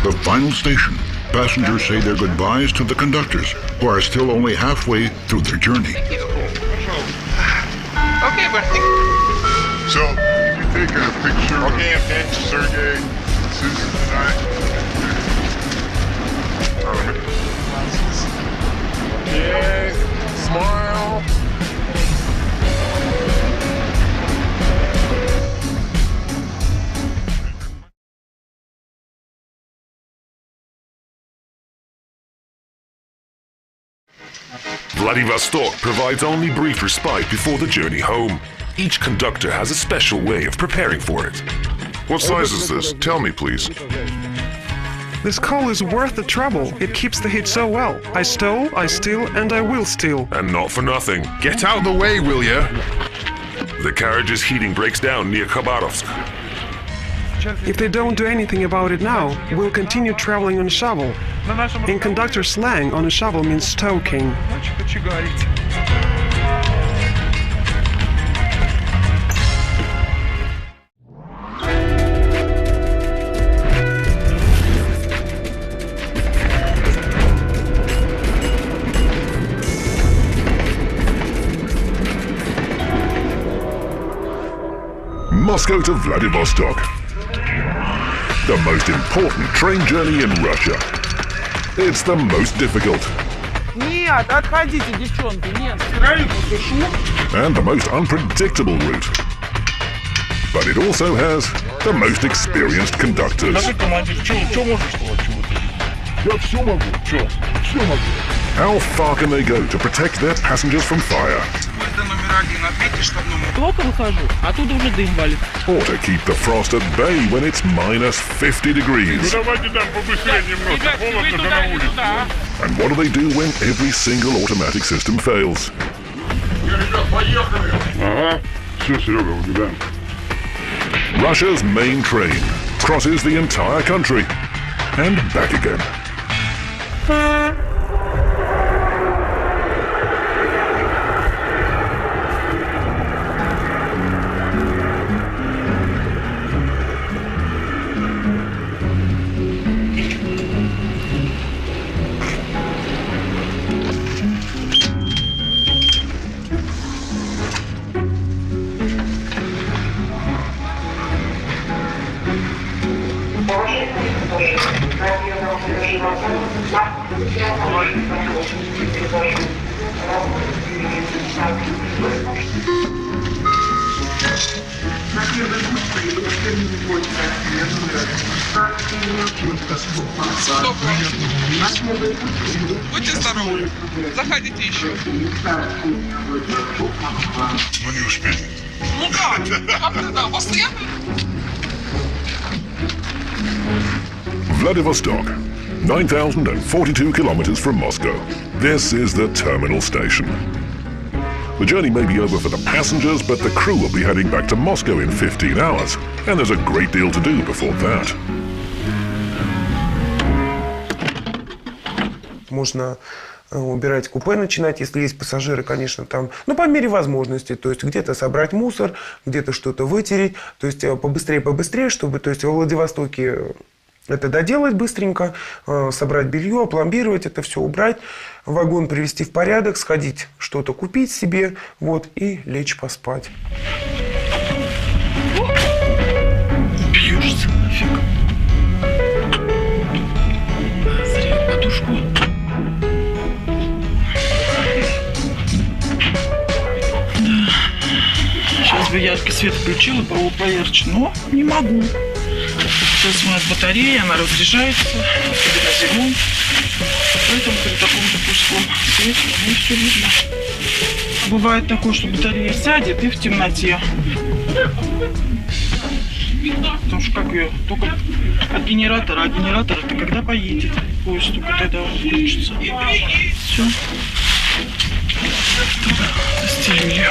The final station. Passengers say their goodbyes to the conductors, who are still only halfway through their journey. Okay, Bertie. So, did you take a picture of Sergey, Susan, and I? Yeah, smile. Vladivostok provides only brief respite before the journey home. Each conductor has a special way of preparing for it. What size is this? Tell me, please. This coal is worth the trouble. It keeps the heat so well. I stole, I steal, and I will steal. And not for nothing. Get out of the way, will ya? The carriage's heating breaks down near Khabarovsk. If they don't do anything about it now, we'll continue traveling on a shovel. In conductor slang, on a shovel means stoking. Moscow to Vladivostok. The most important train journey in Russia. It's the most difficult. Нет, отходите, девчонки, нет. And the most unpredictable route. But it also has the most experienced conductors. How far can they go to protect their passengers from fire? Плохо выхожу, оттуда уже дым валит. Or to keep the frost at bay when it's minus 50 degrees. And what do they do when every single automatic system fails? Ага, все, Серега, выбегаем. Russia's main train crosses the entire country and back again. Будьте здоровы. Заходите еще. Ну не успели. Ну как? Как тогда? Постоянно? Vladivostok, 9,042 kilometers from Moscow. This is the terminal station. The journey may be over for the passengers, but the crew will be heading back to Moscow in 15 hours, and there's a great deal to do before that. Можно убирать купе, начинать, если есть пассажиры, конечно, там, ну, по мере возможности, то есть где-то собрать мусор, где-то что-то вытереть, то есть побыстрее, чтобы, то есть во Владивостоке это доделать быстренько, собрать белье, опломбировать это все, убрать, вагон привести в порядок, сходить что-то купить себе, вот, и лечь поспать. Бьешься нафиг. Зря подушку. Сейчас бы яркий свет включила, было поярче, но не могу. Сейчас у нас батарея, она разряжается, особенно зимой. Поэтому при таком тусклом свете не все видно. Бывает такое, что батарея сядет и в темноте. Потому что как ее, только от генератора, а генератор-то когда поедет поезд, только тогда он включится. Все. Застелили.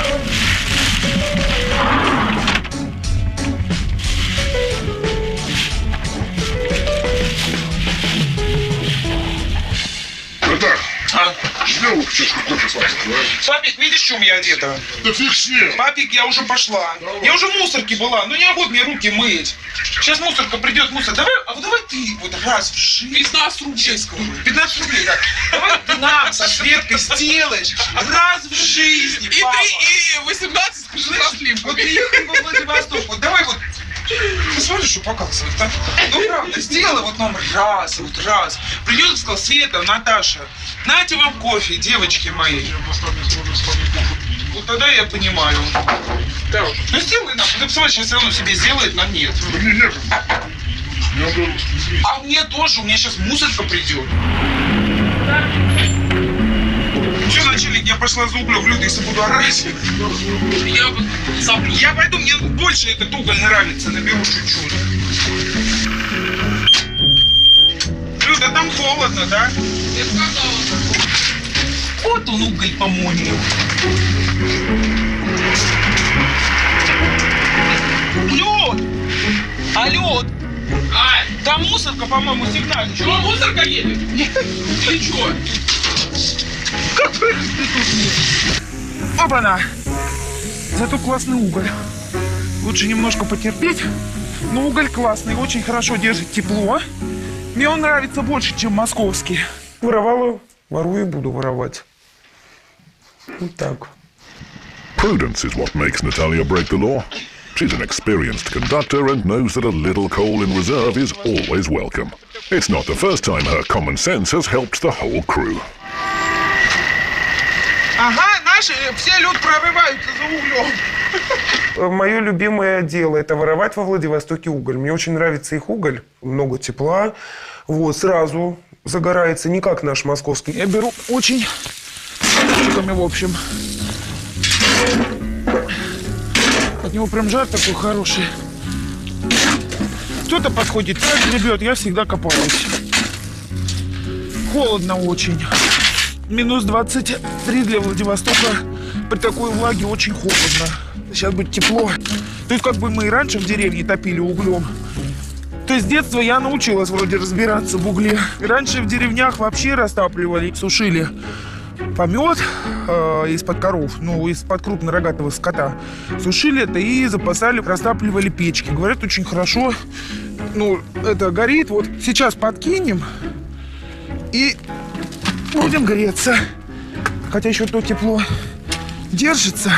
Сделал чашку кофе сварить, да? Папик, видишь, в чем я одета? Да фиг с ним. Папик, я уже пошла. Давай. Я уже в мусорке была, но не охот мне руки мыть. Сейчас мусорка придет, давай, а вот давай ты вот раз в жизни. 15 рублей скажу. 15 рублей, да. Давай ты нам со Светкой сделаешь раз в жизни, папа. И 18 скажи за сливку. Вот приехали во Владивосток, вот давай вот. Ты смотришь, что показывает, да? Ну правда, сделай вот нам раз. Придет и сказал: Света, Наташа, нате вам кофе, девочки мои. Вот тогда я понимаю. Да. Ну сделай нам. Ты посмотри, сейчас все равно себе сделает, нам нет. Мне некогда. А мне тоже, у меня сейчас мусорка придет. Все, начальник, я пошла за углем, люди, если буду орать. Я пойду, мне больше этот уголь нравится, наберу чуть-чуть. Люда, там холодно, да? Я сказала. Вот он уголь, по-моему. Лед! А лед? Там мусорка, по-моему, сигнальная. Что, мусорка едет? Или что? Какой ты тут? Опа-на! Зато классный уголь. Лучше немножко потерпеть. Но уголь классный, очень хорошо держит тепло. Мне он нравится больше, чем московский. Воровала, ворую и буду воровать. Вот так. Prudence is what makes Natalia break the law. She's an experienced conductor and knows that a little coal in reserve is always welcome. It's not the first time her common sense has helped the whole crew. Ага, наши все люди прорываются за углем. Мое любимое дело – это воровать во Владивостоке уголь. Мне очень нравится их уголь. Много тепла. Вот, сразу загорается, не как наш московский. Я беру очень стаканчиками, в общем. От него прям жар такой хороший. Кто-то подходит, так гребет, я всегда копаюсь. Холодно очень. Минус 23 для Владивостока. При такой влаге очень холодно. Сейчас будет тепло. То есть как бы мы и раньше в деревне топили углем. То есть с детства я научилась вроде разбираться в угле. И раньше в деревнях вообще растапливали, сушили помет из-под коров, ну, из-под крупнорогатого скота. Сушили это и запасали, растапливали печки. Говорят, очень хорошо. Ну, это горит. Вот сейчас подкинем и будем греться. Хотя еще то тепло держится.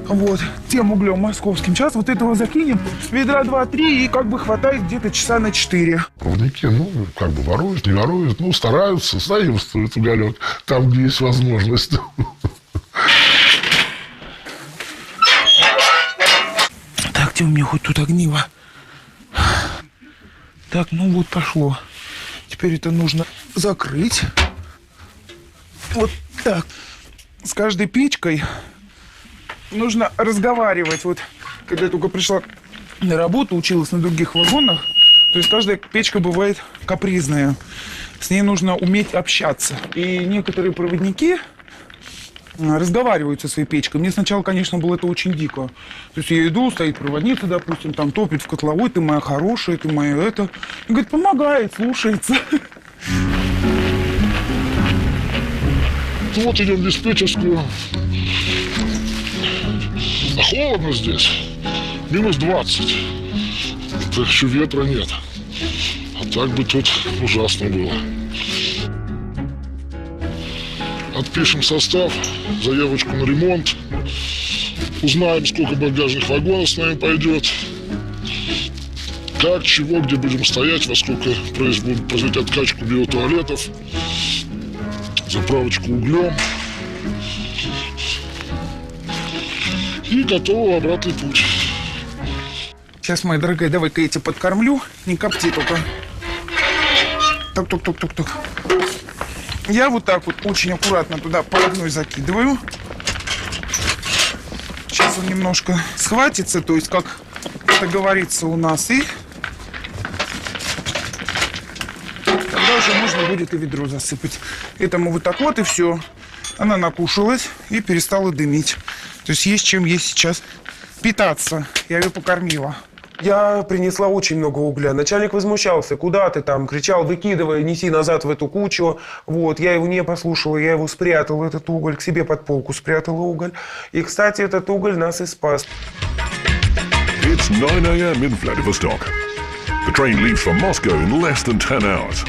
Вот, тем углем московским. Сейчас вот этого закинем, ведра 2-3, и как бы хватает где-то часа на 4. Проводники, ну, как бы воруют, не воруют, ну, стараются, заимствуют уголек там, где есть возможность. Так, где у меня хоть тут огниво? Так, ну вот пошло. Теперь это нужно закрыть. Вот так. С каждой печкой нужно разговаривать. Вот когда я только пришла на работу, училась на других вагонах, то есть каждая печка бывает капризная. С ней нужно уметь общаться. И некоторые проводники разговаривают со своей печкой. Мне сначала, конечно, было это очень дико. То есть я иду, стоит проводница, допустим, там топит в котловой: ты моя хорошая, ты моя это. И говорит, помогает, слушается. Вот идем в диспетчерскую. А холодно здесь. Минус 20. Это еще ветра нет. А так бы тут ужасно было. Отпишем состав, заявочку на ремонт. Узнаем, сколько багажных вагонов с нами пойдет. Как, чего, где будем стоять, во сколько будут производить откачку биотуалетов. Заправочку углем. И готово обратный путь. Сейчас, моя дорогая, давай-ка я тебя подкормлю. Не копти только. Так. Я вот так вот очень аккуратно туда по одной закидываю. Сейчас он немножко схватится, то есть, как это говорится у нас. И тогда уже можно будет и ведро засыпать. Этому вот так вот, и все. Она накушалась и перестала дымить. То есть чем ей сейчас питаться. Я ее покормила. Я принесла очень много угля. Начальник возмущался. Куда ты там? Кричал, выкидывай, неси назад в эту кучу. Вот, я его не послушала, я его спрятала, этот уголь, к себе под полку спрятала уголь. И, кстати, этот уголь нас и спас. It's 9 a.m. in Vladivostok. The train leaves from Moscow in less than 10 hours.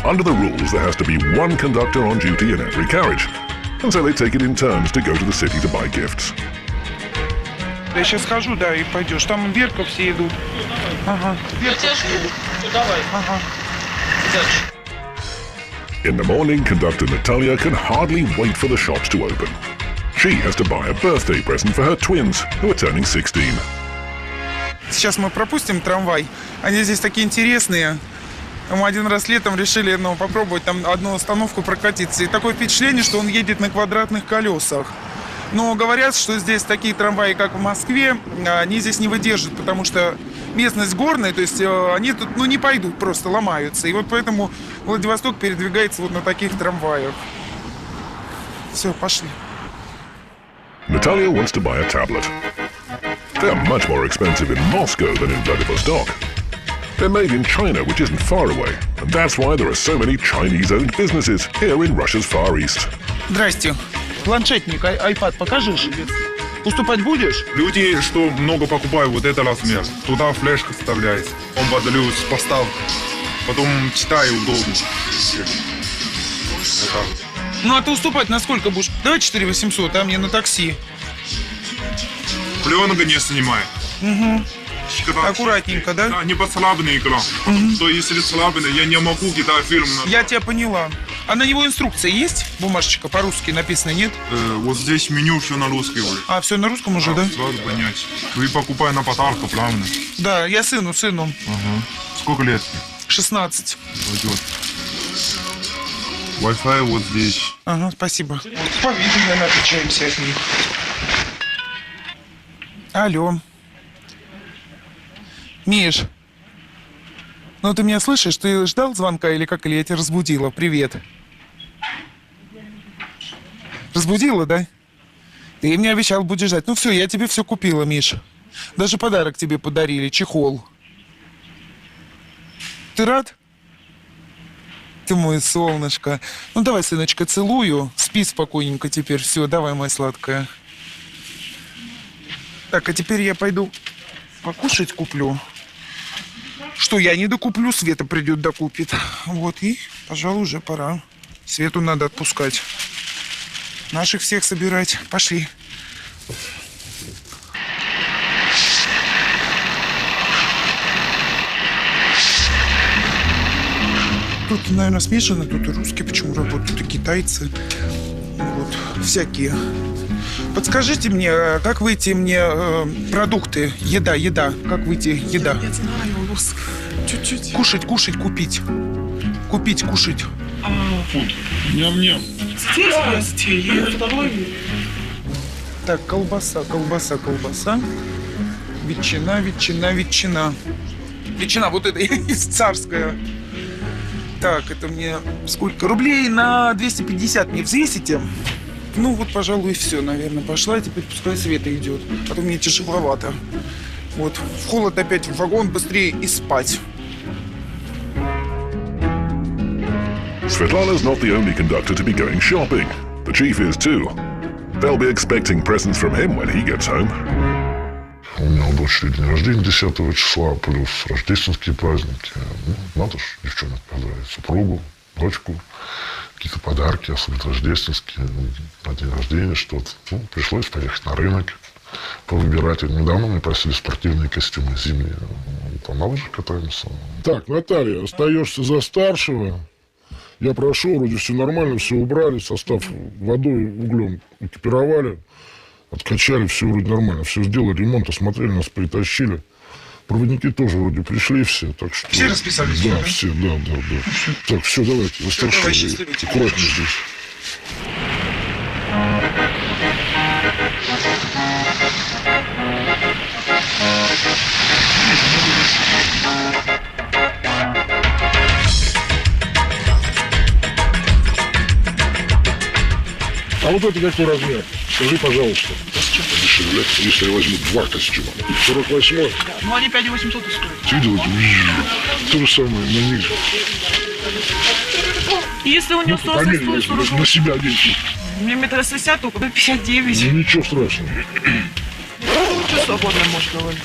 Under the rules, there has to be one conductor on duty in every carriage. And so they take it in turns to go to the city to buy gifts. Я сейчас схожу, да, и пойдешь. Там Верка все идут. Ага. Верка все идут. Давай. Ага. In the morning, conductor Natalia can hardly wait for the shops to open. She has to buy a birthday present for her twins, who are turning 16. Сейчас мы пропустим трамвай. Они здесь такие интересные. Мы один раз летом решили попробовать там одну остановку прокатиться. И такое впечатление, что он едет на квадратных колесах. Но говорят, что здесь такие трамваи, как в Москве, они здесь не выдержат, потому что местность горная, то есть они тут не пойдут, просто ломаются. И вот поэтому Владивосток передвигается вот на таких трамваях. Все, пошли. Natalia wants to buy a tablet. They're much more expensive in Moscow than in Vladivostok. They're made in China, which isn't far away, and that's why there are so many Chinese-owned businesses here in Russia's Far East. Здрасте. Планшетник, iPad покажешь? Уступать будешь? Люди, что много покупают, вот это размер. Туда флешка вставляется. Он подалю с поставкой. Потом читаю удобно. Ну а ты уступать на сколько будешь? Давай 4800, а мне на такси. Пленка не снимает. Угу. Аккуратненько, да? Да, не послабленный экран. Потому что если слабленый, я не могу кидать фильм. Я тебя поняла. А на него инструкция есть? Бумажечка по-русски написано, нет? Вот здесь меню все на русском уже. А, все на русском уже, да? Сразу понять. Вы покупаете на подарку, правильно? Да, я сыну. Ага. Сколько лет? 16. Пойдет. Wi-Fi вот здесь. Ага, спасибо. По виду, наверное, отличаемся от них. Алло. Миш, ну ты меня слышишь? Ты ждал звонка или как? Или я тебя разбудила? Привет. Разбудила, да? Ты мне обещал, будешь ждать. Ну все, я тебе все купила, Миша. Даже подарок тебе подарили, чехол. Ты рад? Ты мой солнышко. Ну давай, сыночка, целую. Спи спокойненько теперь. Все, давай, моя сладкая. Так, а теперь я пойду покушать куплю. Что, я не докуплю, Света придет докупит. Вот, и, пожалуй, уже пора. Свету надо отпускать. Наших всех собирать. Пошли. Тут, наверное, смешано. Тут и русские почему работают, тут и китайцы. Вот, всякие. Подскажите мне, как выйти мне продукты, еда, как выйти еда? Я знаю, чуть-чуть. Кушать, купить. Купить, кушать. Ням-ням. Так, колбаса. Ветчина. Ветчина, вот это из царская. Так, это мне сколько? Рублей на 250 мне взвесите? Ну вот, пожалуй, и все, наверное, пошла. Теперь пускай Света идет, а то мне тяжеловато. Вот, в холод опять в вагон, быстрее и спать. Svetlana's not the only conductor to be going shopping. The chief is too. They'll be expecting presents from him when he gets home. У меня у дочери день рождения 10 числа, плюс рождественские праздники. Ну, надо же девчонок поздравить. Супругу, дочку. Какие-то подарки, особенно рождественские. На день рождения что-то. Ну, пришлось поехать на рынок, повыбирать. Недавно мне просили спортивные костюмы зимние. Там на лыжах катаемся. Так, Наталья, остаешься за старшего. Я прошел, вроде все нормально, все убрали, состав водой, углем экипировали, откачали, все вроде нормально, все сделали, ремонт осмотрели, нас притащили. Проводники тоже вроде пришли все, так что... Все расписались? Да, все, да. Так, все, давайте, за старшего. Аккуратнее здесь. А вот это какой размер? Скажи, пожалуйста. Дешевле, если я возьму 2 костюма. 48-й? Ну, они 5800 стоят. Ты видел? То же самое на них. Если у него померь, на себя оденьте. Мне 1,60 м, только 59. Ну, ничего страшного. Что свободно можешь говорить?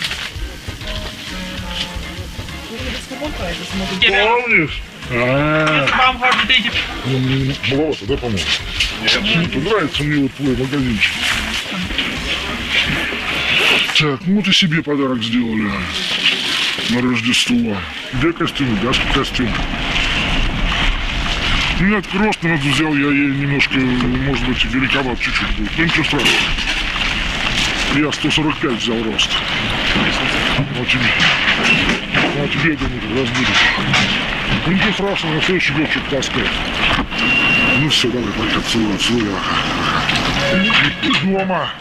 Помнишь? Вам говорите. Маловато, да, по-моему? Нет. Нравится мне вот твой магазинчик. Так, ну вот и себе подарок сделали на Рождество. Где костюм? Даст костюм. Ну, этот рост надо взял, я ей немножко, может быть, великоват чуть-чуть будет. Ну, ничего страшного. Я 145 взял рост. Вот тебе, я думаю, разбудишь. Ну, ничего страшного, на следующий год что-то таскать. Ну все, давай, пока, целую. Дома.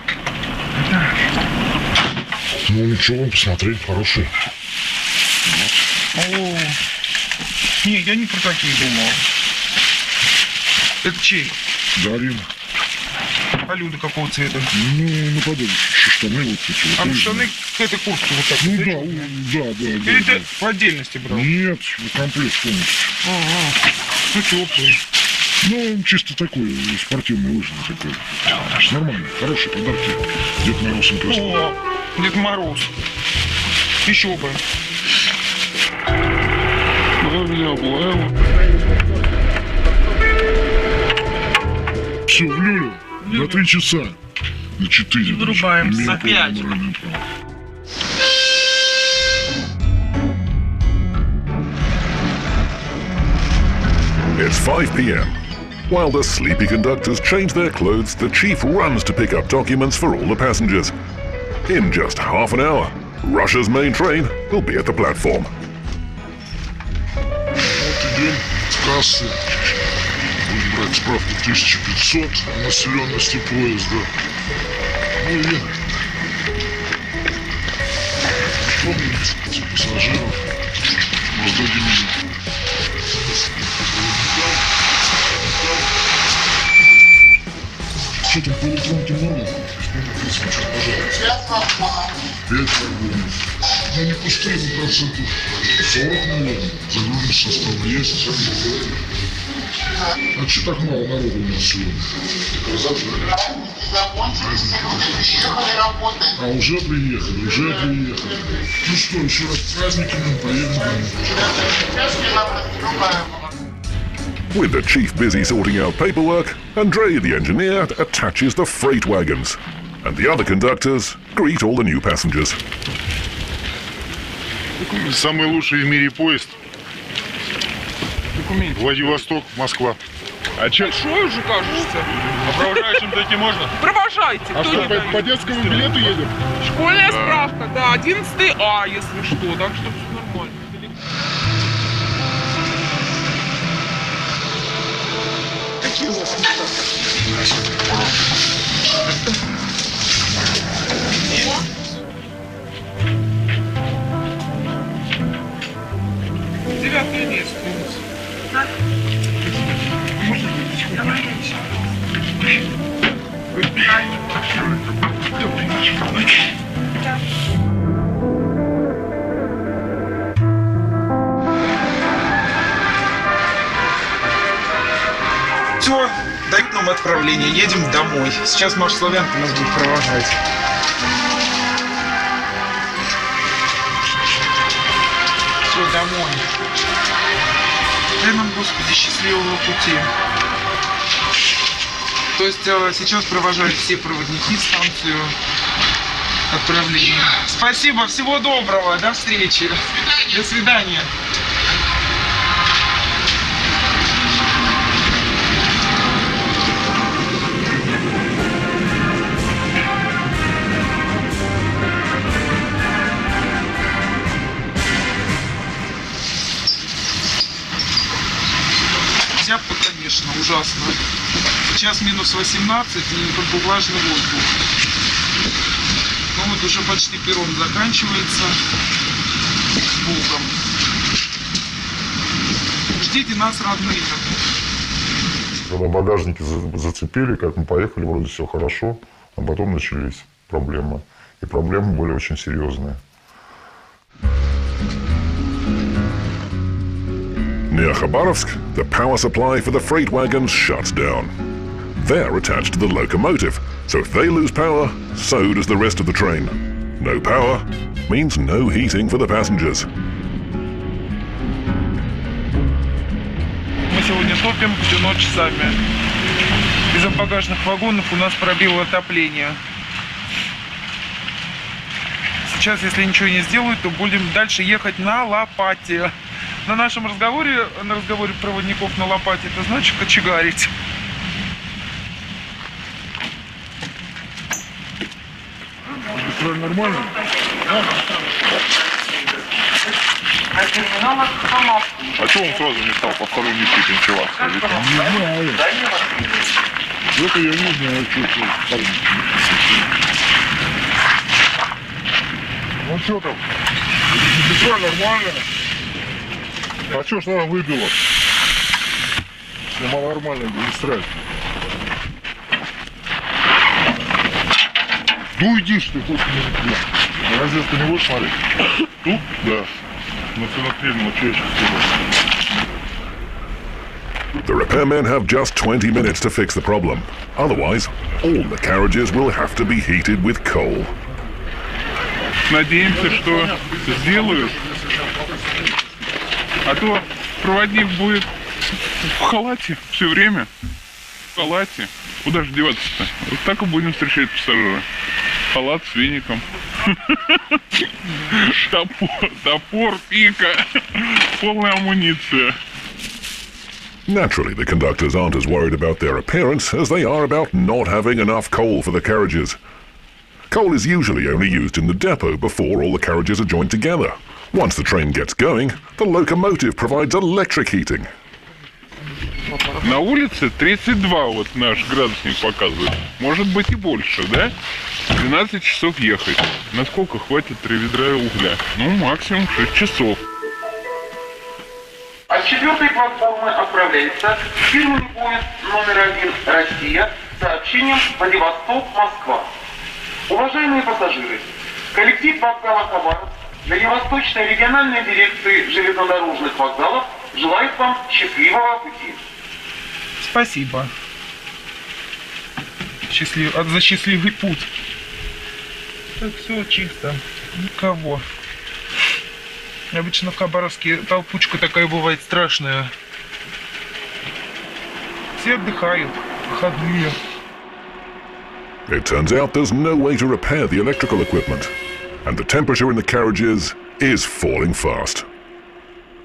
Ну, ничего, посмотри, хороший. О, не, я не про такие думал. Это чей? Дарина. А Люда какого цвета? Ну, наподобие, штаны вот такие. А штаны к этой куртке вот так? Ну да. Или ты по отдельности брал? Нет, комплект полностью. Ага, ну теплый. Ну, чисто такой, спортивный лыжный такой. Нормально, хорошие подарки. Дед Мороз им прислал. О, Дед Мороз. Еще бы. Все, в люлю. На 3 часа. На 4. Вырубаем за 5. It's 5 p.m. While the sleepy conductors change their clothes, the chief runs to pick up documents for all the passengers. In just half an hour, Russia's main train will be at the platform. Вот идем в кассы. Будем брать справку 1500 о населенности поезда. Ну и помните пассажиров. Раздадим им. Что там, по электронке много? 5 вагонов. Да не пустые, но процентов 40, наверное. Загруженный состав есть. А что так мало народу у нас сегодня? А уже приехали. Ну что, еще раз с праздниками, поедем домой. With the chief busy sorting out paperwork, Andrei, the engineer, attaches the freight wagons. And the other conductors greet all the new passengers. Самый лучший в мире поезд. Владивосток, Москва. А че? Большой уже, кажется. А провожающим зайти можно? Провожайте. А что, по детскому билету едем? Школьная справка, да, 11 А, если что, так что все нормально. Какие у вас места? 9 место у нас. Можно выпить? Давай. Все, дают нам отправление, едем домой. Сейчас Маша Славянка нас будет провожать. Все, домой. Дай нам, Господи, счастливого пути. То есть сейчас провожают все проводники станцию отправления. Спасибо, всего доброго, до встречи. До свидания. Зябко, конечно, ужасно. Сейчас минус 18 и как бы влажный воздух. Ну вот уже почти перрон заканчивается. С Богом. Ждите нас, родные. Когда багажники зацепили, как мы поехали, вроде все хорошо, а потом начались проблемы. И проблемы были очень серьезные. Near Khabarovsk, the power supply for the freight wagons shuts down. They're attached to the locomotive, so if they lose power, so does the rest of the train. No power means no heating for the passengers. Мы сегодня топим всю ночь сами. Из-за багажных вагонов у нас пробило отопление. Сейчас, если ничего не сделают, то будем дальше ехать на лопате. На нашем разговоре, на разговоре проводников на лопате, это значит кочегарить. Нормально? А что он сразу не стал посторонний тип интересоваться? Не знаю. Это я не знаю, что. Ну что там? Все нормально. А что ж она выбила? Все нормально, не страшно. Ну иди ж ты, хоть не. Разве ты не будешь смотреть? Тут? Да. Но все наклеено чаще всего. The repairmen have just 20 minutes to fix the problem. Otherwise, all the carriages will have to be heated with coal. Надеемся, что сделают. А то проводник будет в халате все время. В халате. Куда же деваться-то? Вот так и будем встречать пассажира. Халат с веником. Топор, пика. Полная амуниция. Naturally, the conductors aren't as worried about their appearance as they are about not having enough coal for the carriages. Coal is usually only used in the depot before all the carriages are joined together. Once the train gets going, the locomotive provides electric heating. На улице 32 вот наш градусник показывает. Может быть и больше, да? 12 часов ехать. Насколько хватит 3 ведра угля? Ну, максимум 6 часов. От 4-й платформы отправляется фирменный поезд номер 1 «Россия» с сообщением Владивосток-Москва. Уважаемые пассажиры, коллектив вокзала Хабаровск Дальневосточной региональной дирекции железнодорожных вокзалов желает вам счастливого пути. Спасибо. За счастливый путь. Так, все чисто. Никого. Обычно в Хабаровске толпучка такая бывает страшная. Все отдыхают. Выходные. It turns out there's no way to repair the electrical equipment, and the temperature in the carriages is falling fast.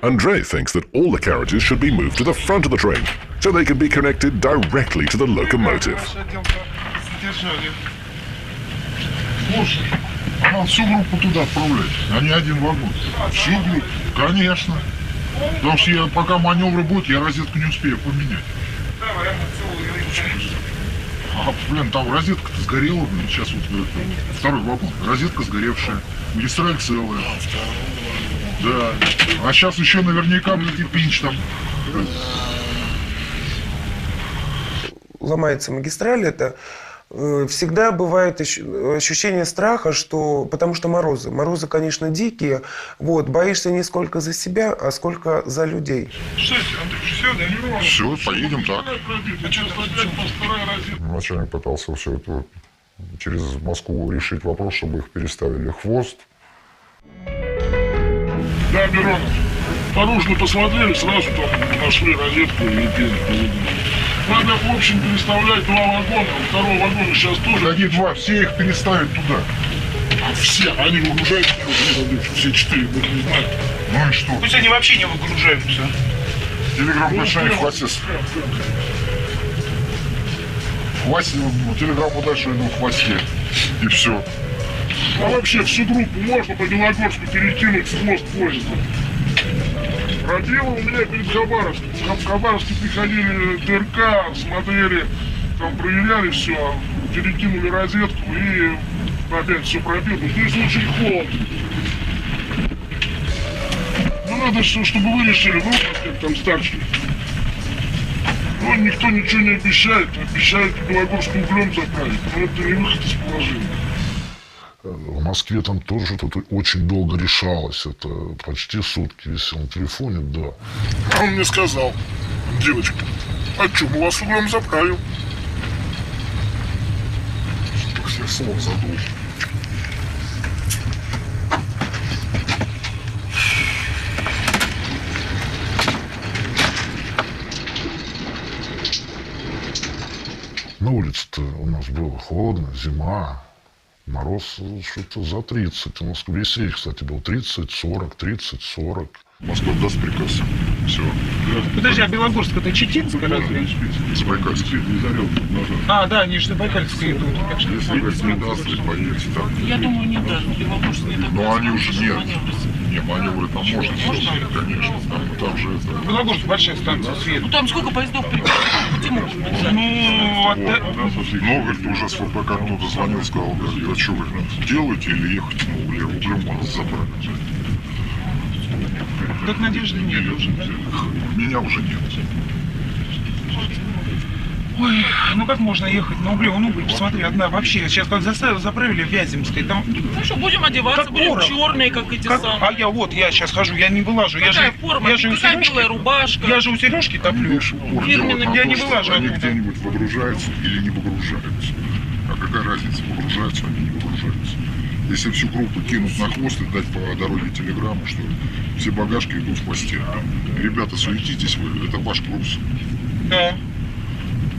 Andrei thinks that all the carriages should be moved to the front of the train, so they can be connected directly to the locomotive. Слушай, а нам всю группу туда отправлять, а не один вагон. Всю группу, конечно. Потому что пока маневры будут, я розетку не успею поменять. А, блин, там розетка-то сгорела, блин, сейчас вот второй вагон. Розетка сгоревшая, магистраль целая. Да. А сейчас еще наверняка, блин, и пинч там. Ломается магистраль, это всегда бывает ощущение страха, что потому что морозы, конечно, дикие, вот, боишься не сколько за себя, а сколько за людей. Все, поедем так. Начальник пытался все это через Москву решить вопрос, чтобы их переставили хвост. Да, Миронов, наружно посмотрели, сразу там нашли розетку и пень. Надо, в общем, переставлять два вагона, второго вагона сейчас тоже. Они два, все их переставят туда. А все, они выгружаются, все четыре, вы не знаете. Ну и что? Пусть они вообще не выгружаются. Телеграм-начальник хвостец. Хвосте, телеграмму дальше иду в хвосте. И все. А вообще всю группу можно по Белогорску перекинуть в хвост поезда. Пробило у меня перед Хабаровском. В Хабаровске приходили ТРК, смотрели, там проверяли все, перекинули розетку и опять все пробило. Здесь очень холодно. Ну надо, чтобы вы решили, ну, как там старший. Ну, никто ничего не обещает, обещают Белогорску углем заправить, но это не выход из положения. В Москве там тоже что-то очень долго решалось. Это почти сутки висел на телефоне, да. А он мне сказал: девочка, а что, мы вас углем заправим? Что всех слов задул. На улице-то у нас было холодно, зима. Мороз что-то за 30. У нас весь рейс, кстати, был 30, 40, 30, 40. Москва даст приказ. Все. Подожди, а Белогорск это Читинская разве? Забайкальский. А, да, они же Забайкальская идут. Если не даст, то поедете так. Я думаю, не даст. Белогорск не даст. Но они уже нет. Не, маневры там можно, конечно. Там же это... Белогорск большая станция света. Ну там сколько поездов приходит? Много ли уже с ВПК кто-то звонил, сказал, говорит, а что вы делаете или ехать на угле? Углем вас заправить. Так надежды нет уже. Меня уже нет. Ой, ну как можно ехать на угле? Ну, посмотри, одна вообще. Сейчас как заправили в Вяземской, там... Ну что, будем одеваться, будем черные, как эти самые. А я сейчас хожу, я не вылажу. Какая форма? Какая белая рубашка? Я же у Сережки топлю. Я не вылажу. Они где-нибудь выгружаются или не выгружаются. А какая разница, выгружаются они, не выгружаются. Если всю группу кинут на хвост и дать по дороге телеграмму, что все багажки идут в хвосте. Ребята, суетитесь вы, это ваш груз. Да.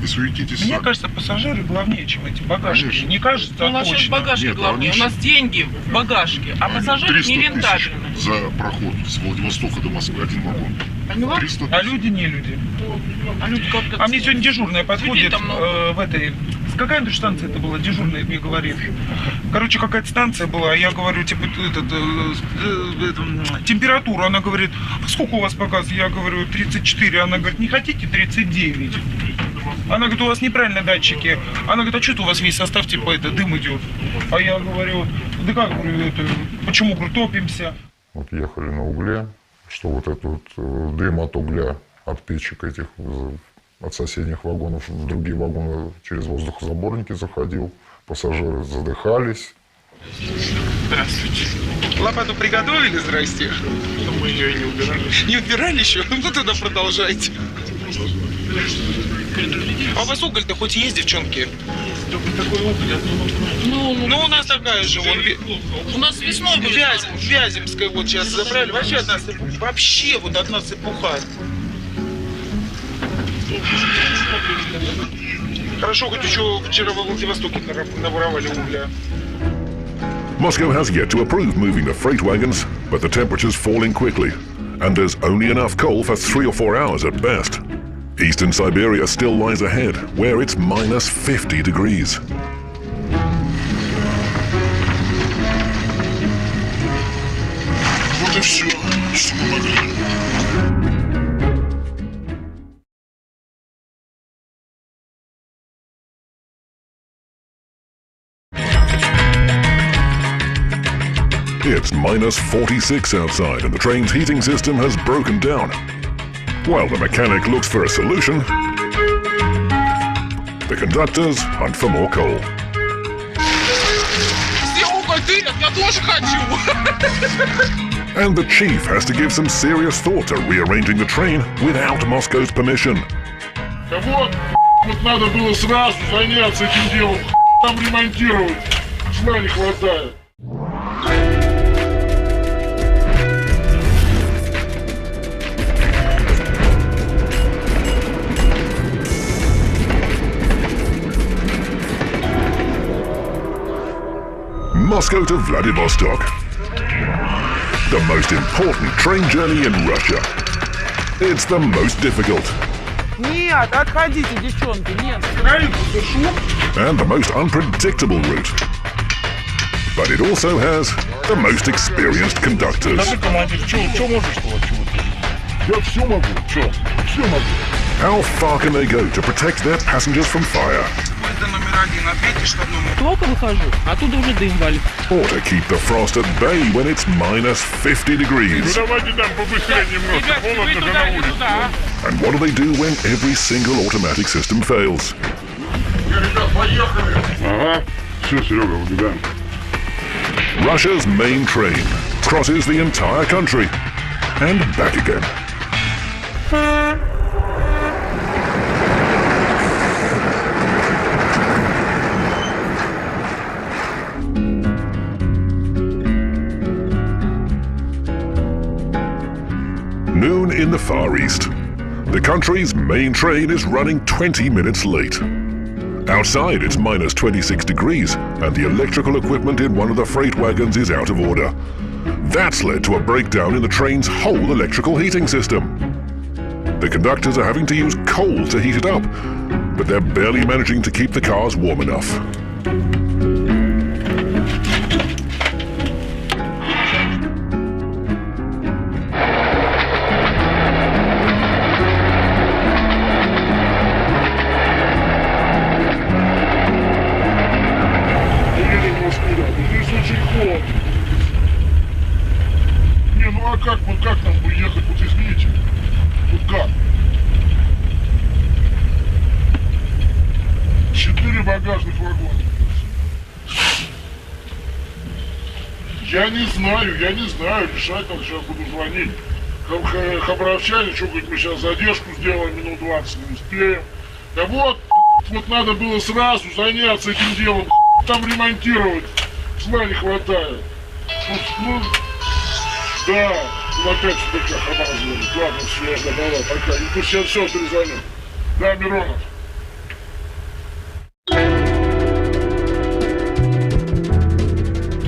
И суетитесь Мне сами. кажется, пассажиры главнее, чем эти багажки. Конечно. Не кажется, у нас точно. сейчас багажки главнее. У нас деньги в багажке, а пассажиры нерентабельны. За проход с Владивостока до Москвы один вагон. Поняла? А люди не люди. А люди как-то... А мне сегодня дежурная подходит там в этой... Какая станция это была? Дежурная мне говорит. Короче, какая-то станция была. Я говорю, типа, температура. Она говорит, а сколько у вас показывает? Я говорю, 34. Она говорит, не хотите 39? Она говорит, у вас неправильно датчики. Она говорит, а что-то у вас весь состав, типа, это, дым идет. А я говорю, да как, говорю, это, почему, говорю, топимся? Вот ехали на угле, что вот этот вот дым от угля, от печек этих, от соседних вагонов в другие вагоны через воздухозаборники заходил. Пассажиры задыхались. Здравствуйте. Лопату приготовили? Здрасте. Но мы ее и не убирали. Не убирали еще? Ну тогда продолжайте. А у вас уголь-то хоть есть, девчонки? Ну, у нас такая же. У нас весной были. Вяземская вот сейчас забрали. Вообще одна сыпуха. Вообще вот одна сыпуха. Хорошо, хоть еще вчера во Владивостоке наворовали угля. Moscow has yet to approve moving the freight wagons, but the temperature's falling quickly, and there's only enough coal for 3 or 4 hours at best. Eastern Siberia still lies ahead, where it's minus 50 degrees. Вот и все, что мы могли. It's minus 46 outside and the train's heating system has broken down. While the mechanic looks for a solution, the conductors hunt for more coal. And the chief has to give some serious thought to rearranging the train without Moscow's permission. Да вот надо было сразу заняться этим делом, там ремонтировать. Зла не хватает. Moscow to Vladivostok. The most important train journey in Russia. It's the most difficult. Нет, отходите, девчонки, нет. And the most unpredictable route. But it also has the most experienced conductors. How far can they go to protect their passengers from fire? Только выхожу, оттуда уже дым валит. Or to keep the frost at bay when it's minus 50 degrees. And what do they do when every single automatic system fails? Russia's main train crosses the entire country and back again. Noon in the Far East. The country's main train is running 20 minutes late. Outside it's minus 26 degrees and the electrical equipment in one of the freight wagons is out of order. That's led to a breakdown in the train's whole electrical heating system. The conductors are having to use coal to heat it up, but they're barely managing to keep the cars warm enough. Как нам бы ехать? Вот извините. Тут как? 4 багажных вагона. Я не знаю. Решать надо, сейчас буду звонить. Хабаровчане, что говорит, мы сейчас задержку сделаем, минут 20 не успеем. Да вот надо было сразу заняться этим делом, там ремонтировать. Зла не хватает. Ну, да, опять сюда Хабар звонит. Ладно, все, давай, пока. Ну, сейчас все перезвоню. Да, Миронов.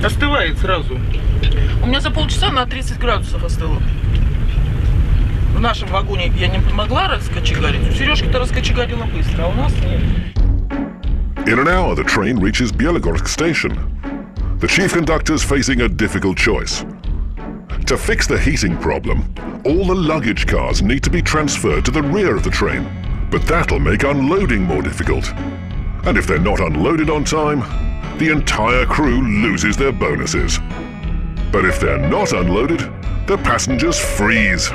Остывает сразу. У меня за полчаса на 30 градусов остыло. В нашем вагоне я не могла раскочегарить. У Сережки-то раскочегарила быстро, а у нас нет. In an hour, the train reaches Bielogorsk station. The chief conductor's facing a difficult choice. To fix the heating problem, all the luggage cars need to be transferred to the rear of the train, but that'll make unloading more difficult. And if they're not unloaded on time, the entire crew loses their bonuses. But if they're not unloaded, the passengers freeze.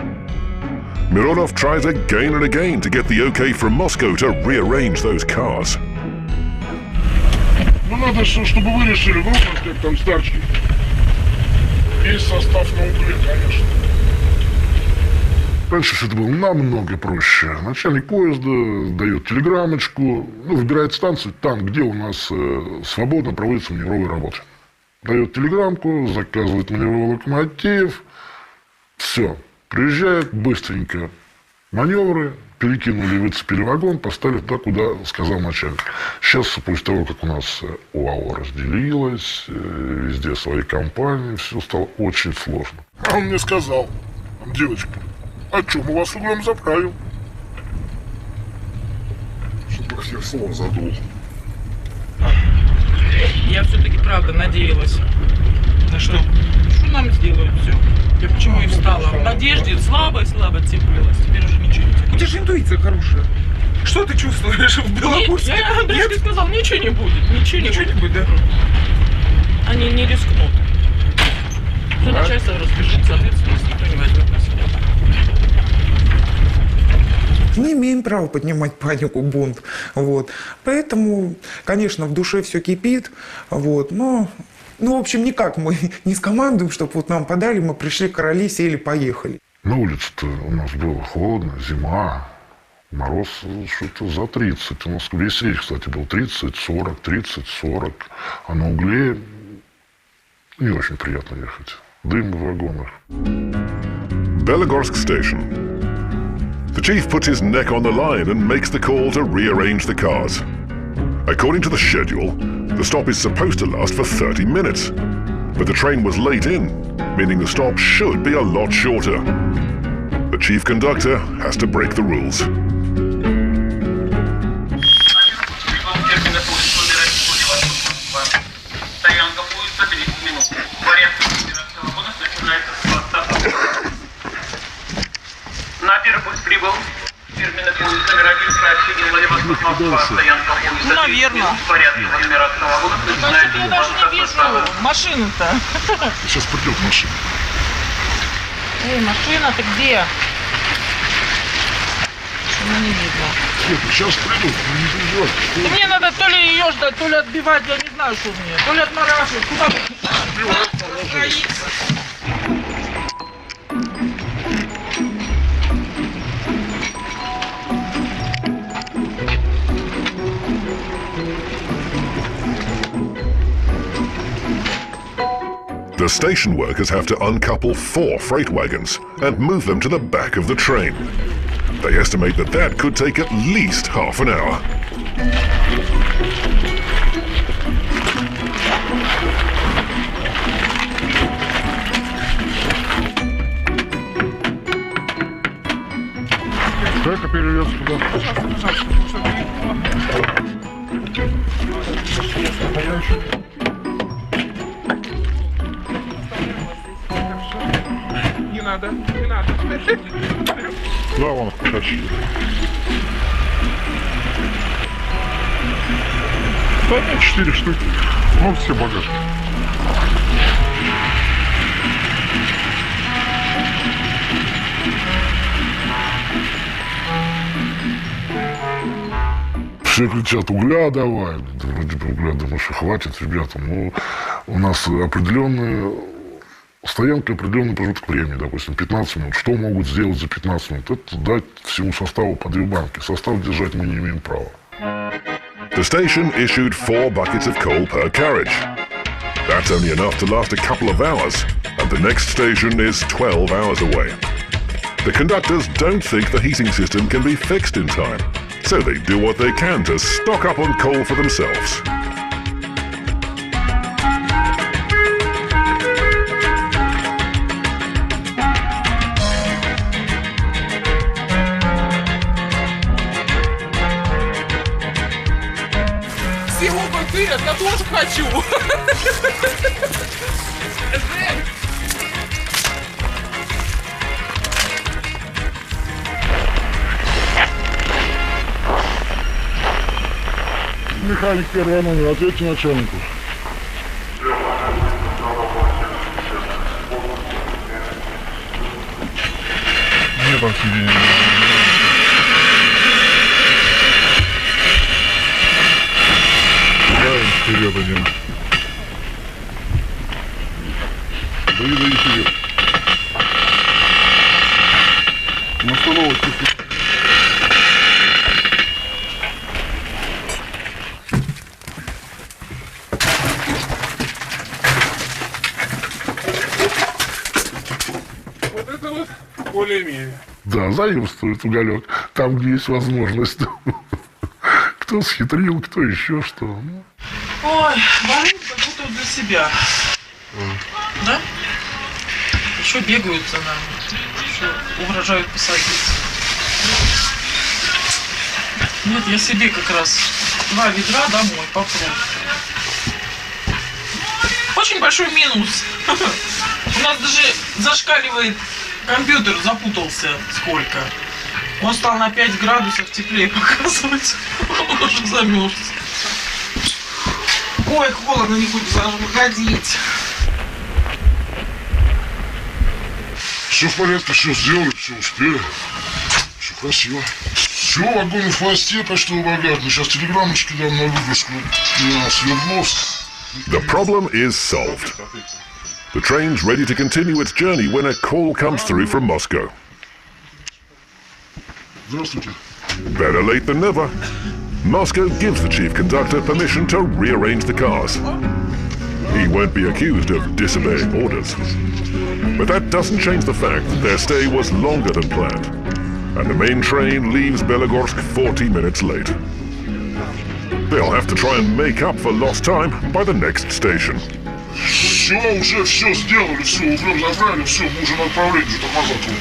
Mironov tries again and again to get the okay from Moscow to rearrange those cars. Ну надо, чтобы вы решили, ну, как там старший. Есть состав на угле, конечно. Раньше все это было намного проще. Начальник поезда дает телеграммочку, ну, выбирает станцию там, где у нас свободно проводятся маневровые работы. Дает телеграммку, заказывает маневровый локомотив. Все. Приезжает быстренько. Маневры, перекинули, выцепили вагон, поставили туда, куда сказал начальник. Сейчас, после того, как у нас ОАО разделилось, везде свои компании, все стало очень сложно. А он мне сказал, девочка, а что, мы вас углем заправим? Чтобы всех слов задул. Я все-таки правда надеялась. На что? Что нам сделают все? Я почему и встала? В надежде слабо-слабо теплилась. Теперь уже ничего не теплится. У тебя же интуиция хорошая. Что ты чувствуешь в Белогорске? Я Андрюшке сказал, ничего не будет. Ничего не будет, да? Они не рискнут. Все начальство разбежится, ответственность никто не возьмет на себя. Не имеем права поднимать панику, бунт. Вот. Поэтому, конечно, в душе все кипит. Вот. Но, в общем, никак мы не скомандуем, чтобы вот нам подали, мы пришли, короли, сели, поехали. На улице-то у нас было холодно, зима. Мороз что-то за 30. У нас весь рейс, кстати, был 30-40, 30-40. А на угле не очень приятно ехать. Дым в вагонах. Belogorsk Station. The chief puts his neck on the line and makes the call to rearrange the cars. According to the schedule, the stop is supposed to last for 30 minutes. But the train was late in, meaning the stop should be a lot shorter. The chief conductor has to break the rules. На первый путь прибыл фирменный поезд номер 1 сообщение Владивосток-Москва, стоянка поезда. Наверное. В порядке нумерация вагонов. Значит, я даже не вижу машину-то. Сейчас придет машина. Эй, машина-то где? Она не видно. Нет, сейчас придут, не переживайте. Да мне надо то ли ее ждать, то ли отбивать, я не знаю, что мне. То ли отмораживать. Куда The station workers have to uncouple 4 freight wagons and move them to the back of the train. They estimate that could take at least half an hour. Дай-ка перевес туда. Не надо, не надо. Да, вон, включай. Да, 4 штуки. Ну, все багаж. Все кричат, угля давай. Да, вроде бы угля, думаю, что хватит, ребята. Ну, у нас определенная стоянка, определенный промежуток времени, допустим, 15 минут. Что могут сделать за 15 минут? Это дать всему составу по 2 банки. Состав держать мы не имеем права. The station issued 4 buckets of coal per carriage. That's only enough to last a couple of hours, and the next station is 12 hours away. The conductors don't think the heating system can be fixed in time, so they do what they can to stock up on coal for themselves. Все оба тырят, я тоже хочу. Механик первого номера, ответьте начальнику. Нет там сиденья. Да. Вперед, один. Дави вперед. На остановочку. Вот это вот более-менее. Да, заимствует уголек там, где есть возможность. Кто схитрил, кто еще что. Ой, болеют как будто для себя. Да? Еще бегают за нами. Еще угрожают посадить. Нет, я себе как раз 2 ведра домой попробую. Очень большой минус. У нас даже зашкаливает компьютер, запутался сколько. Он стал на 5 градусов теплее показывать. Он уже замерз. Ой, холодно, не хочется даже выходить. Все в порядке, все сделали, все успели. Все красиво. Все, огонь в хвосте, почтовый багаж. Сейчас телеграммочки дам на выгрузку. На Свердловск. The problem is solved. The train's ready to continue its journey when a call comes through from Moscow. Здравствуйте. Better late than never. Moscow gives the chief conductor permission to rearrange the cars. He won't be accused of disobeying orders. But that doesn't change the fact that their stay was longer than planned, and the main train leaves Belogorsk 40 minutes late. They'll have to try and make up for lost time by the next station. Все, уже все сделали, все, уже забрали, все, мы уже на отправлении, тормоза тут.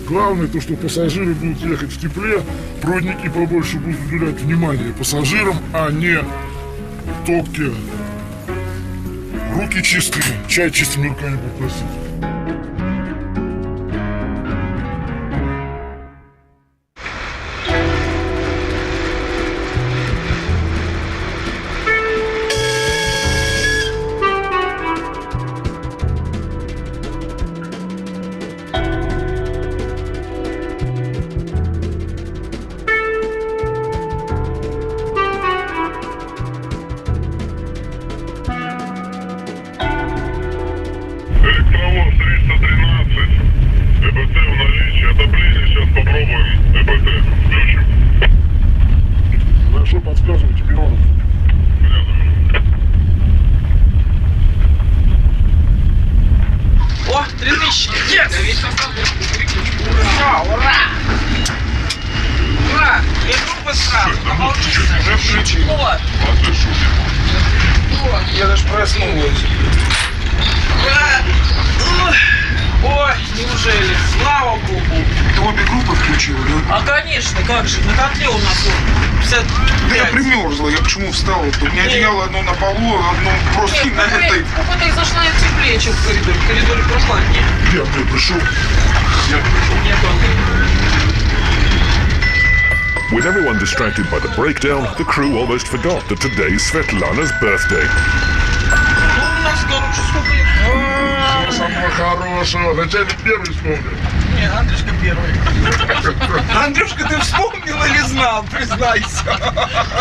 Главное то, что пассажиры будут ехать в тепле, проводники побольше будут уделять внимание пассажирам, а не топке. Руки чистые, чай чистыми руками попросить. Электровоз 313. ЭБТ в наличии. Отопление сейчас попробуем. ЭБТ включим. Хорошо, подсказывайте, Миронов. О, 3000! Yes! Ура, ура! Ура! И группа сразу. Уже включил. Вот. Я даже проснулась. Ой, неужели? Слава Богу. Ты обе группы включил, да? А конечно, как же, на котле у нас вот 55. Да я примерзла, я почему встала? У меня одеяло одно на полу, одно просто на этой. Какой-то их зашла теплее, чем в коридоре. В коридоре прохладнее. Я пришел. With everyone distracted by the breakdown, the crew almost forgot that today's Svetlana's birthday. Ну, у нас, короче, сколько их? Все самое хорошее. Начальник первый вспомнил. Не, Андрюшка первый. Андрюшка, ты вспомнил или знал, признайся?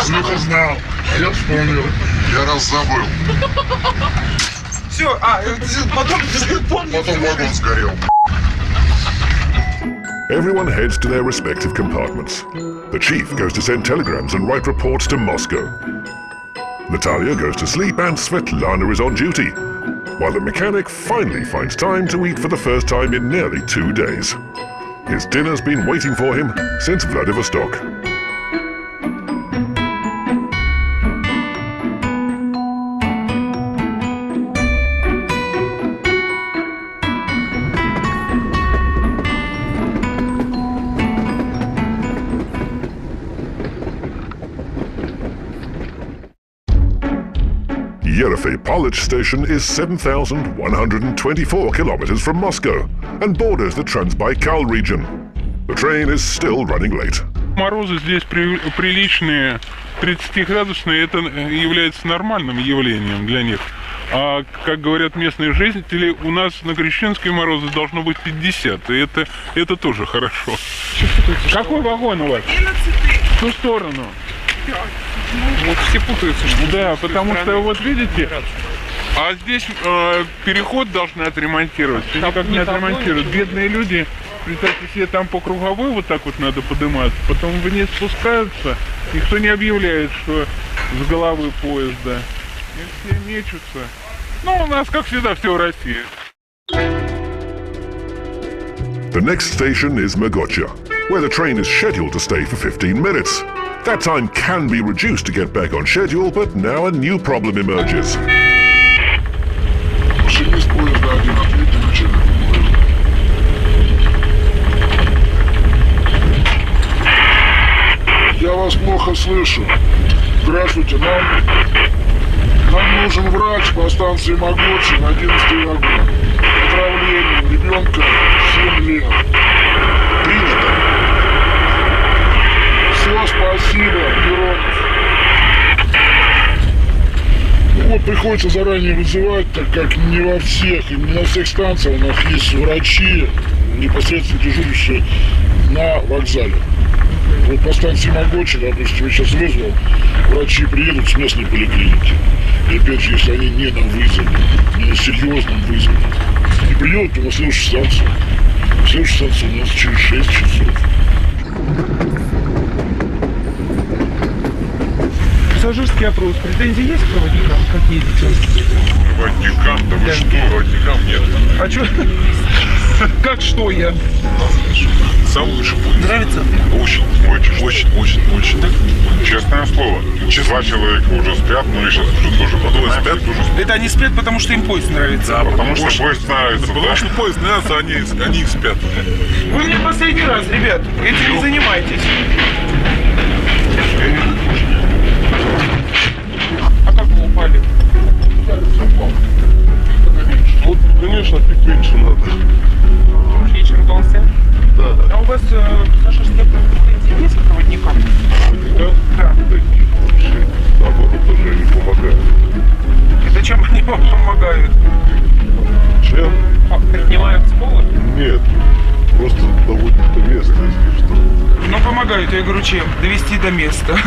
Слуха знал, а я вспомнил. Я раз забыл. Все, потом помнишь. Потом вагон сгорел. Everyone heads to their respective compartments. The chief goes to send telegrams and write reports to Moscow. Natalia goes to sleep and Svetlana is on duty, while the mechanic finally finds time to eat for the first time in nearly 2 days. His dinner's been waiting for him since Vladivostok. Yerofey-Polich station is 7,124 kilometers from Moscow and borders the Transbaikal region. The train is still running late. Морозы здесь приличные, 30-градусные, это является нормальным явлением для них. А, как говорят местные жители, у нас на Крещенской морозы должно быть 50, и это тоже хорошо. Какой вагон у вас? 11-й. В ту сторону. Вот все путаются, что да, потому что вот видите, а здесь переход должны отремонтировать. Все никак не отремонтируют. Бедные люди, представьте себе, там по круговой вот так вот надо подниматься, потом вниз спускаются, никто не объявляет, что с головы поезда. И все мечутся. Ну, у нас, как всегда, все в России. The next station is Mogotcha, where the train is scheduled to stay for 15 minutes. That time can be reduced to get back on schedule, but now a new problem emerges. Машинист поезда один, ответьте начальнику поезда. Я вас плохо слышу. Здравствуйте, нам нужен врач по станции Моготча на 11-й вагон. Отравление ребенка 7 лет. Принято. Все, спасибо, Миронов. Ну вот приходится заранее вызывать, так как не во всех и не на всех станциях у нас есть врачи, непосредственно дежурившие на вокзале. Вот по станции Моготча, допустим, я сейчас вызвал, врачи приедут с местной поликлиники. И опять же, если они не на вызове, не на серьезном вызове, и приедут на следующую станцию. Следующая станция у нас через 6 часов. Пассажирский опрос. Претензии есть к проводникам? Как едете? Проводникам? Да вы что? Проводникам нет. А что? Как что я? Сам лучше будет. Нравится? Очень. Честное слово. Два человека уже спят, но и сейчас уже тоже подумают, спят, тоже спят. Это они спят, потому что им поезд нравится. Да, потому что поезд нравится. Потому что поезд нравится, они спят. Вы мне последний раз, ребят, этим не занимайтесь. А как вы упали? Вот, конечно, меньше надо. Вечер удался? Да. А у вас пассажирские претензии есть к проводникам? Да. Наоборот, тоже не помогают. Это чем они вам помогают? Чем? Поднимают с пола? Нет. Просто доводят до места, если что. Ну, помогают, я говорю, чем? Довести до места.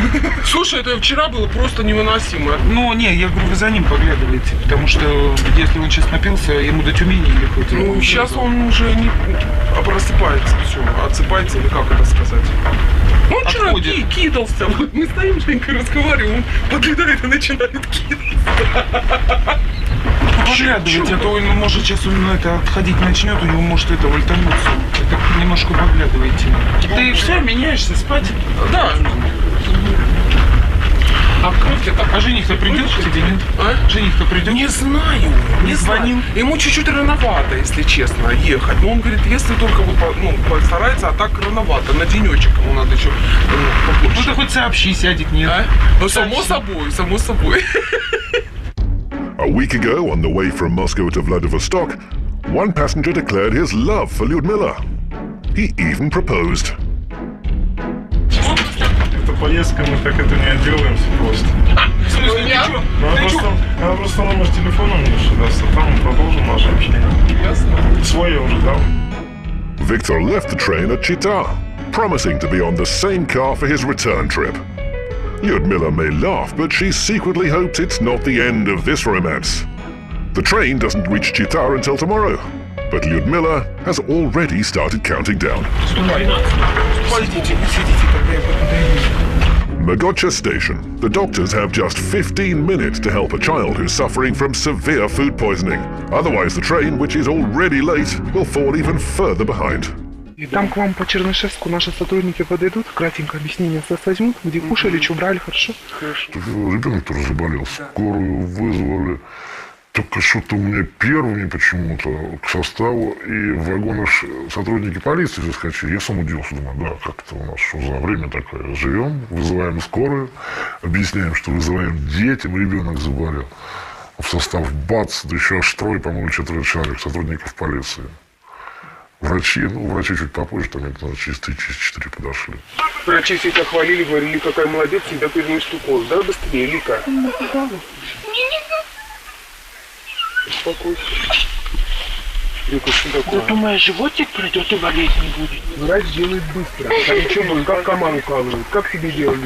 Слушай, это вчера было просто невыносимо. Ну, не, я говорю, вы за ним поглядываете, потому что если он сейчас напился, ему до Тюмени или хоть... Ну, сейчас он уже не просыпается, все, отсыпается, или как это сказать. Он вчера кидался, вот мы стоим, Женька, разговариваем, он подлетает и начинает кидаться. Поглядывайте, а то он может сейчас отходить начнет, у него может это вольтануться. Это немножко поглядывайте. Ты все, меняешься, спать? Да. А кровь-то, а жених-то придет к тебе, нет? А? Жених-то придет? Не знаю, не звонил. Ему чуть-чуть рановато, если честно, ехать. Но он говорит, если только вот, постарается, а так рановато, на денечек ему надо еще побольше. Ну ты хоть сообщи, сядет, нет? А? Ну само собой. A week ago, on the way from Moscow to Vladivostok, one passenger declared his love for Lyudmila. He even proposed. Эта поездка, мы так это не отделаемся просто. В смысле, Надо просто номер телефона мне сюда, там мы продолжим наше общение. Ясно. Свой я уже дал. Victor left the train at Chita, promising to be on the same car for his return trip. Lyudmila may laugh, but she secretly hopes it's not the end of this romance. The train doesn't reach Chita until tomorrow, but Lyudmila has already started counting down. Mogotcha Station. The doctors have just 15 minutes to help a child who's suffering from severe food poisoning. Otherwise, the train, which is already late, will fall even further behind. Там к вам по Чернышевску наши сотрудники подойдут, кратенько объяснение возьмут, где кушали, что брали, хорошо? Ребенок тоже заболел, скорую вызвали. Только что-то у меня первыми почему-то к составу, и в вагон аж сотрудники полиции заскочили. Я сам удивился, думаю, да, как-то у нас что за время такое. Живем, вызываем скорую, объясняем, что вызываем детям, ребенок заболел. В состав бац, да еще аж трое, по-моему, 4 человек, сотрудников полиции. Врачи чуть попозже, там, наверное, через 3-4 подошли. Врачи все тебя хвалили, говорили, какая молодец, всегда переносит укол. Да, быстрее, Лика. Успокойся. Вика, что такое? Да думаешь, животик пройдет и болеть не будет. Врач делает быстро. А ничего, как комар укалывает. Как тебе делали?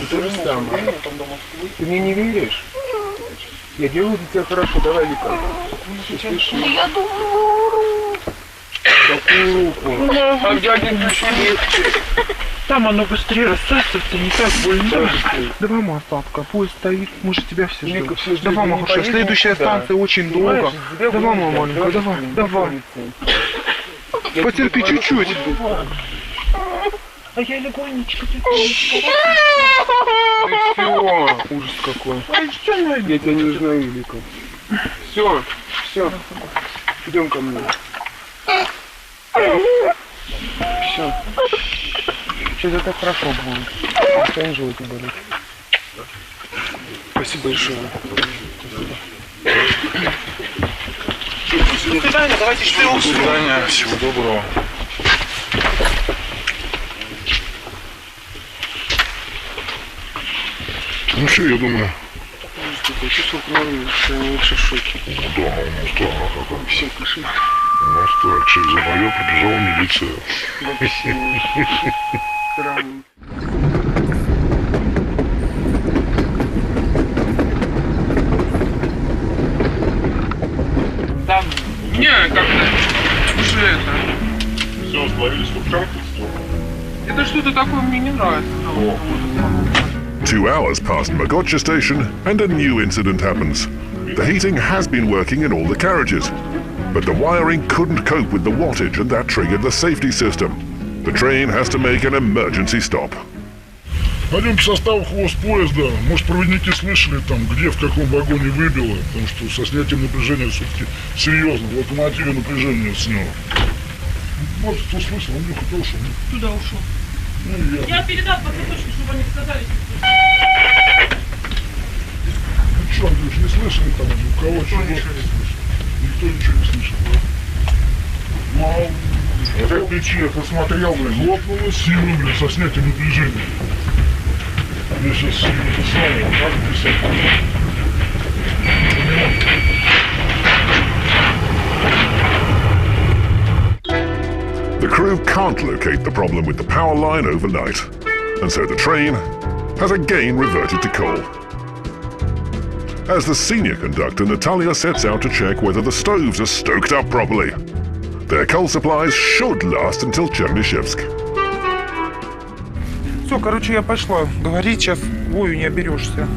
То же самое. Ты мне не веришь? Я делаю для тебя хорошо. Давай, Вика. Да я думаю, Какую руку? А дядя не там оно быстрее рассасывается, не так больно. Давай, моя папка, поезд стоит, может тебя все ждут. Давай, моя хорошая, следующая станция очень долго. Давай, моя маленькая, давай. Потерпи чуть-чуть. А я легонечко. Все, ужас какой. Я тебя не знаю, Вика. Все. Идем ко мне. Все. Сейчас это хорошо будет. Останешь животе болеть. Спасибо большое. До свидания, давайте счастливого. До свидания, всего доброго. Ну все, я думаю. Такое чувство крови, что я лучше в шоке. Дома ему стало какой. Все, кошмар. Ну что, человек заболел, прибежала милиция. Да, не, как-то уже это. Все, остановились в карте. Это что-то такое мне не нравится. 2 hours past Magotcha station and a new incident happens. The heating has been working in all the carriages, but the wiring couldn't cope with the wattage and that triggered the safety system. The train has to make an emergency stop. Пойдем к составу хвост поезда. Может, проводники слышали там, где, в каком вагоне выбило, потому что со снятием напряжения все-таки серьезно. В локомотиве напряжение сняло. Может, кто слышал, он хоть ушел. Туда ушел. Ну, Я передал по цепочке, чтобы они сказали. Ну что, Андрюш, не слышали там, у кого чего? Никто ничего не слышал, да? Ну, а как печи, я посмотрел, блин, лопнуло силу, блин, со снятием напряжения. Я сейчас это самое, как писать? The crew can't locate the problem with the power line overnight, and so the train has again reverted to coal. As the senior conductor, Natalia sets out to check whether the stoves are stoked up properly. Their coal supplies should last until Chernyshevsk. Все, короче, я пошла. Говорить сейчас вою не оберешься.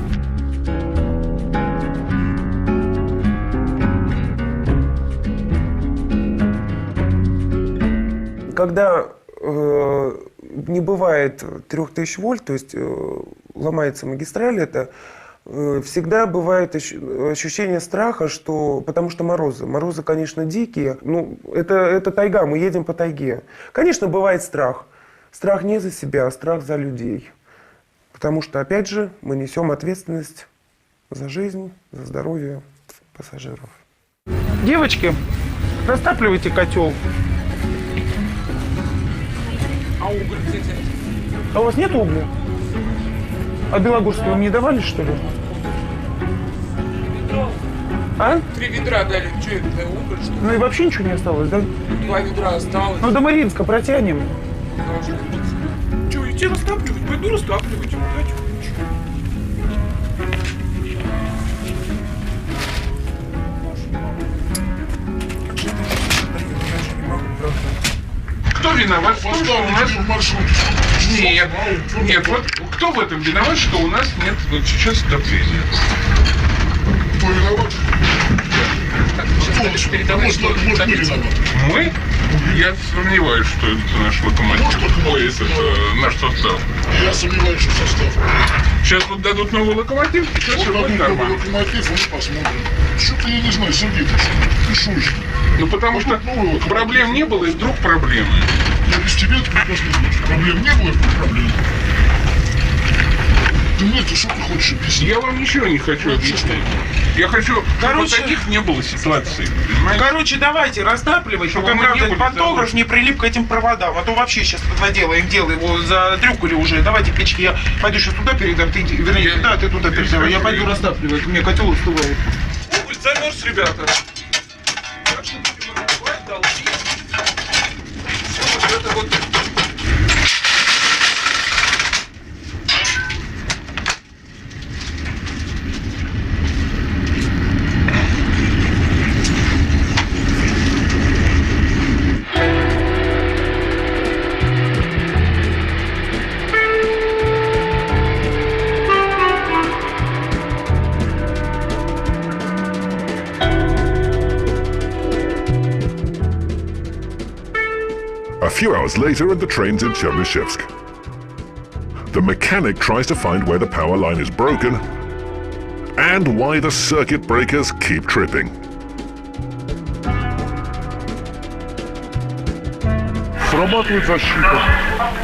Когда не бывает 3000 вольт, то есть ломается магистраль, это всегда бывает ощущение страха, что, потому что морозы, конечно, дикие. Ну, это тайга, мы едем по тайге. Конечно, бывает страх. Страх не за себя, а страх за людей. Потому что, опять же, мы несем ответственность за жизнь, за здоровье пассажиров. Девочки, растапливайте котел. А уголь где взять? А у вас нет угля? А белогорскую вам не давали, что ли? А? 3 ведра дали. Что это, уголь, что ли? Ну и вообще ничего не осталось, да? 2 ведра осталось. Ну до Мариинска протянем. Что, идти растапливать? Пойду растапливать. Дайте ключ. Кто виноват в том, что у нас... Нет, вот кто в этом виноват, что у нас нет вот сейчас отопления? Кто виноват? Мы? Я сомневаюсь, что это наш локомотив. Ой, это наш состав. Я сомневаюсь, что состав. Сейчас вот дадут новый локомотив, и сейчас все будет нормально. Локомотив, мы посмотрим. Что-то я не знаю, Сергей, ты шуришь. Ну потому что проблем не было, и вдруг проблемы. Я без тебя это прекрасно знаешь. Проблем не было, и вдруг проблемы. Ты мне, что ты хочешь объяснить? Я вам ничего не хочу объяснить. Я хочу, чтобы таких не было ситуаций. Понимаете? Короче, давайте растапливать, пока, правда, пантограф не прилип к этим проводам. А то вообще сейчас наделаем дело, его затрюкали уже. Давайте печки, я пойду сейчас туда передам, ты, вернее, туда, ты туда передавай. Я пойду растапливать, у меня котел устывает. Уголь замерз, ребята. Так что будем растапливать, A few hours later, and the train's in Chernyshevsk. The mechanic tries to find where the power line is broken and why the circuit breakers keep tripping. Срабатывает защита,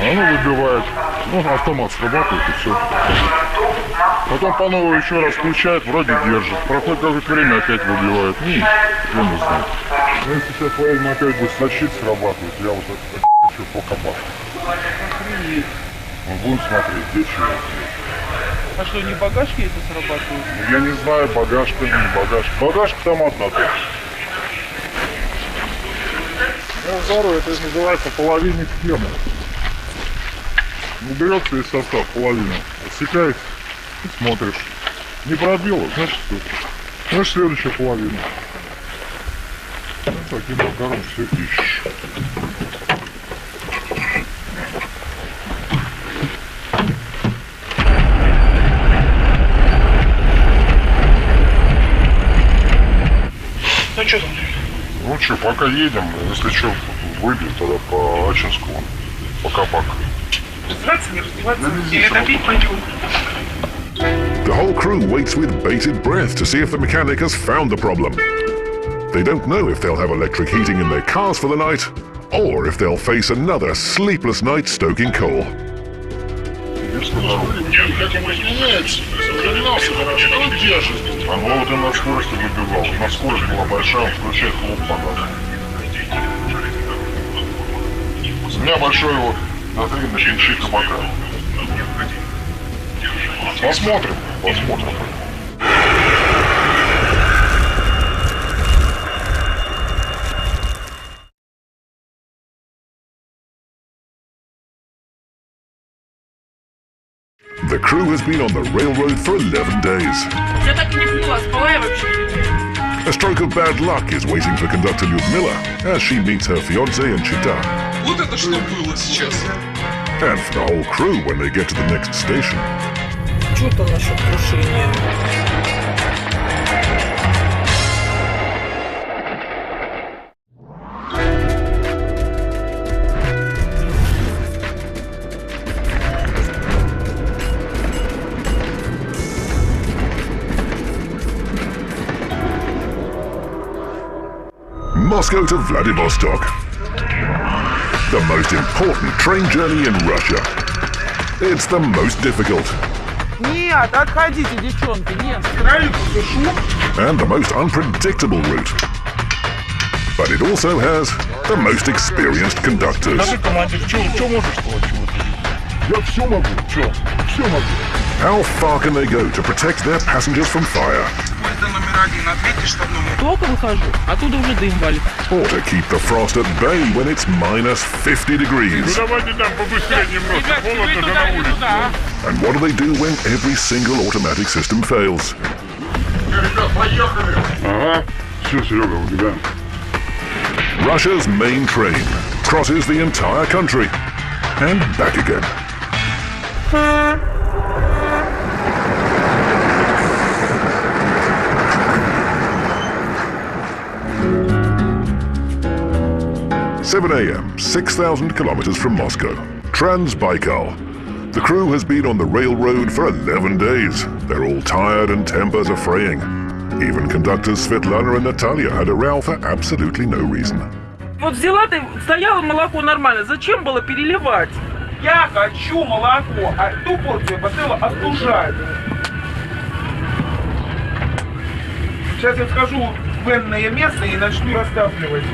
она выбивает, автомат срабатывает и все. Потом по новой еще раз включает, вроде держит. Проходит какое-то время, опять выбивает. Я не знаю. Но если сейчас во время опять будет защита срабатывать, я вот это еще плохо башу. Мы будем смотреть, где чего. А что, не багажки это срабатывают? Я не знаю, багажка, не багажка. Багажка там одна только. Второе, это называется половинник схемы. Берется из состава половину, отсекается и смотришь. Не пробило, значит все. Значит следующая половина. Таким макаром все ищешь. Ну что там? Ну что, пока едем, если что, выйдем тогда по Ачинскому. Пока-пока. Раздеваться, не раздеваться? Или топить пойдем? The whole crew waits with bated breath to see if the mechanic has found the problem. They don't know if they'll have electric heating in their cars for the night, or if they'll face another sleepless night stoking coal. Он вот на скорости выбивал. На скорость была большая, он включает хлоп подал. У меня большой вот на 3 кабака. Посмотрим. The crew has been on the railroad for 11 days. Я так и не поняла, спала я вообще? A stroke of bad luck is waiting for conductor Lyudmila as she meets her fiancé in Chita. Вот это что было сейчас? And for the whole crew when they get to the next station. Что там насчет крушения? Moscow to Vladivostok. The most important train journey in Russia. It's the most difficult. Нет, отходите, девчонки, нет, страйку сушу. And the most unpredictable route. But it also has the most experienced conductors. Скажи, командир, что можешь, Я все могу, все могу. How far can they go to protect their passengers from fire? Только выхожу, оттуда уже дым валит. Or to keep the frost at bay when it's minus 50 degrees. Давайте там побыстрее немножко, холодно же на улице. And what do they do when every single automatic system fails? Ребят, поехали! Ага, все, Серега, выбегаем. Russia's main train crosses the entire country and back again. "7 a.m., 6,000 kilometers from Moscow. Trans Baikal. The crew has been on the railroad for 11 days. They're all tired and tempers are fraying. Even conductors Svetlana and Natalia had a row for absolutely no reason. Вот взяла ты, стояло молоко нормально, зачем было переливать? Я хочу молоко, а ту порцию поставила остужать. Сейчас я схожу в энное место и начну растапливать.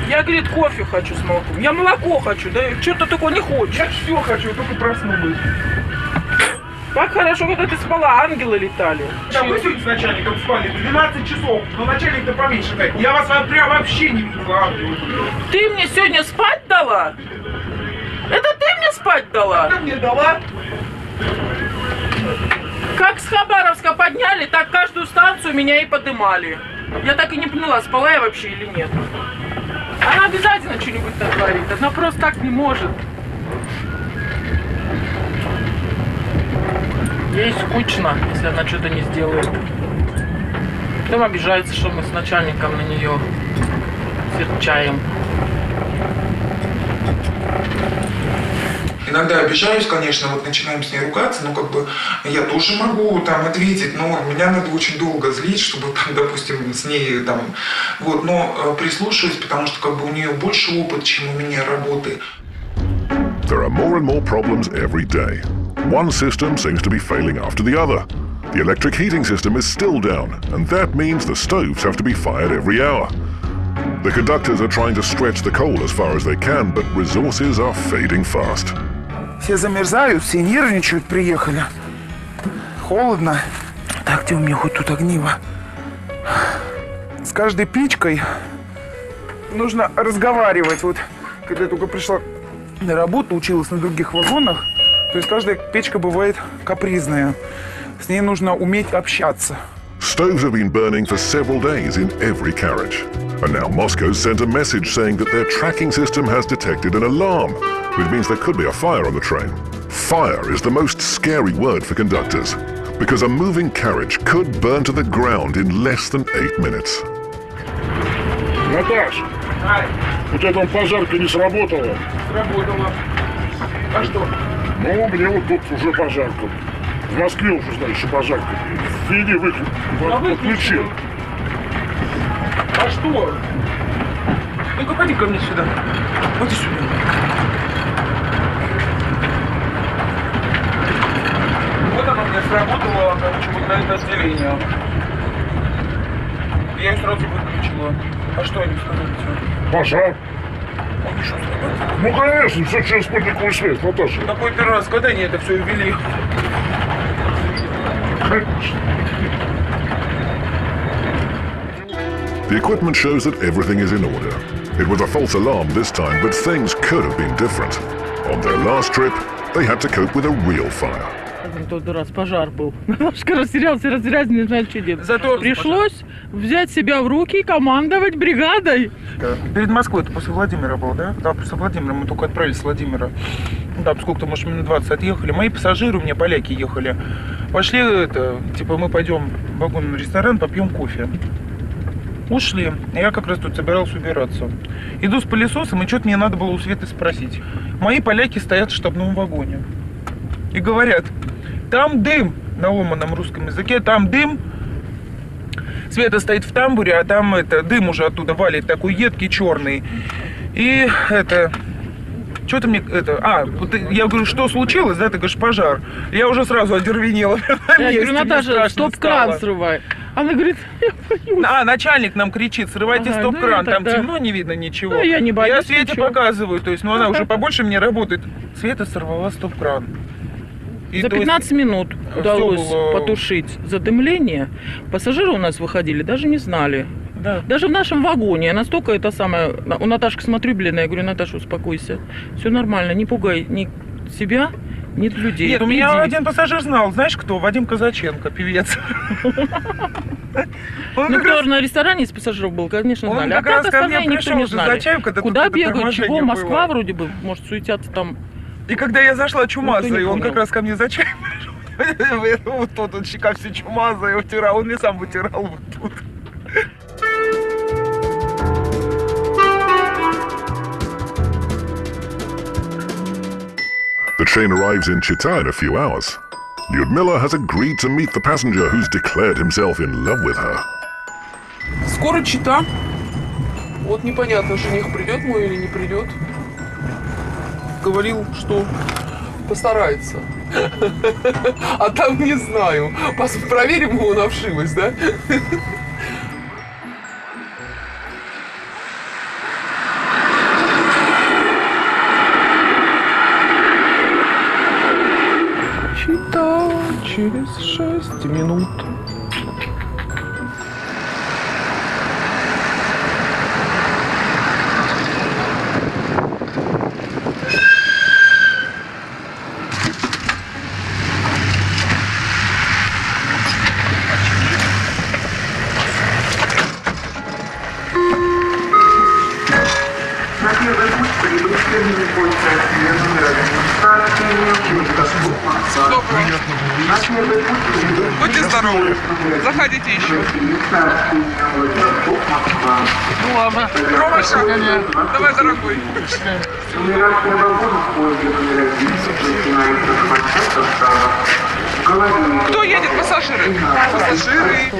Я, говорит, кофе хочу с молоком. Я молоко хочу, да? Чего ты такого не хочешь? Я все хочу, только проснулась. Как хорошо, когда ты спала, ангелы летали. Да вы сегодня с начальником спали 12 часов, но начальник-то поменьше дает. Я вас прям вообще не видела, ангелы. Ты мне сегодня спать дала? Это ты мне спать дала? Ты мне дала? Как с Хабаровска подняли, так каждую станцию меня и подымали. Я так и не поняла, спала я вообще или нет. Она обязательно что-нибудь натворит. Она просто так не может. Ей скучно, если она что-то не сделает. Потом обижается, что мы с начальником на нее серчаем. Иногда обижаюсь, конечно, вот начинаем с ней ругаться, но как бы я тоже могу там ответить, но меня надо очень долго злить, чтобы там, допустим, с ней там, вот, но прислушиваюсь, потому что как бы у нее больше опыта, чем у меня работы. There are more and more problems every day. One system seems to be failing after the other. The electric heating system is still down, and that means the stoves have to be fired every hour. The conductors are trying to stretch the coal as far as they can, but resources are fading fast. Все замерзают, все нервничают, приехали. Холодно. Так, где у меня хоть тут огниво? С каждой печкой нужно разговаривать. Вот, когда я только пришла на работу, училась на других вагонах, то есть каждая печка бывает капризная. С ней нужно уметь общаться. Stoves have been burning for several days in every carriage. And now Moscow's sent a message saying that their tracking system has detected an alarm, which means there could be a fire on the train. Fire is the most scary word for conductors, because a moving carriage could burn to the ground in less than 8 minutes. Наташ, у тебя там пожарка не сработала? Сработала. А что? Ну, мне вот тут уже пожарка. В Москве уже, знаешь, что пожарка. Иди, подключи. А что? Ну-ка, поди ко мне сюда. Поди сюда. Вот она мне сработала, короче, вот на это отделение. Я ее сразу выключила. А что они сказали тебе? Пожар. Он еще сработал? Ну, конечно, все через спутниковую связь, Наташа. Какой первый раз, когда они это все ввели? The equipment shows that everything is in order. It was a false alarm this time, but things could have been different. On their last trip, they had to cope with a real fire. Тот раз пожар был. Немножко растерялся, не знаю, что делать. Зато пришлось взять себя в руки и командовать бригадой. Перед Москвой, это после Владимира был, да? Да, после Владимира. Мы только отправились с Владимира. Да, сколько-то, может, минут 20 отъехали. Мои пассажиры, у меня поляки ехали. Пошли, типа, мы пойдем в вагонный ресторан, попьем кофе. Ушли. Я как раз тут собирался убираться. Иду с пылесосом, и что-то мне надо было у Светы спросить. Мои поляки стоят в штабном вагоне. И говорят, там дым, на ломаном русском языке, там дым. Света стоит в тамбуре, а там дым уже оттуда валит, такой едкий, черный. И что-то мне, я говорю, что случилось, да, ты говоришь, пожар. Я уже сразу одервенела. Я говорю, Наташа, стоп-кран срывай. Она говорит, я боюсь. Начальник нам кричит, срывайте стоп-кран, там темно, не видно ничего. Да, я не боюсь. Я Свете показываю, то есть, она уже побольше мне работает. Света сорвала стоп-кран. За 15 минут удалось потушить задымление. Пассажиры у нас выходили, даже не знали. Да. Даже в нашем вагоне. Я настолько у Наташки смотрю, я говорю, Наташа, успокойся. Все нормально, не пугай ни себя, ни людей. Нет, у меня один пассажир знал, знаешь кто? Вадим Казаченко, певец. Ну, кто на ресторане из пассажиров был, конечно, знали. А так остальные никто не знали. Куда бегают, чего, Москва вроде бы, может, суетятся там. И когда я зашла чумазой, он как раз ко мне за чаем вот тут он щека все чумазая утирал, он мне сам вытирал вот тут. The train arrives in Chita in a few hours. Lyudmila has agreed to meet the passenger who's declared himself in love with her. Скоро Чита. Вот непонятно, жених придет мой или не придет. Говорил, что постарается. А там не знаю. Проверим его на вшивость, да? Чита через 6 минут. Будьте здоровы. Заходите еще. Ну ладно. Ромашка, давай, дорогой. Кто едет? Пассажиры. Пассажиры.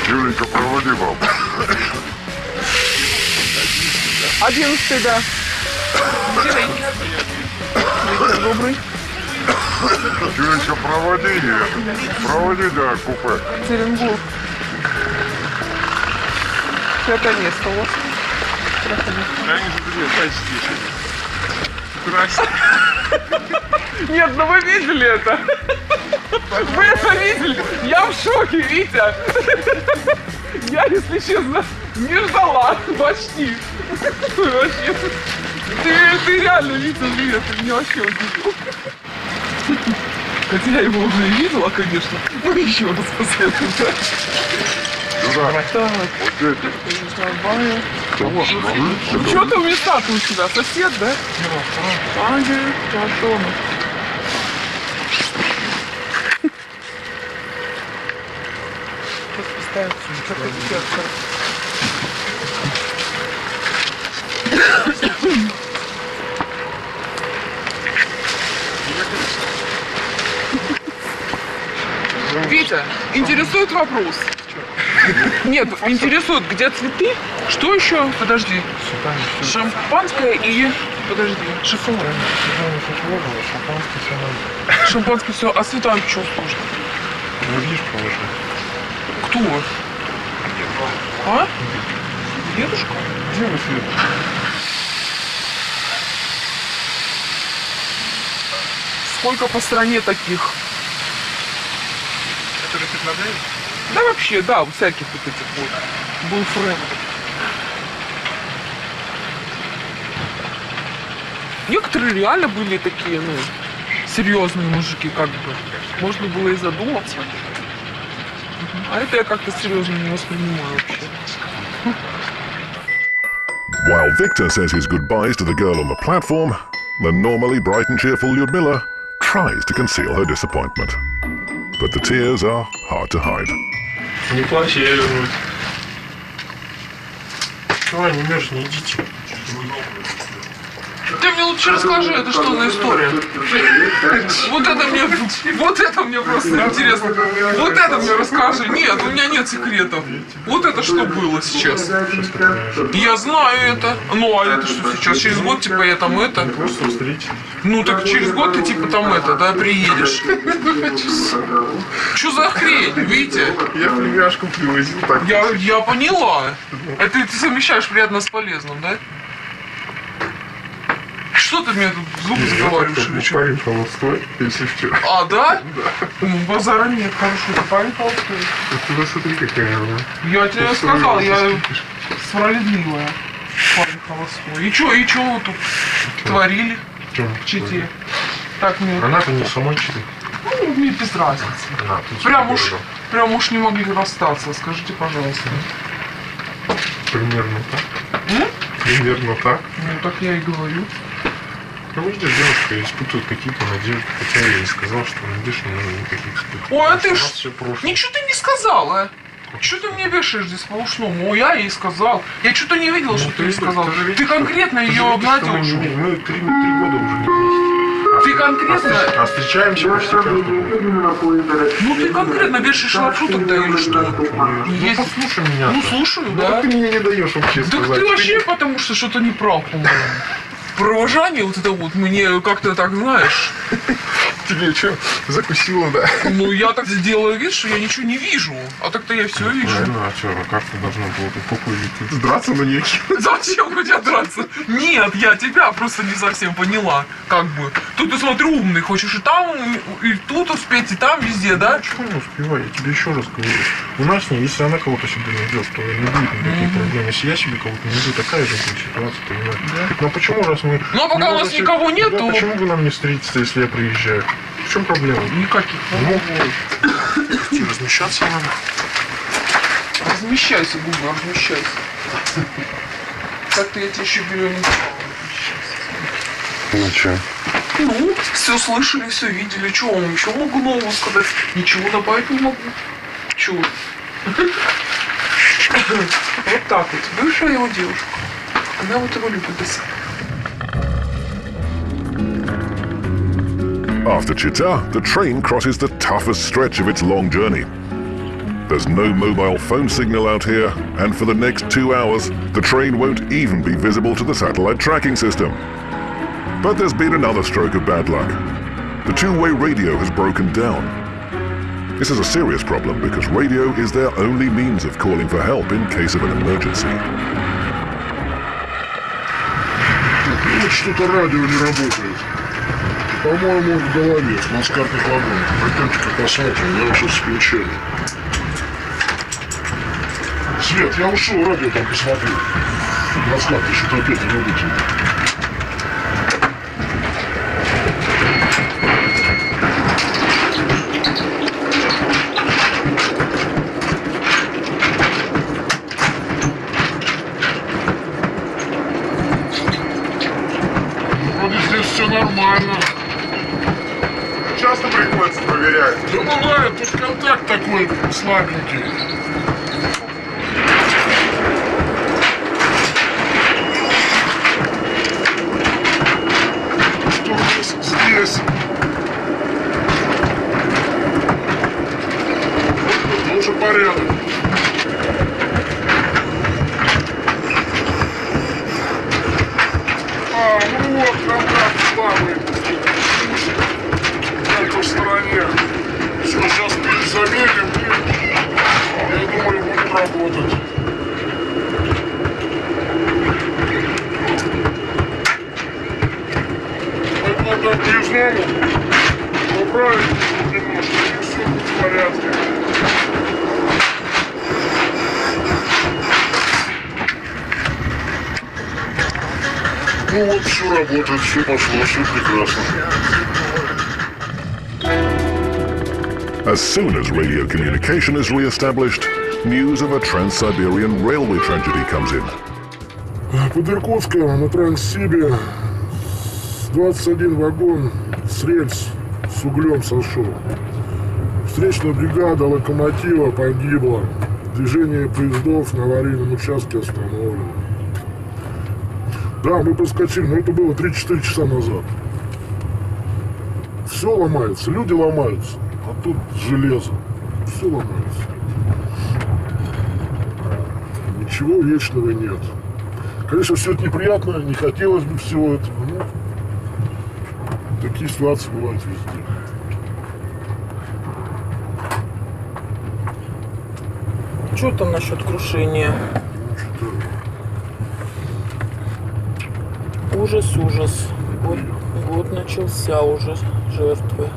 Юленька, проводи вам. 11, да. Добрый. Юленька, проводи ее. Проводи до купе. Екатеринбург. 5 место у вас. Нет, ну вы видели это? Вы это видели? Я в шоке, Витя. Я, если честно, не ждала почти. Вообще. Ты реально, Витя, привет, ты меня вообще удивил. Хотя я его уже и видела, конечно. Ну еще раз посмотрим. Сюда. Так. Ну что там места-то у тебя? Сосед, да? Ангел, Антонов. Сейчас поставим. Витя, интересует вопрос. Нет, интересует, где цветы? Что еще? Подожди. Шампанское и... Подожди. Шоколад. Шампанское все. А цветам что сложно? Кто? А? Дедушка? Где вы, Свет? Сколько по стране таких? Которые предлагают? Да вообще, да, у всяких вот этих вот бойфрендов. Некоторые реально были такие, ну, серьезные мужики, как бы. Можно было и задуматься. А это я как-то серьезно не воспринимаю вообще. While Victor says his goodbyes to the girl on the platform, the normally bright and cheerful Lyudmila tries to conceal her disappointment. But the tears are hard to hide. Не плачь, я вернусь. Давай, не мерзни, не идите. Ты мне лучше расскажи, это что за история? Вот это мне просто интересно. Вот это мне расскажи. Нет, у меня нет секретов. Вот это что было сейчас? Я знаю это. Ну, а это что сейчас? Через год, типа, я там это? Просто встретить. Ну, так через год ты, типа, там это, да, приедешь. Что за хрень, Витя? Я племяшку привозил так. Я поняла. Это ты совмещаешь приятно с полезным, да? Что ты мне тут зубы заговариваешь или что? Парень холостой, если что. А, да? Да. Ну, базара нет, хорошо, ты парень холостой. Ты посмотри, какая она. Я тебе сказал, я справедливая. Парень холостой. И чё вы тут творили? В Чите? Так мне... Она-то не самой Читы. Ну, мне без разницы. Прям уж не могли расстаться, скажите, пожалуйста. Примерно так. Примерно так. Ну, так я и говорю. Ну, видишь, девушка испытывает какие-то надежды, хотя я ей сказал, что надежд не надо никаких испытывать. Ой, а ты ж... Ничего ты не сказал, а? Что ты мне вешаешь здесь по ушному? О, я ей сказал. Я что-то не видел, что ты ей сказал. Ты конкретно ее обнадел? Мы 3 года уже не вместе. Ты конкретно... А встречаемся почти каждый год. Ну ты конкретно вешаешь лапшу тогда или что? Ну послушай меня. Ну слушаю, да. Так ты мне не даешь вообще сказать. Так ты вообще потому что что-то не прав, по-моему. Провожание вот это вот мне как-то так, знаешь... Тебе что, закусила, да? Ну я так сделаю вид, что я ничего не вижу. А так-то я все вижу. Ну а что, как-то должно было тут драться на ней? Зачем у тебя драться? Нет, я тебя просто не совсем поняла. Как бы. Тут ты, смотрю, умный. Хочешь и там, и тут успеть, и там, везде, да? Чего не успеваю? Я тебе еще раз говорю. У нас не, если она кого-то себе найдет, то не будет никаких проблем. Если я себе кого-то найду, такая же будет ситуация, понимаешь? Да? Ну почему, раз мы... Ну а пока у нас никого нет, то... Почему бы нам не встретиться, если я приезжаю? В чем проблема? Никаких. Ну, размещаться надо. Размещайся, Гугл, размещайся. Как-то я тебя еще беру не Ну что? Ну, все слышали, все видели. Чего вам еще могу нового сказать? Ничего добавить не могу. Чего? Вот так вот. Бывшая его девушка. Она вот его любит до сих пор. After Chita, the train crosses the toughest stretch of its long journey. There's no mobile phone signal out here, and for the next 2 hours, the train won't even be visible to the satellite tracking system. But there's been another stroke of bad luck. The two-way radio has broken down. This is a serious problem because radio is their only means of calling for help in case of an emergency. Вот что-то радио не работает. По-моему, в голове, в плацкартных вагонах. Пойдемте-ка посмотрим, я уже включаю. Свет, я ушел, радио там посмотрю. Плацкарты что-то опять не работает. Все нормально. Часто приходится проверять. Да бывает, тут контакт такой слабенький. Что у нас здесь? Вот уже порядок. Ну вот, контакт слабый. Только в стороне. Все, сейчас перезамерим и, я думаю, будет работать. Это надо объездному поправить немножко, и все будет в порядке. Ну вот, все работает, все пошло, все прекрасно. As soon as radio communication is re-established, news of a Trans Siberian Railway tragedy comes in. Под Иркутском на Транс Сибе 21 вагон с рельс с углем сошел. Встречная бригада локомотива погибла. Движение поездов на аварийном участке остановлено. Да, мы проскочили, но это было 3-4 часа назад. Все ломается, люди ломаются, а тут железо. Все ломается. Ничего вечного нет. Конечно, все это неприятно, не хотелось бы всего этого, но такие ситуации бывают везде. Что там насчет крушения? Ужас, ужас. Год начался уже жертвы.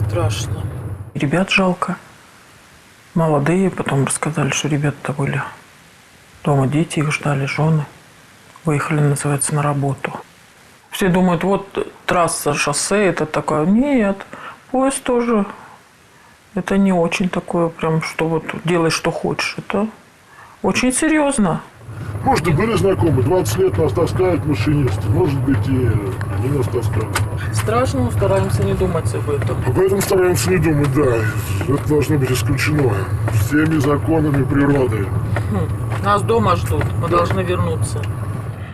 Страшно. Ребят жалко. Молодые, потом рассказали, что ребята-то были дома, дети их ждали, жены. Выехали, называется, на работу. Все думают, вот трасса, шоссе, это такое. Нет, поезд тоже. Это не очень такое, прям, что вот делай, что хочешь. Это очень серьезно. Может, и были знакомы. 20 лет нас таскают машинисты. Может быть, и они нас таскают. Страшно, но стараемся не думать об этом. Об этом стараемся не думать, да. Это должно быть исключено. Всеми законами природы. Нас дома ждут. Мы должны вернуться.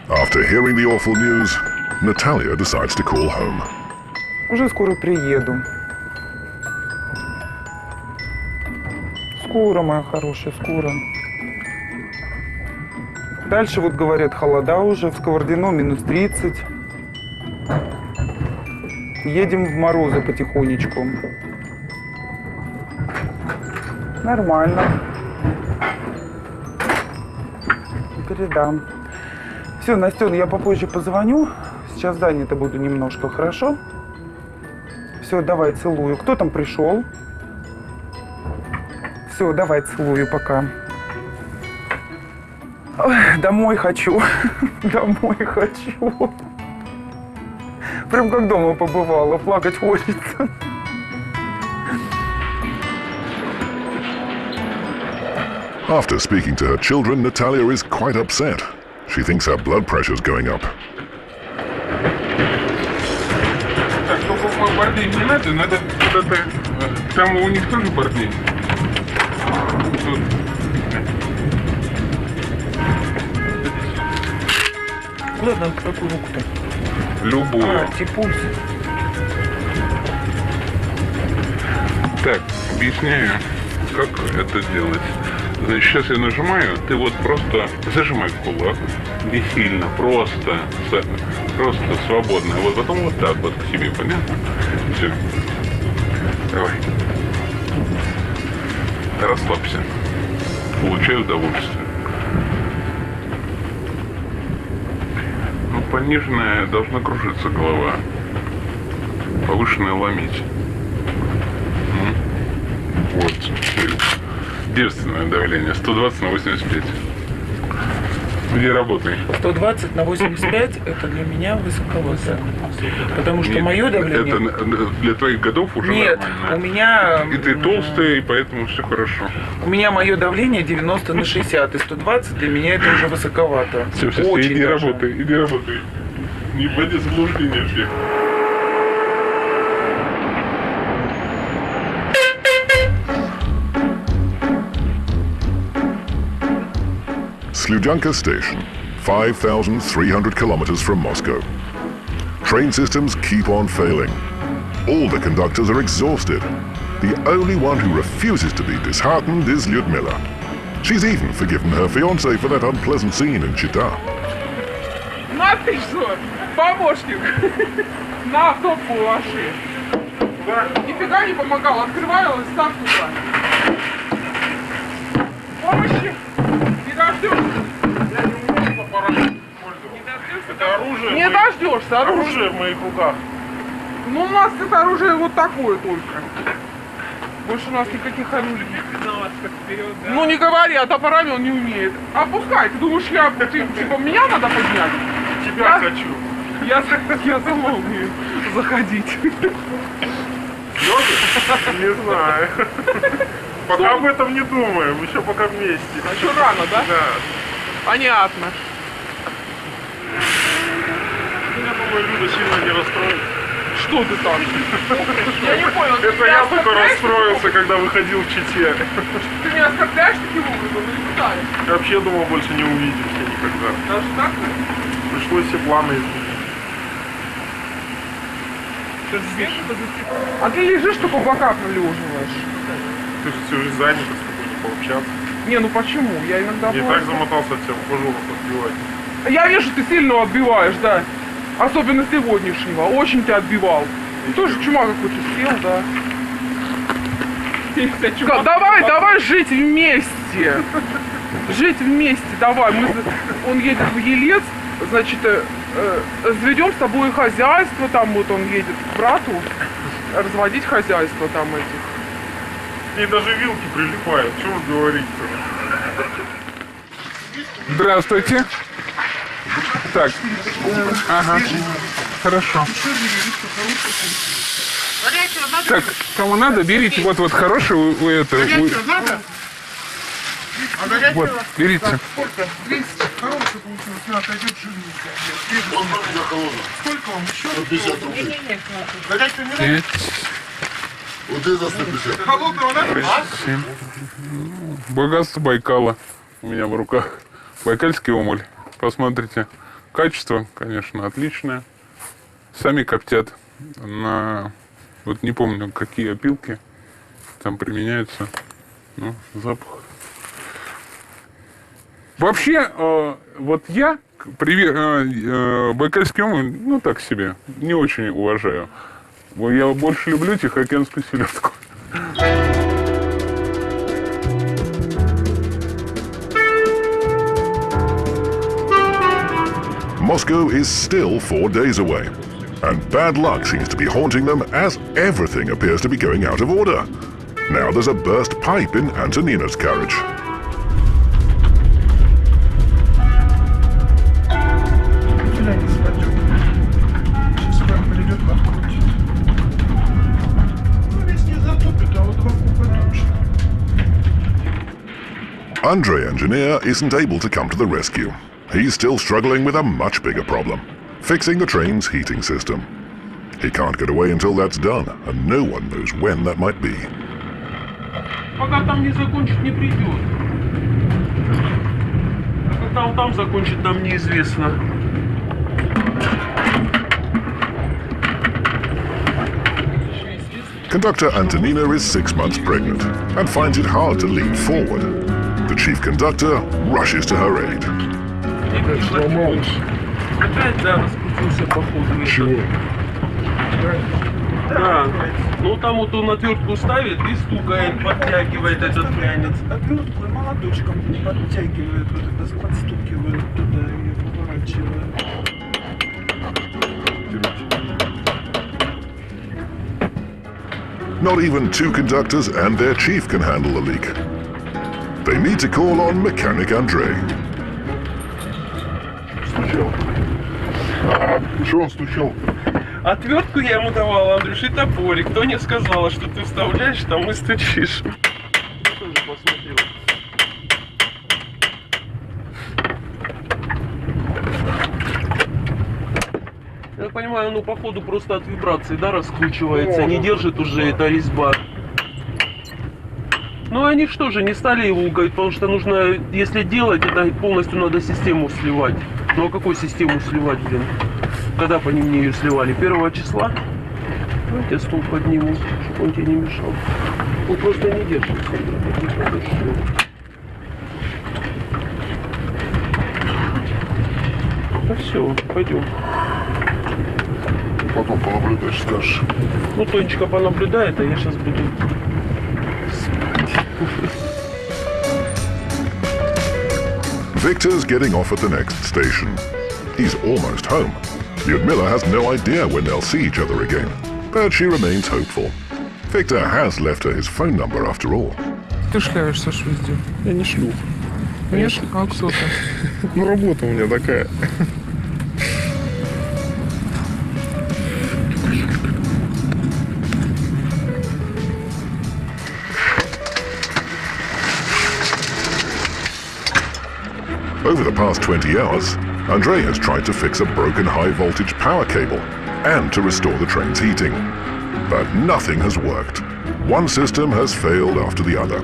After hearing the awful news, Natalia decides to call home. Уже скоро приеду. Скоро, моя хорошая, скоро. Дальше, вот говорят, холода уже. В Сковородино минус 30. Едем в морозы потихонечку. Нормально. Передам. Все, Настен, я попозже позвоню. Сейчас занята буду немножко, хорошо? Все, давай, целую. Кто там пришел? Все, давай, целую, пока. Ой, домой хочу. Домой хочу. Прям как дома побывала, плакать хочется. After speaking to her children, Natalia is quite upset. She thinks her blood pressure's going up. Так, только бордень не надо куда-то... Там у них тоже бордень. Тут. Куда надо, какую руку-то? Любую. Пульс. Так, объясняю, как это делать. Значит, сейчас я нажимаю, ты вот просто зажимай кулак, не сильно, просто свободно. А вот потом вот так вот к себе, понятно? Все. Давай. Расслабься. Получай удовольствие. Ну, пониженная должна кружиться голова. Повышенная ломить. Вот. Девственное давление. 120 на 85. Где работай? 120 на 85 это для меня высоковато. Потому что мое давление... Это для твоих годов уже Нет, нормально. у меня... И ты толстая, и поэтому все хорошо. У меня мое давление 90 на 60, и 120 для меня это уже высоковато. Все, Очень иди даже. работай. Не вводи в заблуждение всех. Sludyanka Station, 5,300 kilometers from Moscow. Train systems keep on failing. All the conductors are exhausted. The only one who refuses to be disheartened is Lyudmila. She's even forgiven her fiancé for that unpleasant scene in Chita. Ну а ты что, помощник, на авто положи. Нифига не помогал, открывал и ставь туда. Помощи? Не дождешься. Я не умею аппаратом пользоваться. Это оружие. Не дождешься, Оружие в моих руках. Ну у нас это оружие вот такое только. Больше у нас никаких оружий. Ну не говори, а топорами он не умеет. Опускай, ты думаешь, типа меня надо поднять? Тебя хочу. Я сама умею заходить. Серьезно? Не знаю. Пока об этом не думаем, еще пока вместе. А еще рано, да? Да. Понятно. Меня, по-моему, Люда сильно не расстроит. Что ты там? Я не понял. Это я только расстроился, когда выходил в Чите. Ты меня оскорбляешь таким образом или пытаешь? Я вообще думал, больше не увидимся никогда. Даже так? Пришлось все планы изменить. А ты лежишь, только в боках належиваешь. Ты же всю жизнь занят, с тобой не пообщаться. Не, ну почему? Я иногда... Не так замотался от тебя ухажеров отбивать. Я вижу, ты сильно отбиваешь, да. Особенно сегодняшнего. Очень тебя отбивал. Ну, тоже чума какой-то сел, да. Давай жить вместе. Жить вместе, давай. Он едет в Елец, значит, заведем с тобой хозяйство, там вот он едет к брату, разводить хозяйство там этих. И даже вилки прилипают, что уж говорить-то. Здравствуйте. Так. Ага. Хорошо. Так, кому надо, берите. Вот хорошую это. Надо? А горячего? Вот, берите. Так, сколько? 200. Хороший получилось. На, отойдет жирненькая. Сколько вам еще? 50 рублей. Горячего не надо? Вот это 150. Холодного надо? Богатство Байкала у меня в руках. Байкальский омуль. Посмотрите. Качество, конечно, отличное. Сами коптят на... Вот не помню, какие опилки там применяются. Ну, запах. Вообще, вот я байкальский омуль, ну, так себе, не очень уважаю. Я больше люблю тихоокеанскую селедку. Moscow is still 4 days away, and bad luck seems to be haunting them as everything appears to be going out of order. Now there's a burst pipe in Antonina's carriage. Andrei, engineer, isn't able to come to the rescue. He's still struggling with a much bigger problem, fixing the train's heating system. He can't get away until that's done, and no one knows when that might be. Пока там не закончит, не придет. Когда он там закончит, нам неизвестно. Conductor Antonina is 6 months pregnant and finds it hard to lean forward. The chief conductor rushes to her aid. Опять, да, раскрутился походу. Чего? Да. Ну там вот он отвертку ставит и стукает, подтягивает этот глянец. Отвертку и молоточком подтягивает, вот это подстукивает туда и поворачивает. Not even two conductors and their chief can handle the leak. They need to call on mechanic Andrei. Стучал. Что он стучал? Отвертку я ему давал, Андрюш, и топорик. Тоня сказала, что ты вставляешь там и стучишь. Я тоже посмотрел. Я понимаю, ну походу просто от вибрации, да, раскручивается, не держит уже эта резьба. Ну они что же, не стали его угодить, потому что нужно, если делать, это полностью надо систему сливать. Ну а какую систему сливать, блин? Когда по ним ее сливали? 1 числа? Давайте стул подниму, чтобы он тебе не мешал. Он просто не держится. Ну все, пойдем. Потом понаблюдаешь, скажешь. Ну, Тонечка понаблюдает, а я сейчас буду Victor's getting off at the next station. He's almost home. Lyudmila has no idea when they'll see each other again, but she remains hopeful. Victor has left her his phone number after all. Ты шляешься ж везде. Я не шлюх. Нет? А кто ты? Ну, работа у меня такая. Over the past 20 hours, Andrei has tried to fix a broken high-voltage power cable and to restore the train's heating. But nothing has worked. One system has failed after the other.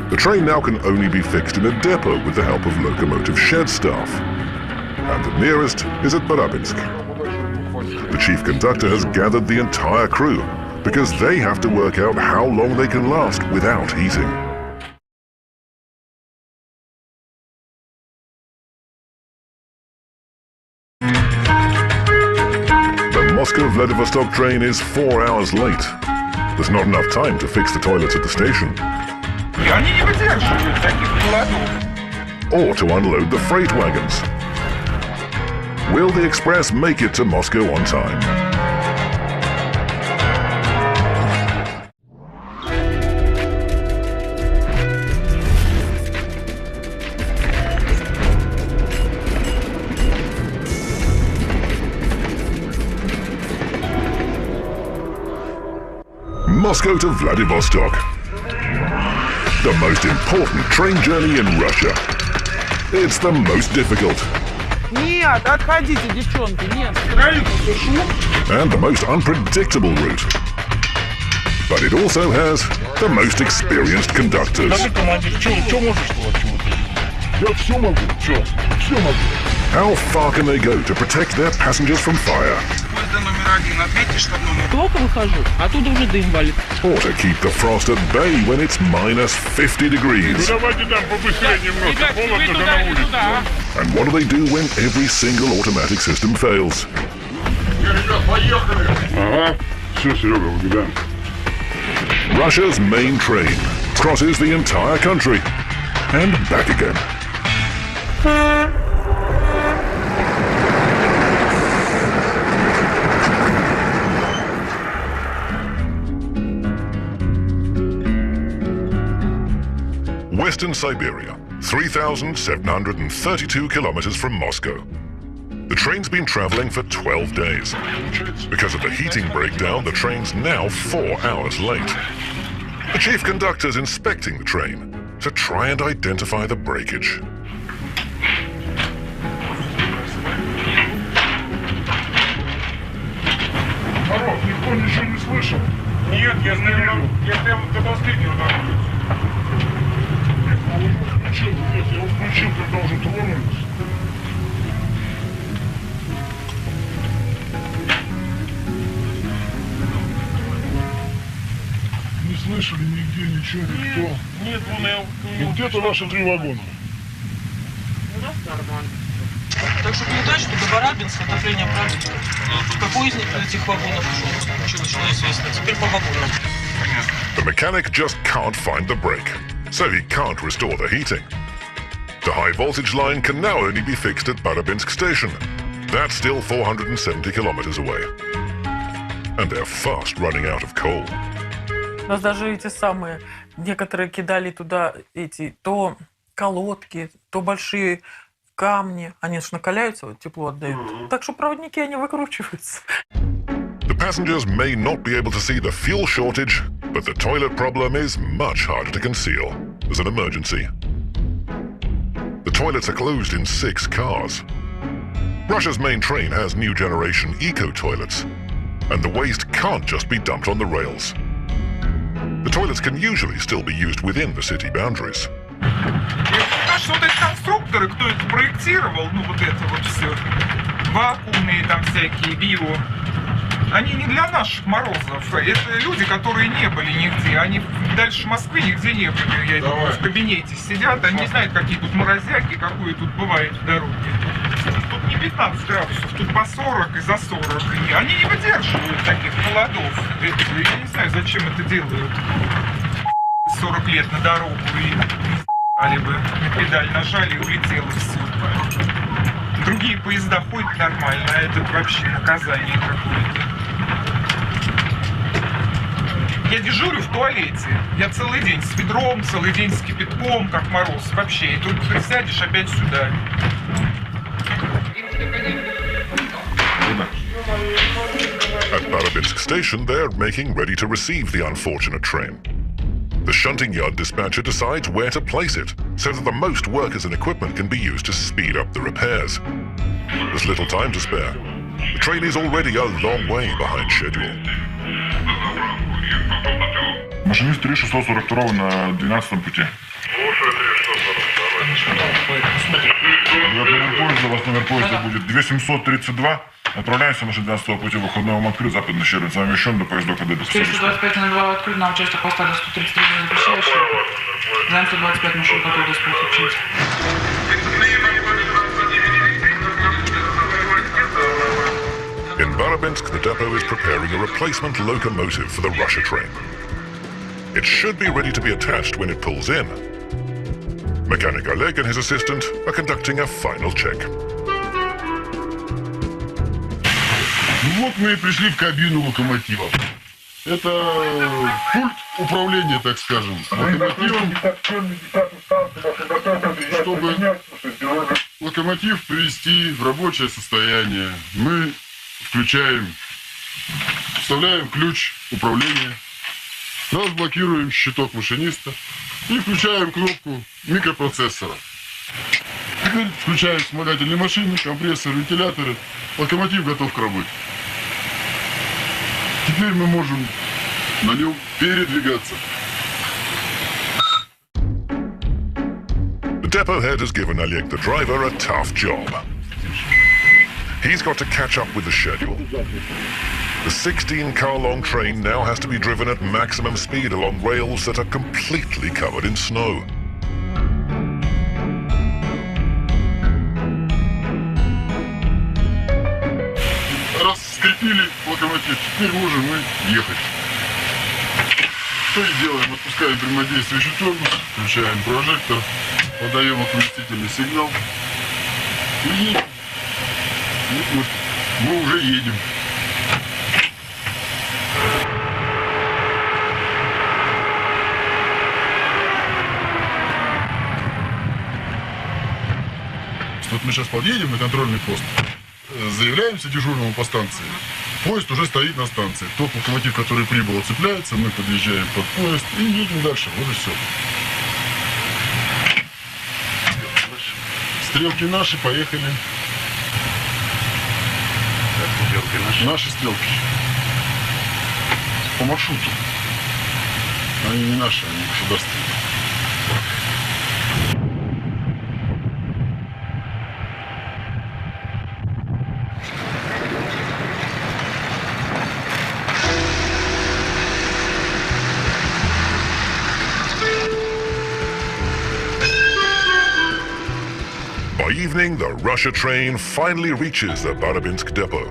The train now can only be fixed in a depot with the help of locomotive shed staff. And the nearest is at Barabinsk. The chief conductor has gathered the entire crew because they have to work out how long they can last without heating. Moscow-Vladivostok train is 4 hours late. There's not enough time to fix the toilets at the station. Они не выдерживают таких холодов. Or to unload the freight wagons. Will the express make it to Moscow on time? Moscow to Vladivostok. The most important train journey in Russia. It's the most difficult. Нет, отходите, девчонки, нет. Краю посушу. And the most unpredictable route. But it also has the most experienced conductors. How far can they go to protect their passengers from fire? Плохо выхожу, оттуда уже дым валит. Or to keep the frost at bay when it's minus 50 degrees. And what do they do when every single automatic system fails? Russia's main train crosses the entire country and back again. Western Siberia, 3,732 kilometers from Moscow. The train's been traveling for 12 days. Because of the heating breakdown, the train's now 4 hours late. The chief conductor's inspecting the train. to try and identify the breakage. Мороз, никто ничего не слышал? Нет, я прямо до последнего дорогу. Я его включил, когда уже тронулись. Не слышали нигде ничего, никто? Нет, вон где-то наши 3 вагона. У нас нормально. Так что передай, что до Барабинска отопление продуктов. Какой из них этих вагонов случилось, неизвестно. Теперь по вагонам. The mechanic just can't find the brake, so he can't restore the heating. The high voltage line can now only be fixed at Barabinsk station. That's still 470 kilometers away. And they're fast running out of coal. У нас даже эти самые, некоторые кидали туда эти, то колодки, то большие камни. Они же накаляются, вот тепло отдают. Так что проводники, они выкручиваются. The passengers may not be able to see the fuel shortage, but the toilet problem is much harder to conceal. There's an emergency. The toilets are closed in 6 cars. Russia's main train has new generation eco-toilets, and the waste can't just be dumped on the rails. The toilets can usually still be used within the city boundaries. Что вот эти конструкторы, кто это проектировал, ну вот это вот все, вакуумные там всякие, био, они не для наших морозов. Это люди, которые не были нигде. Они дальше Москвы нигде не были. Я думаю, в кабинете сидят, они не знают, какие тут морозяки, какое тут бывает в дороге. Тут не 15 градусов, тут по 40 и за 40. И они не выдерживают таких холодов. Я не знаю, зачем это делают. 40 лет на дорогу и бы на педаль нажали и улетело все. Другие поезда ходят нормально, а это вообще наказание какое-то. Я дежурю в туалете. Я целый день с ведром, целый день с кипятком, как мороз. Вообще, и тут присядешь опять сюда. At Barabinsk station, they're making ready to receive the unfortunate train. The shunting yard dispatcher decides where to place it, so that the most workers and equipment can be used to speed up the repairs. There's little time to spare. The train is already a long way behind schedule. Машинист 3642 на 12-м пути. Номер поезда, у вас номер поезда будет 2732. Отправляемся на 12-го пути, выходной вам открыт, западный Щербин. С вами еще до поезда КД. 425 открыт, на участок поставили 133 запрещающие. Заем 125 машин, готовы подключить. In Barabinsk, the depot is preparing a replacement locomotive for the Russia train. It should be ready to be attached when it pulls in. Mechanic Oleg and his assistant are conducting a final check. Вот мы и пришли в кабину локомотива. Это пульт управления, так скажем, локомотивом, чтобы локомотив привести в рабочее состояние. Мы вставляем ключ управления, разблокируем щиток машиниста и включаем кнопку микропроцессора. Теперь включаем вспомогательные машины, компрессоры, вентиляторы. Локомотив готов к работе. Теперь мы можем на нем передвигаться. The depot head has given Oleg, the driver, a tough job. He's got to catch up with the schedule. The 16-car-long train now has to be driven at maximum speed along rails that are completely covered in snow. Раз скрепили локомотив, теперь можем мы ехать. Что и делаем? Отпускаем прямодействующий тормоз, включаем прожектор, подаем оповестительный сигнал и едем. Вот мы уже едем. Вот мы сейчас подъедем на контрольный пост, заявляемся дежурному по станции. Поезд уже стоит на станции. Тот локомотив, который прибыл, цепляется, мы подъезжаем под поезд и едем дальше. Вот и все. Стрелки наши, поехали. Стрелки наши? Наши стрелки. По маршруту. Они не наши, они государственные. By evening, the Russia train finally reaches the Barabinsk depot.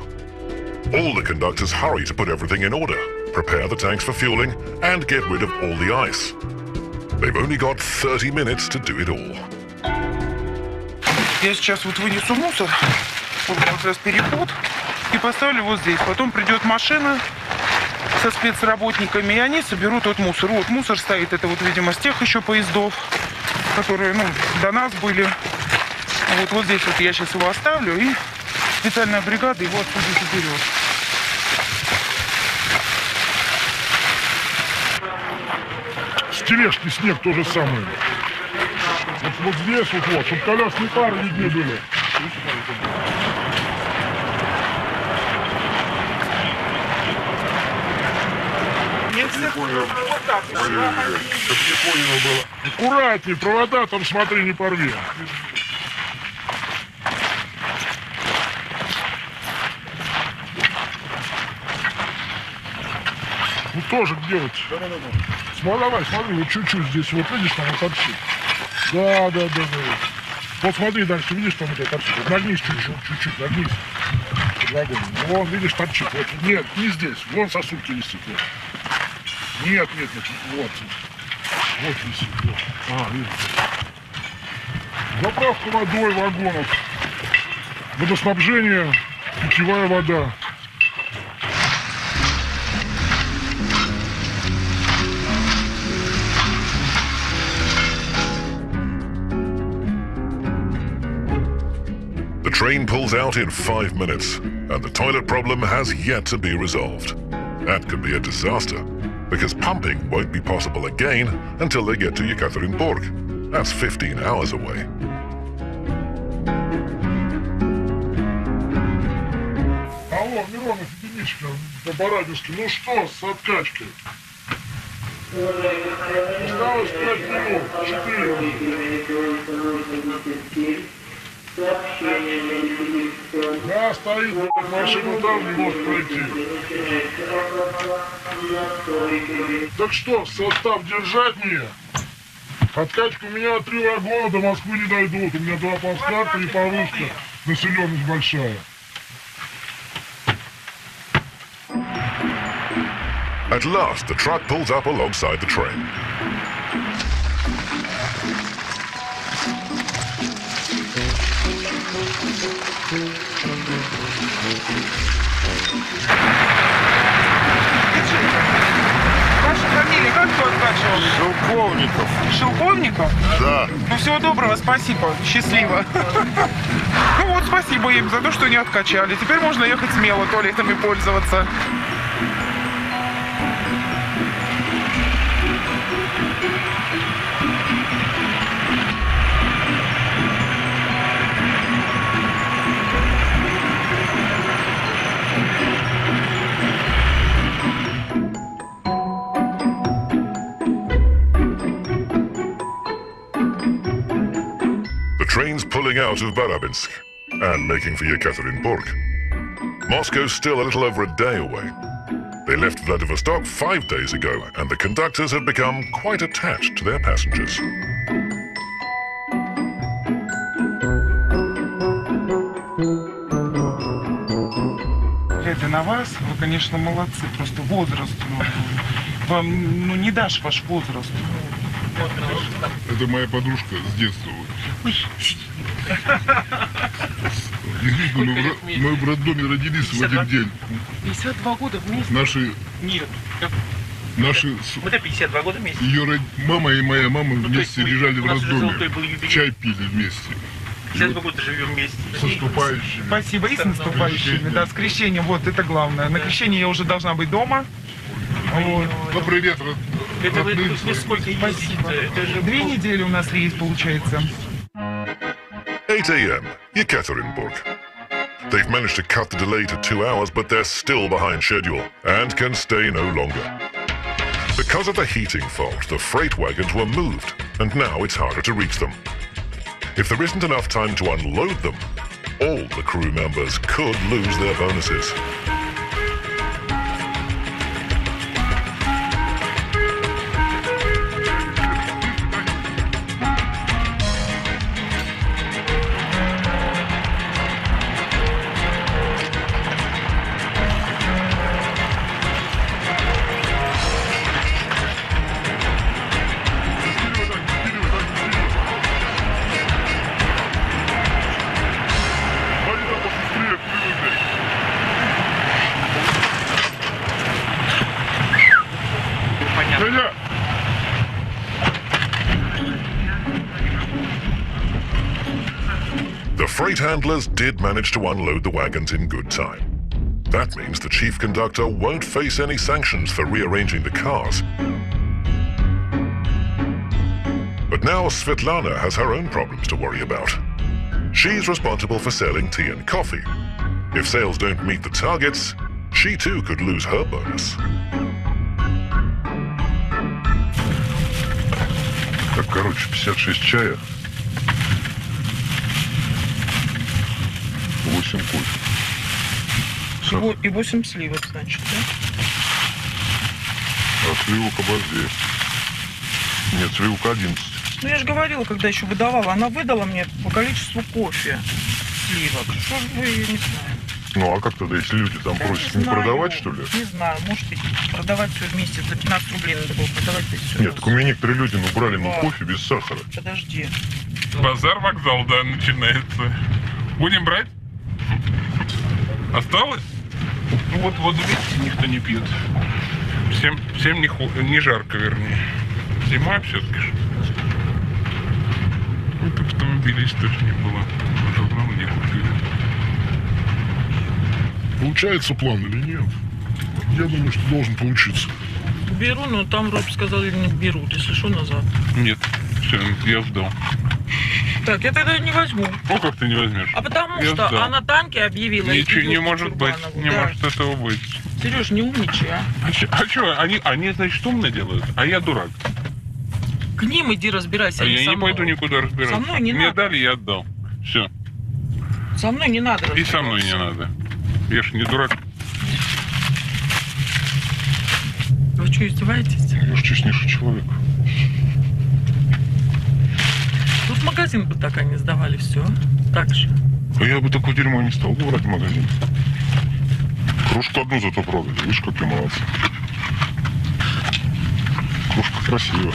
All the conductors hurry to put everything in order, prepare the tanks for fueling, and get rid of all the ice. They've only got 30 minutes to do it all. Я сейчас вот вынесу мусор, вот как раз переход, и поставлю вот здесь. Потом придет машина со спецработниками, и они соберут вот мусор. Вот мусор стоит, это вот, видимо, с тех еще поездов, которые, ну, до нас были. Вот здесь вот я сейчас его оставлю, и специальная бригада его отсюда заберет. С тележки снег то же самое. Вот здесь вот, чтобы колясные пары видны были. Аккуратней, провода там, смотри, не порви. Ну тоже делать. Давай, смотри, вот чуть-чуть здесь, вот видишь, там вот торчит. Да. Вот смотри дальше, видишь, там это торчит. Вот нагнись чуть-чуть, нагнись. Вон, видишь, торчит. Вот. Нет, не здесь. Вон сосульки висит. Вот. Нет, вот. Вот висит. Вот. Видишь. Заправка водой вагонов. Водоснабжение, питьевая вода. The train pulls out in 5 minutes, and the toilet problem has yet to be resolved. That could be a disaster, because pumping won't be possible again until they get to Yekaterinburg. That's 15 hours away. Алло, Миронов, единичка, по Барабинске, ну что с откачкой? Осталось 5 минут, 4. Да, стоит, машина там не может пройти. Так что, состав держать мне? Откачка у меня 3 вагона, до Москвы не дойдут. У меня 2 плацкарта и повышка, населенность большая. At last, the truck pulls up alongside the train. Ваша фамилия как кто откачивал? Шелковников. Шелковников? Да. Ну всего доброго, спасибо, счастливо. Ну вот, спасибо им за то, что не откачали. Теперь можно ехать смело туалетами пользоваться. Trains pulling out of Barabinsk and making for Yekaterinburg. Moscow's still a little over a day away. They left Vladivostok 5 days ago, and the conductors have become quite attached to their passengers. Это на вас, вы, конечно, молодцы, просто возраст. Вам, ну, не дашь ваш возраст. Это моя подружка с детства. Действительно, мы в роддоме родились в один день. 52 года вместе? Наши... Нет. Наши... Мы-то 52 года вместе. Ее мама и моя мама вместе лежали в роддоме. Чай пили вместе. 52 года живем вместе. С наступающими. Спасибо, и с наступающими. Да, с крещением, вот это главное. На крещении я уже должна быть дома. Вот. Ну, привет, это вы тут сколько ездите? 2 недели у нас рейс получается. 8 a.m., Yekaterinburg. They've managed to cut the delay to 2 hours, but they're still behind schedule and can stay no longer. Because of the heating fault, the freight wagons were moved, and now it's harder to reach them. If there isn't enough time to unload them, all the crew members could lose their bonuses. The freight handlers did manage to unload the wagons in good time. That means the chief conductor won't face any sanctions for rearranging the cars. But now Svetlana has her own problems to worry about. She's responsible for selling tea and coffee. If sales don't meet the targets, she too could lose her bonus. Так, короче, 56 чая, 8 кофе. И 8 сливок, значит, да? А сливок обожди. Нет, сливок 11. Ну, я же говорила, когда еще выдавала. Она выдала мне по количеству кофе сливок. Что же вы, не знаю. Ну, а как тогда, если люди там просят не продавать, что ли? Не знаю, может быть, продавать все вместе за 15 рублей надо было продавать здесь все. Нет, так у меня некоторые люди брали кофе без сахара. Подожди. Базар-вокзал, да, начинается. Будем брать? Осталось? Ну вот видите, никто не пьет. Всем не жарко, вернее. Зима все-таки же. Вот автомобилистов не было. Журнал не купили. Получается план или нет? Я думаю, что должен получиться. Беру, но там вроде сказали, не берут, если что, назад. Нет, все, я ждал. Так, я тогда не возьму. О, как ты не возьмешь? А потому Я что ждал. она танки объявила. Ничего не может быть, не может этого быть. Сереж, не умничай, а. А что, они, значит, умно делают, а я дурак. К ним иди разбирайся. А я не пойду никуда разбираться. Со мной не Мне надо. дали, я отдал. Все. Со мной не надо И со мной не надо. Я ж не дурак. Вы что, издеваетесь? Я ж честнейший человек. Тут в магазин бы так они сдавали все. Так же. А я бы такое дерьмо не стал бы брать в магазин. Кружку одну зато продали. Видишь, какие молодцы. Кружка красивая.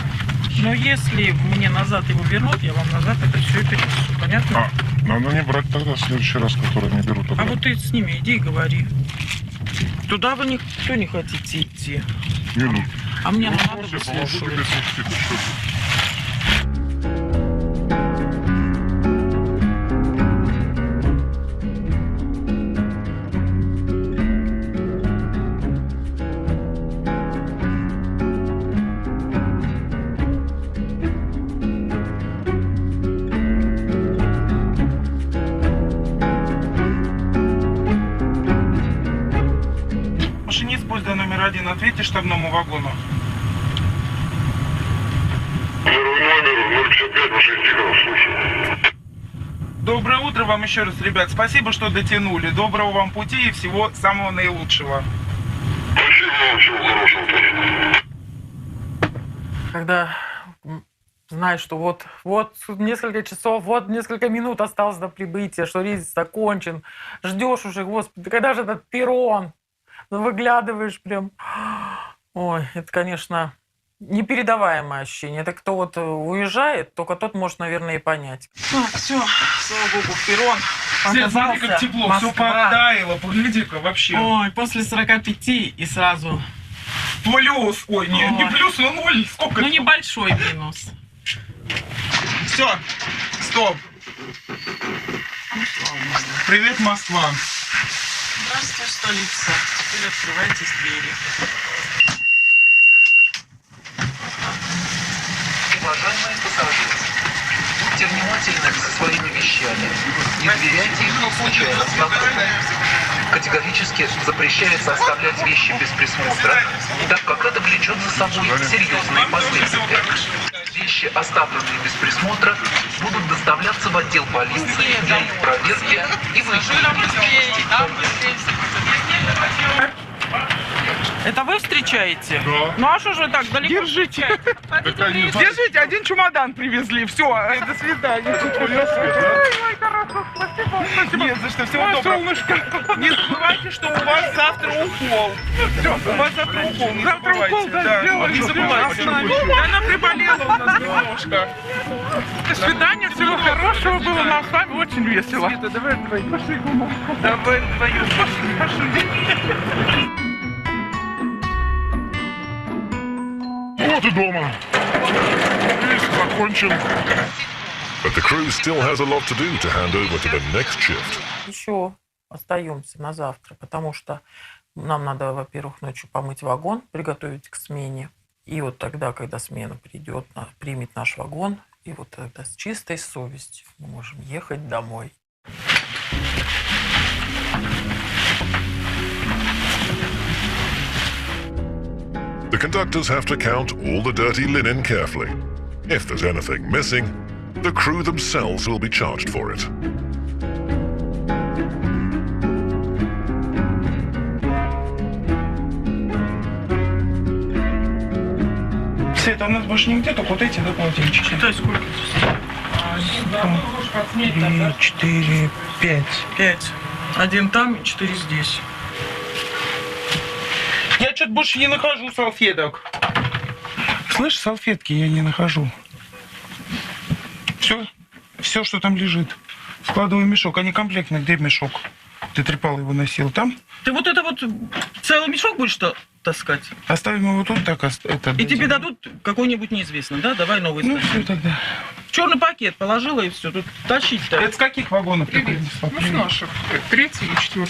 Но если мне назад его вернут, я вам назад это все и перенесу. Понятно? Надо не брать тогда в следующий раз, который не берут. А вот ты с ними иди и говори. Туда вы никто не хотите идти. Не, А мне ну, надо я помогу тебе выслушивать. слушать. Машинист поезда номер 1, ответьте штабному вагону. Первый номер 055, машина Тихонов, слушаю. Доброе утро вам еще раз, ребят. Спасибо, что дотянули. Доброго вам пути и всего самого наилучшего. Спасибо вам, всего хорошего тоже. Когда знаешь, что вот несколько часов, вот несколько минут осталось до прибытия, что рейс закончен, ждешь уже, господи, когда же этот перрон? Выглядываешь прям. Ой, это, конечно, непередаваемое ощущение. Это кто вот уезжает, только тот может, наверное, и понять. Все, слава богу, перрон. Свет, Смотри, как тепло, все подтаяло, погляди-ка вообще. Ой, после 45 и сразу. Плюс, ой, не плюс, но 0, сколько? Ну, небольшой минус. Все, стоп. Привет, Москва. Здравствуй, столица. Теперь открывайтесь двери. Уважаемые пассажиры, будьте внимательны со своими вещами. состоянии. Не доверяйте их случайно знакомым. Категорически запрещается оставлять вещи без присмотра, так как это влечет за собой серьезные последствия. Вещи, оставленные без присмотра, будут доставляться в отдел полиции для их проверки и выяснения. Это вы встречаете? Да. Ну а что же вы так далеко? Держите. Держите, один чемодан привезли. Все, до свидания. Ой, мой хороший, спасибо. Нет, за что, всего доброго. Солнышко. Не забывайте, что у вас завтра укол. Все, у вас завтра укол. Не забывайте. Да. Не забывайте. Она приболела у нас немножко. До свидания, всего хорошего было. Нам с вами очень весело. Света, давай вдвоем. Пошли, кума. Давай вдвоем. Пошли. Вот и дома. Рейс закончен. But the crew still has a lot to do to hand over to the next shift. Еще остаемся на завтра, потому что нам надо, во-первых, ночью помыть вагон, приготовить к смене. И вот тогда, когда смена придет, примет наш вагон, и вот тогда с чистой совестью мы можем ехать домой. The conductors have to count all the dirty linen carefully. If there's anything missing, the crew themselves will be charged for it. Света, у нас больше нигде, только вот эти, да, полотенчики? Считай, сколько? 3, 4, 5. 5. Один там и 4 здесь. Я что-то больше не нахожу салфеток. Слышь, салфетки я не нахожу. Все, что там лежит. Складываю в мешок, а не комплектный. Где мешок? Ты трепал его, носил там? Ты вот это вот целый мешок будешь таскать? Оставим его тут, так и тебе дадут какой-нибудь неизвестный, да? Давай новый. Ну все тогда. В черный пакет положила и все. Тут тащить-то. Это с каких вагонов ты принесла? Ну, с наших. 3-й и 4-й.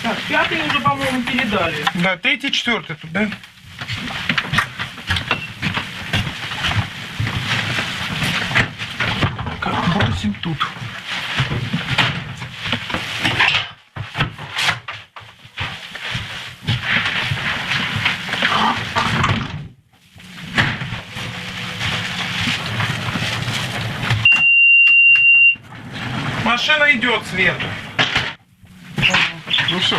Так, 5-й уже, по-моему, передали. Да, 3-й, 4-й тут, да? Как бросим тут. Машина идет, Свет. Ну все.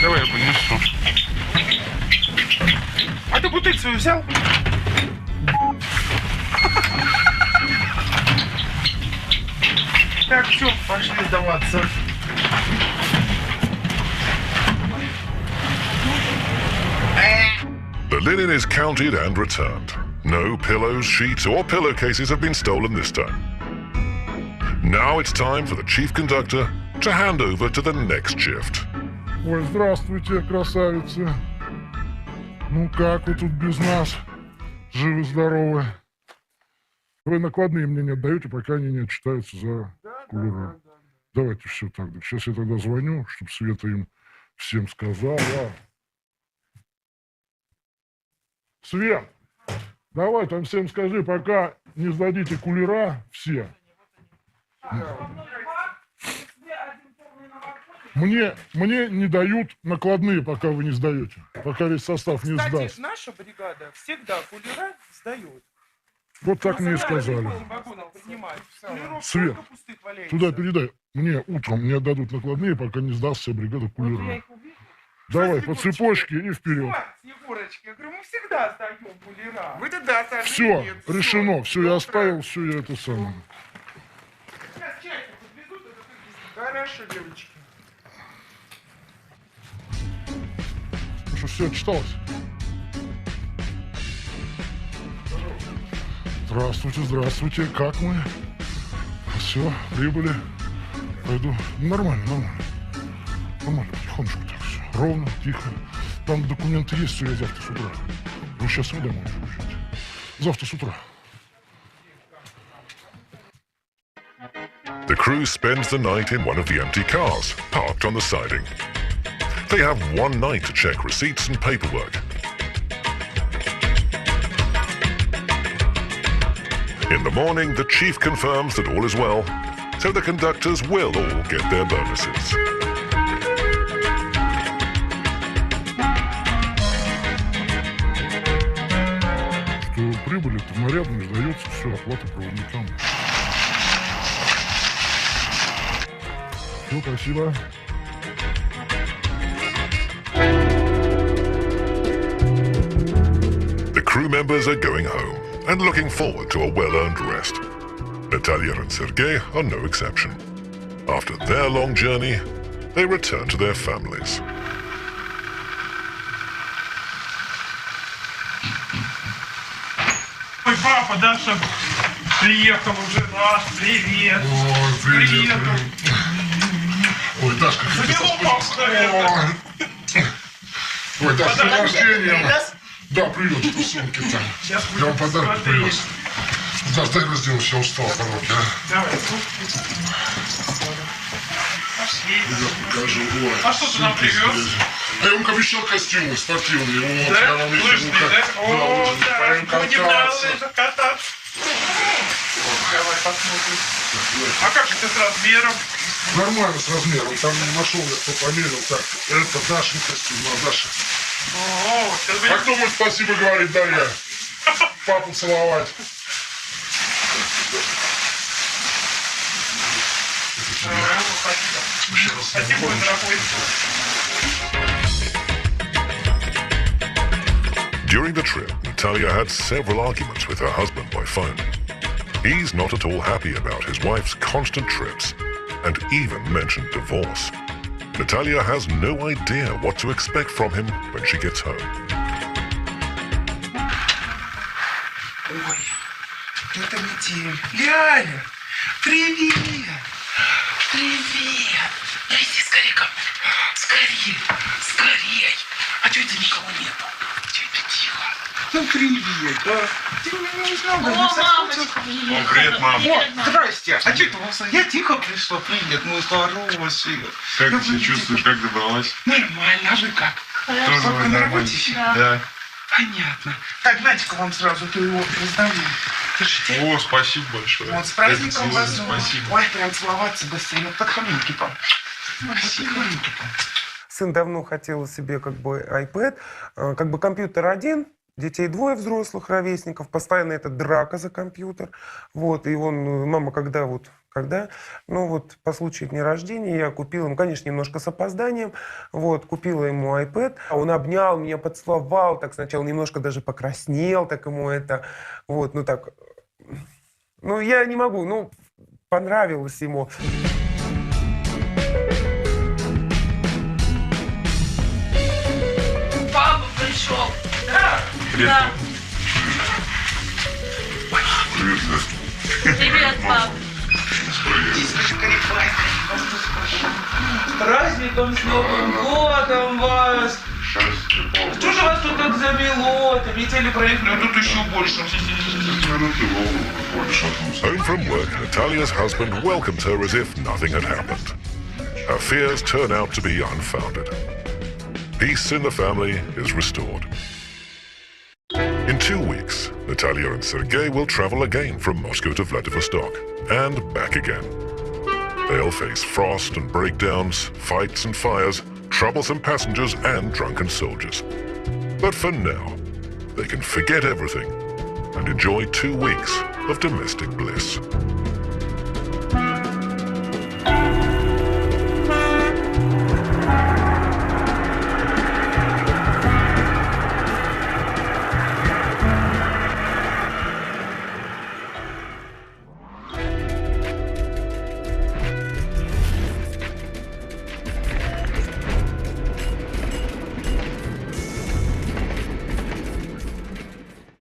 Давай я понесу. А ты бутыль свою взял? Так, все, пошли сдаваться. The linen is counted and returned. No pillows, sheets, or pillowcases have been stolen this time. Now it's time for the chief conductor to hand over to the next shift. Ой, здравствуйте, красавицы. Ну как вы тут без нас? Живы-здоровы. Вы накладные мне не отдаете, пока они не отчитаются за кулера. Давайте все так. Сейчас я тогда звоню, чтобы Света им всем сказала. Свет, давай там всем скажи, пока не сдадите кулера все. Мне не дают накладные, пока вы не сдаете. Пока весь состав не сдаст. Кстати, наша бригада всегда кулера сдает. Вот так мне и сказали. Свет, туда передай. Мне утром не отдадут накладные, пока не сдаст вся бригада кулера. Давай, по цепочке и вперед. Снегурочки, я говорю, мы всегда сдаем кулера. Вы тогда сожгли. Все, решено. Все, я оставил, все, я это самое. Сейчас чайку подвезут, это хорошо, девочки. Ну что, все, отчиталось? Здравствуйте, здравствуйте. Как мы? Все, прибыли. Пойду. Нормально. Нормально, потихонечку так все. Ровно, тихо. Там документы есть, все, я завтра с утра. Вы сейчас вы домой уезжаете. Завтра с утра. The crew spends the night in one of the empty cars, parked on the siding. They have one night to check receipts and paperwork. In the morning, the chief confirms that all is well, so the conductors will all get their bonuses. Что прибыли товарному сдается все, оплата проводникам. Все, спасибо. The crew members are going home and looking forward to a well-earned rest. Natalia and Sergei are no exception. After their long journey, they return to their families. Ой, папа, Даша приехал уже раз. Привет. Ой, привет. Ой, Дашка, ой, Дашка, с днем рождения. Да, привет, это сумки-то. Я вам подарок привез. Да, дай разденусь, я устал, короче, а. Давай. Ребят, покажу. Ой, А что ты нам привез? А я вам обещал костюм спортивный. Вот, да? я вам Лыжный, да? О, да, будем на лыжах кататься. Давай посмотрим. А как же ты с размером? Нормально с размером. Там не нашел, я кто померил. Так, это Дашин костюм, а Даша. А кто будет спасибо говорить, Дарья? Папу целовать. Спасибо, дорогой. During the trip, Natalia had several arguments with her husband by phone. He's not at all happy about his wife's constant trips and even mentioned divorce. Natalia has no idea what to expect from him when she gets home. Ой, это метель. Ляля, привет. Привет. Иди скорее ко мне. Скорее, скорей. А чё это никого нету? Чё это тихо? Ну, привет, да. Ты меня не узнал, да? О, мамочка. О, привет, мама. О, здрасте. А чё это у вас? Я тихо пришла. Привет, ну здорово, Сига. Как ты себя чувствуешь, как добралась? Нормально, а вы как? Тоже Вы на работе еще? Да. Понятно. Так, Надька вам сразу его раздавлю. Держите. О, спасибо большое. Вот с праздником вас. Спасибо. Ой, прям целоваться быстрее. Ну, подхалинки-то. Подхалинки-то. Сын давно хотел себе как бы iPad, как бы компьютер один, детей двое взрослых, ровесников, постоянно это драка за компьютер. Вот, и он, мама, когда, ну вот по случаю дня рождения я купила ему, конечно, немножко с опозданием, вот, купила ему iPad, он обнял меня, поцеловал, так сначала немножко даже покраснел, так ему это, вот, ну так, ну я не могу, ну, понравилось ему. Папа пришел. Да. Привет. Да. Привет, папа. С праздником, с Новым годом вас! Что же вас тут так замело? Это метели проехали, а тут еще больше. Home from work, Natalia's husband welcomes her as if nothing had happened. Her fears turn out to be unfounded. Peace in the family is restored. In 2 weeks, Natalia and Sergei will travel again from Moscow to Vladivostok and back again. They'll face frost and breakdowns, fights and fires, troublesome passengers and drunken soldiers. But for now, they can forget everything and enjoy 2 weeks of domestic bliss.